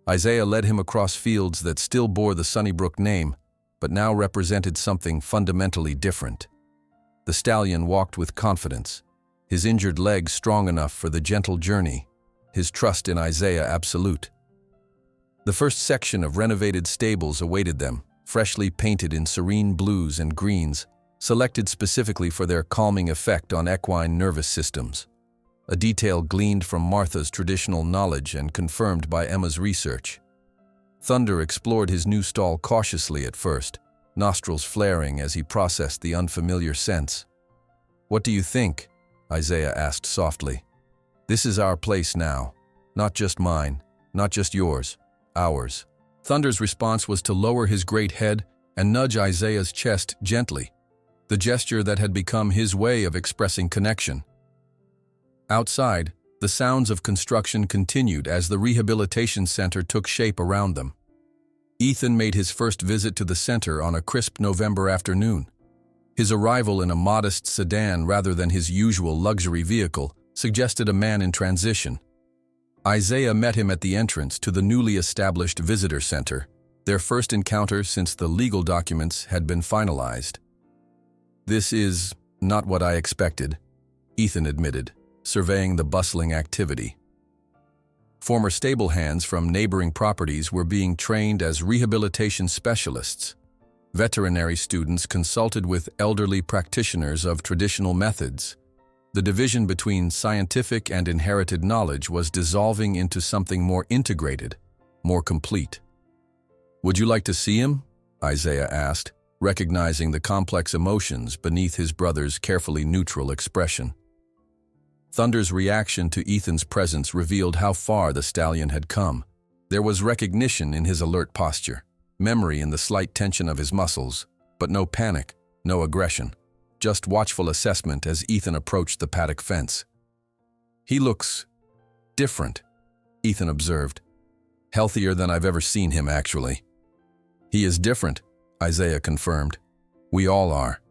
Isaiah led him across fields that still bore the Sunnybrook name, but now represented something fundamentally different. The stallion walked with confidence, his injured legs strong enough for the gentle journey, his trust in Isaiah absolute. The first section of renovated stables awaited them, freshly painted in serene blues and greens, selected specifically for their calming effect on equine nervous systems. A detail gleaned from Martha's traditional knowledge and confirmed by Emma's research. Thunder explored his new stall cautiously at first, nostrils flaring as he processed the unfamiliar scents. "What do you think?" Isaiah asked softly. "This is our place now. Not just mine, not just yours, ours." Thunder's response was to lower his great head and nudge Isaiah's chest gently, the gesture that had become his way of expressing connection. Outside, the sounds of construction continued as the rehabilitation center took shape around them. Ethan made his first visit to the center on a crisp November afternoon. His arrival in a modest sedan rather than his usual luxury vehicle suggested a man in transition. Isaiah met him at the entrance to the newly established visitor center, their first encounter since the legal documents had been finalized. "This is not what I expected," Ethan admitted, surveying the bustling activity. Former stable hands from neighboring properties were being trained as rehabilitation specialists. Veterinary students consulted with elderly practitioners of traditional methods. The division between scientific and inherited knowledge was dissolving into something more integrated, more complete. "Would you like to see him?" Isaiah asked, recognizing the complex emotions beneath his brother's carefully neutral expression. Thunder's reaction to Ethan's presence revealed how far the stallion had come. There was recognition in his alert posture, memory in the slight tension of his muscles, but no panic, no aggression, just watchful assessment as Ethan approached the paddock fence. "He looks different," Ethan observed. "Healthier than I've ever seen him, actually." "He is different," Isaiah confirmed. "We all are."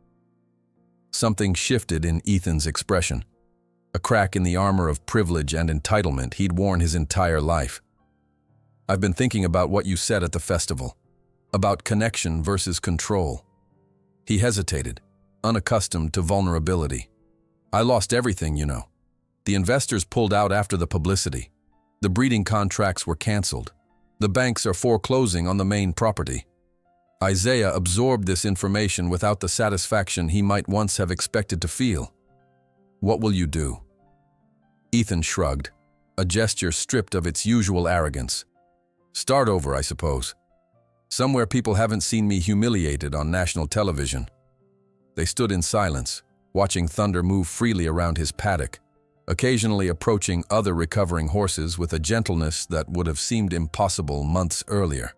Something shifted in Ethan's expression. A crack in the armor of privilege and entitlement he'd worn his entire life. "I've been thinking about what you said at the festival, about connection versus control." He hesitated, unaccustomed to vulnerability. "I lost everything, you know. The investors pulled out after the publicity. The breeding contracts were canceled. The banks are foreclosing on the main property." Isaiah absorbed this information without the satisfaction he might once have expected to feel. "What will you do?" Ethan shrugged, a gesture stripped of its usual arrogance. "Start over, I suppose. Somewhere people haven't seen me humiliated on national television." They stood in silence, watching Thunder move freely around his paddock, occasionally approaching other recovering horses with a gentleness that would have seemed impossible months earlier.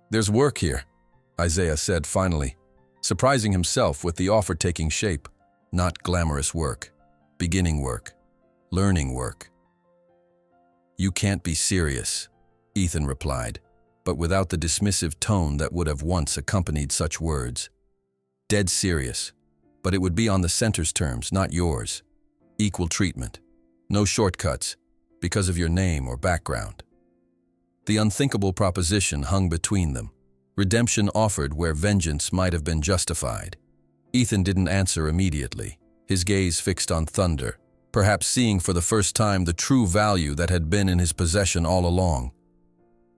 "There's work here," Isaiah said finally, surprising himself with the offer taking shape. "Not glamorous work, beginning work, learning work." "You can't be serious," Ethan replied, but without the dismissive tone that would have once accompanied such words. "Dead serious, but it would be on the center's terms, not yours. Equal treatment. No shortcuts, because of your name or background." The unthinkable proposition hung between them. Redemption offered where vengeance might have been justified. Ethan didn't answer immediately, his gaze fixed on Thunder, perhaps seeing for the first time the true value that had been in his possession all along.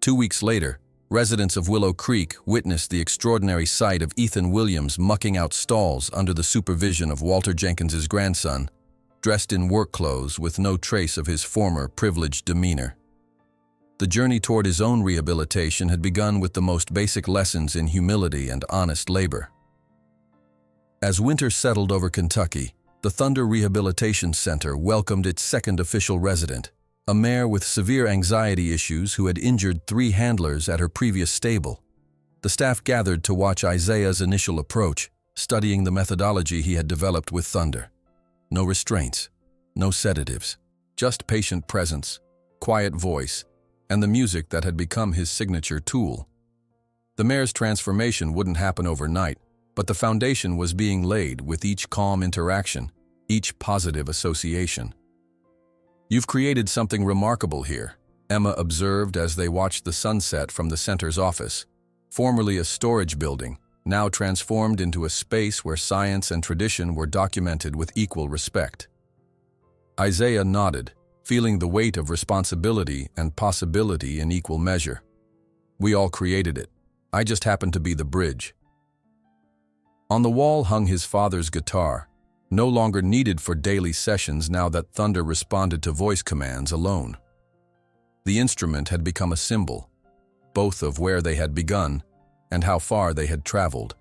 2 weeks later, residents of Willow Creek witnessed the extraordinary sight of Ethan Williams mucking out stalls under the supervision of Walter Jenkins's grandson, dressed in work clothes with no trace of his former privileged demeanor. The journey toward his own rehabilitation had begun with the most basic lessons in humility and honest labor. As winter settled over Kentucky, the Thunder Rehabilitation Center welcomed its second official resident, a mare with severe anxiety issues who had injured 3 handlers at her previous stable. The staff gathered to watch Isaiah's initial approach, studying the methodology he had developed with Thunder. No restraints, no sedatives, just patient presence, quiet voice, and the music that had become his signature tool. The mare's transformation wouldn't happen overnight, but the foundation was being laid with each calm interaction, each positive association. "You've created something remarkable here," Emma observed as they watched the sunset from the center's office, formerly a storage building, now transformed into a space where science and tradition were documented with equal respect. Isaiah nodded, feeling the weight of responsibility and possibility in equal measure. "We all created it. I just happened to be the bridge." On the wall hung his father's guitar, no longer needed for daily sessions now that Thunder responded to voice commands alone. The instrument had become a symbol, both of where they had begun and how far they had traveled.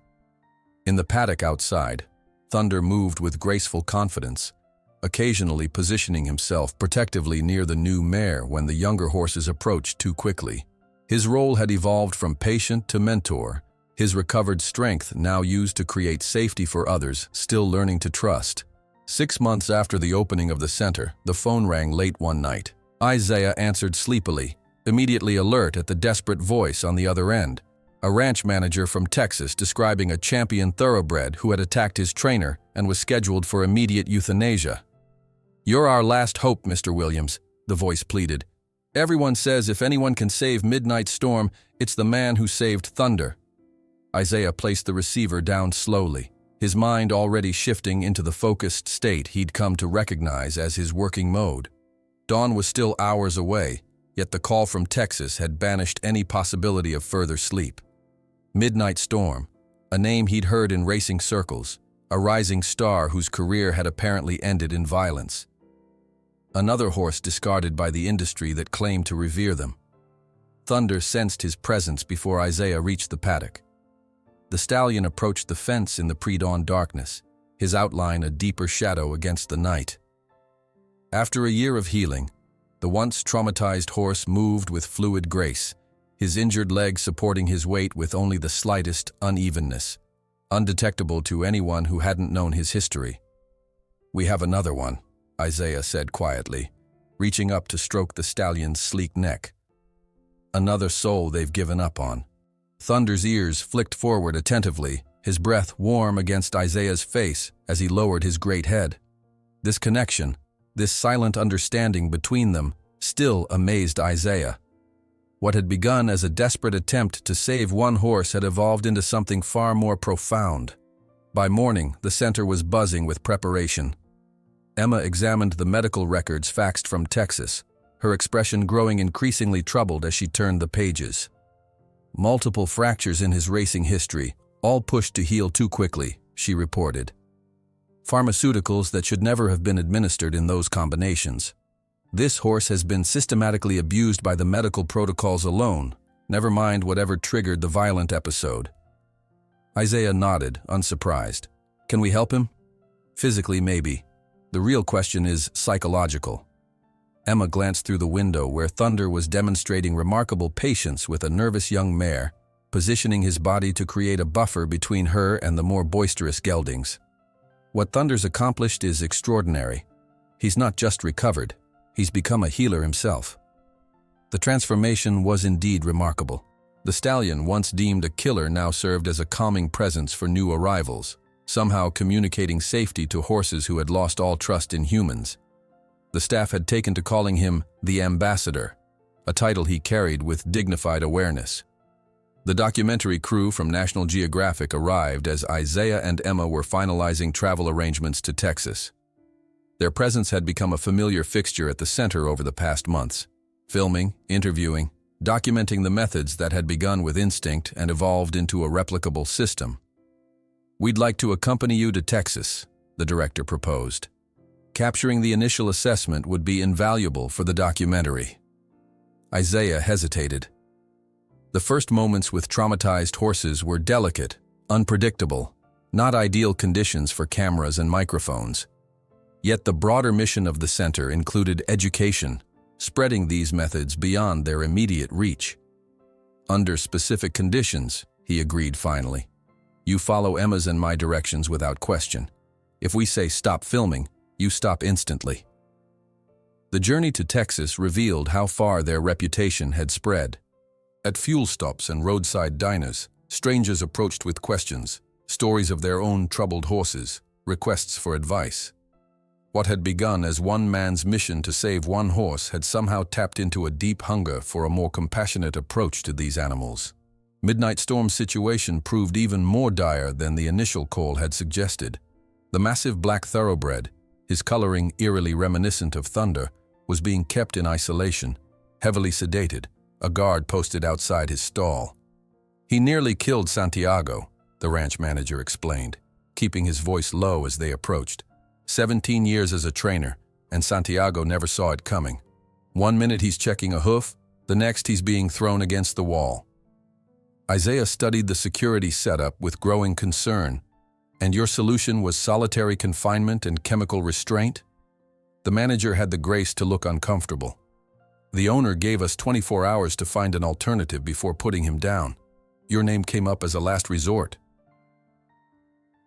In the paddock outside, Thunder moved with graceful confidence, occasionally positioning himself protectively near the new mare when the younger horses approached too quickly. His role had evolved from patient to mentor, his recovered strength now used to create safety for others still learning to trust. 6 months after the opening of the center, the phone rang late one night. Isaiah answered sleepily, immediately alert at the desperate voice on the other end, a ranch manager from Texas describing a champion thoroughbred who had attacked his trainer and was scheduled for immediate euthanasia. "You're our last hope, Mr. Williams," the voice pleaded. "Everyone says if anyone can save Midnight Storm, it's the man who saved Thunder." Isaiah placed the receiver down slowly, his mind already shifting into the focused state he'd come to recognize as his working mode. Dawn was still hours away, yet the call from Texas had banished any possibility of further sleep. Midnight Storm, a name he'd heard in racing circles, a rising star whose career had apparently ended in violence. Another horse discarded by the industry that claimed to revere them. Thunder sensed his presence before Isaiah reached the paddock. The stallion approached the fence in the pre-dawn darkness, his outline a deeper shadow against the night. After a year of healing, the once traumatized horse moved with fluid grace, his injured leg supporting his weight with only the slightest unevenness, undetectable to anyone who hadn't known his history. "We have another one," Isaiah said quietly, reaching up to stroke the stallion's sleek neck. "Another soul they've given up on." Thunder's ears flicked forward attentively, his breath warm against Isaiah's face as he lowered his great head. This connection, this silent understanding between them, still amazed Isaiah. What had begun as a desperate attempt to save one horse had evolved into something far more profound. By morning, the center was buzzing with preparation. Emma examined the medical records faxed from Texas, her expression growing increasingly troubled as she turned the pages. "Multiple fractures in his racing history, all pushed to heal too quickly," she reported. "Pharmaceuticals that should never have been administered in those combinations. This horse has been systematically abused by the medical protocols alone, never mind whatever triggered the violent episode." Isaiah nodded, unsurprised. "Can we help him?" "Physically, maybe. The real question is psychological." Emma glanced through the window where Thunder was demonstrating remarkable patience with a nervous young mare, positioning his body to create a buffer between her and the more boisterous geldings. "What Thunder's accomplished is extraordinary. He's not just recovered, he's become a healer himself." The transformation was indeed remarkable. The stallion, once deemed a killer, now served as a calming presence for new arrivals, somehow communicating safety to horses who had lost all trust in humans. The staff had taken to calling him the Ambassador, a title he carried with dignified awareness. The documentary crew from National Geographic arrived as Isaiah and Emma were finalizing travel arrangements to Texas. Their presence had become a familiar fixture at the center over the past months, filming, interviewing, documenting the methods that had begun with instinct and evolved into a replicable system. "We'd like to accompany you to Texas," the director proposed. Capturing the initial assessment would be invaluable for the documentary. Isaiah hesitated. The first moments with traumatized horses were delicate, unpredictable, not ideal conditions for cameras and microphones. Yet the broader mission of the center included education, spreading these methods beyond their immediate reach. "Under specific conditions," he agreed finally. "You follow Emma's and my directions without question. If we say stop filming, you stop instantly." The journey to Texas revealed how far their reputation had spread. At fuel stops and roadside diners, strangers approached with questions, stories of their own troubled horses, requests for advice. What had begun as one man's mission to save one horse had somehow tapped into a deep hunger for a more compassionate approach to these animals. Midnight Storm's situation proved even more dire than the initial call had suggested. The massive black thoroughbred, his coloring eerily reminiscent of thunder, was being kept in isolation, heavily sedated, a guard posted outside his stall. "He nearly killed Santiago," the ranch manager explained, keeping his voice low as they approached. 17 years as a trainer, and Santiago never saw it coming. One minute he's checking a hoof, the next he's being thrown against the wall. Isaiah studied the security setup with growing concern. "And your solution was solitary confinement and chemical restraint?" The manager had the grace to look uncomfortable. "The owner gave us 24 hours to find an alternative before putting him down. Your name came up as a last resort."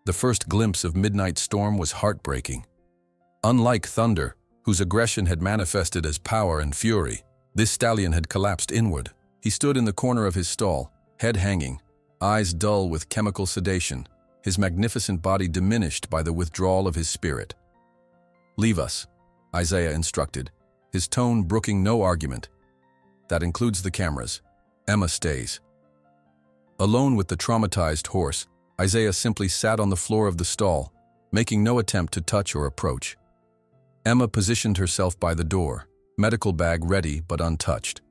The first glimpse of Midnight Storm was heartbreaking. Unlike Thunder, whose aggression had manifested as power and fury, this stallion had collapsed inward. He stood in the corner of his stall, head hanging, eyes dull with chemical sedation, his magnificent body diminished by the withdrawal of his spirit. "Leave us," Isaiah instructed, his tone brooking no argument. "That includes the cameras. Emma stays." Alone with the traumatized horse, Isaiah simply sat on the floor of the stall, making no attempt to touch or approach. Emma positioned herself by the door, medical bag ready but untouched.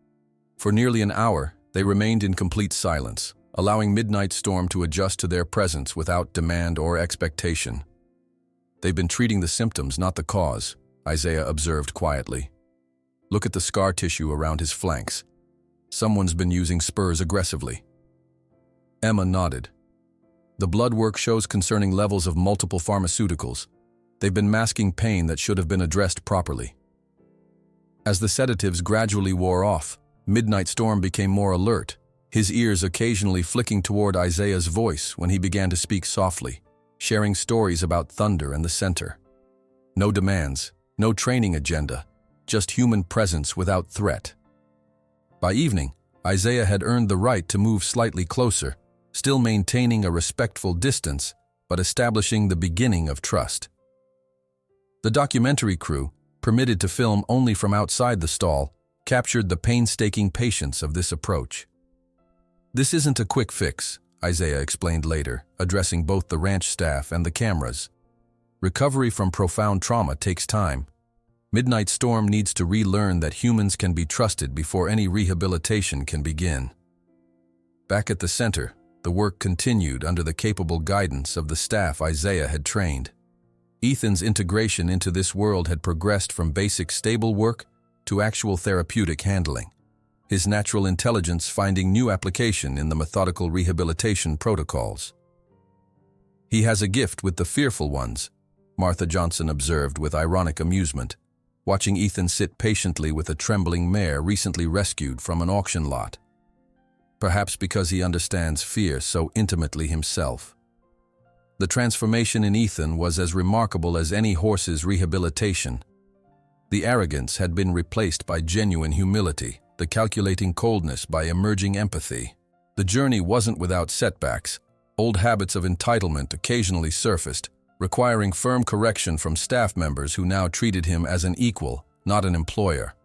For nearly an hour, they remained in complete silence, allowing Midnight Storm to adjust to their presence without demand or expectation. "They've been treating the symptoms, not the cause," Isaiah observed quietly. "Look at the scar tissue around his flanks. Someone's been using spurs aggressively." Emma nodded. "The blood work shows concerning levels of multiple pharmaceuticals. They've been masking pain that should have been addressed properly." As the sedatives gradually wore off, Midnight Storm became more alert, his ears occasionally flicking toward Isaiah's voice when he began to speak softly, sharing stories about Thunder and the center. No demands, no training agenda, just human presence without threat. By evening, Isaiah had earned the right to move slightly closer, still maintaining a respectful distance, but establishing the beginning of trust. The documentary crew, permitted to film only from outside the stall, captured the painstaking patience of this approach. "This isn't a quick fix," Isaiah explained later, addressing both the ranch staff and the cameras. "Recovery from profound trauma takes time. Midnight Storm needs to relearn that humans can be trusted before any rehabilitation can begin." Back at the center, the work continued under the capable guidance of the staff Isaiah had trained. Ethan's integration into this world had progressed from basic stable work to actual therapeutic handling, his natural intelligence finding new application in the methodical rehabilitation protocols. "He has a gift with the fearful ones," Martha Johnson observed with ironic amusement, watching Ethan sit patiently with a trembling mare recently rescued from an auction lot. Perhaps because he understands fear so intimately himself. The transformation in Ethan was as remarkable as any horse's rehabilitation. The arrogance had been replaced by genuine humility, the calculating coldness by emerging empathy. The journey wasn't without setbacks. Old habits of entitlement occasionally surfaced, requiring firm correction from staff members who now treated him as an equal, not an employer.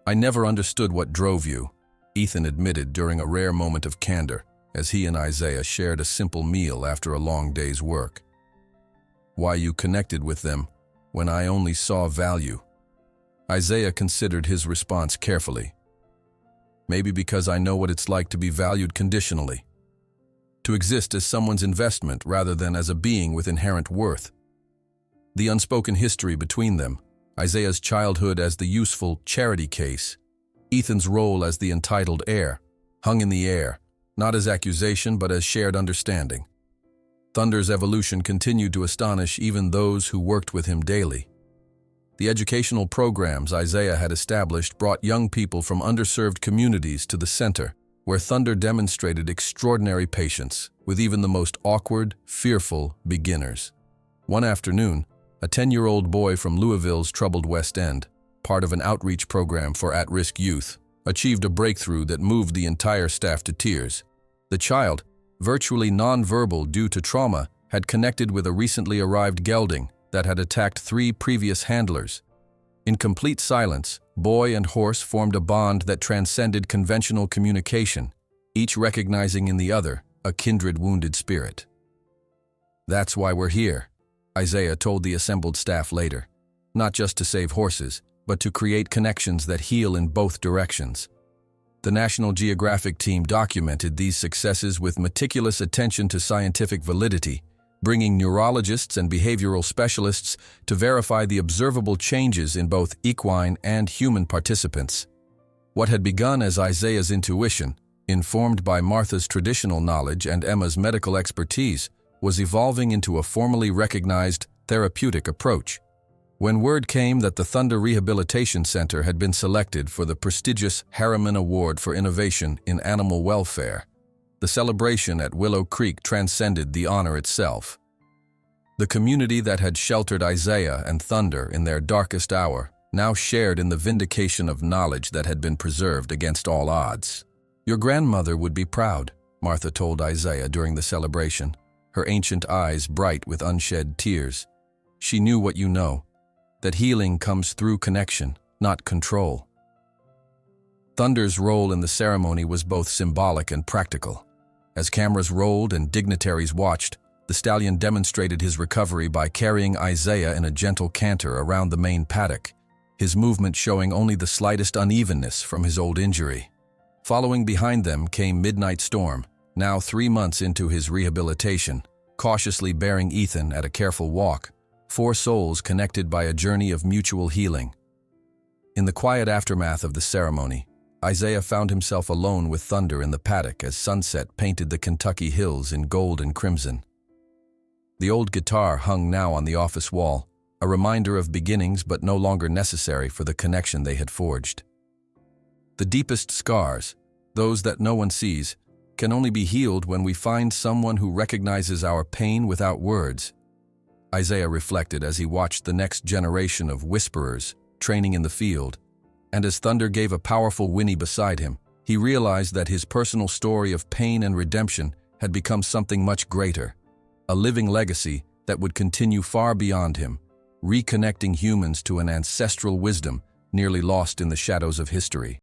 "I never understood what drove you," Ethan admitted during a rare moment of candor as he and Isaiah shared a simple meal after a long day's work. "Why you connected with them when I only saw value." Isaiah considered his response carefully. "Maybe because I know what it's like to be valued conditionally. To exist as someone's investment rather than as a being with inherent worth." The unspoken history between them, Isaiah's childhood as the useful charity case, Ethan's role as the entitled heir, hung in the air, not as accusation but as shared understanding. Thunder's evolution continued to astonish even those who worked with him daily. The educational programs Isaiah had established brought young people from underserved communities to the center, where Thunder demonstrated extraordinary patience with even the most awkward, fearful beginners. One afternoon, a 10-year-old boy from Louisville's troubled West End, part of an outreach program for at-risk youth, achieved a breakthrough that moved the entire staff to tears. The child, virtually nonverbal due to trauma, had connected with a recently arrived gelding that had attacked 3 previous handlers. In complete silence, boy and horse formed a bond that transcended conventional communication, each recognizing in the other a kindred wounded spirit. "That's why we're here," Isaiah told the assembled staff later. "Not just to save horses, but to create connections that heal in both directions." The National Geographic team documented these successes with meticulous attention to scientific validity, bringing neurologists and behavioral specialists to verify the observable changes in both equine and human participants. What had begun as Isaiah's intuition, informed by Martha's traditional knowledge and Emma's medical expertise, was evolving into a formally recognized therapeutic approach. When word came that the Thunder Rehabilitation Center had been selected for the prestigious Harriman Award for Innovation in Animal Welfare, the celebration at Willow Creek transcended the honor itself. The community that had sheltered Isaiah and Thunder in their darkest hour now shared in the vindication of knowledge that had been preserved against all odds. "Your grandmother would be proud," Martha told Isaiah during the celebration, her ancient eyes bright with unshed tears. "She knew what you know, that healing comes through connection, not control." Thunder's role in the ceremony was both symbolic and practical. As cameras rolled and dignitaries watched, the stallion demonstrated his recovery by carrying Isaiah in a gentle canter around the main paddock, his movement showing only the slightest unevenness from his old injury. Following behind them came Midnight Storm, now 3 months into his rehabilitation, cautiously bearing Ethan at a careful walk, 4 souls connected by a journey of mutual healing. In the quiet aftermath of the ceremony, Isaiah found himself alone with Thunder in the paddock as sunset painted the Kentucky hills in gold and crimson. The old guitar hung now on the office wall, a reminder of beginnings but no longer necessary for the connection they had forged. The deepest scars, those that no one sees, can only be healed when we find someone who recognizes our pain without words. Isaiah reflected as he watched the next generation of whisperers training in the field, and as Thunder gave a powerful whinny beside him, he realized that his personal story of pain and redemption had become something much greater, a living legacy that would continue far beyond him, reconnecting humans to an ancestral wisdom nearly lost in the shadows of history.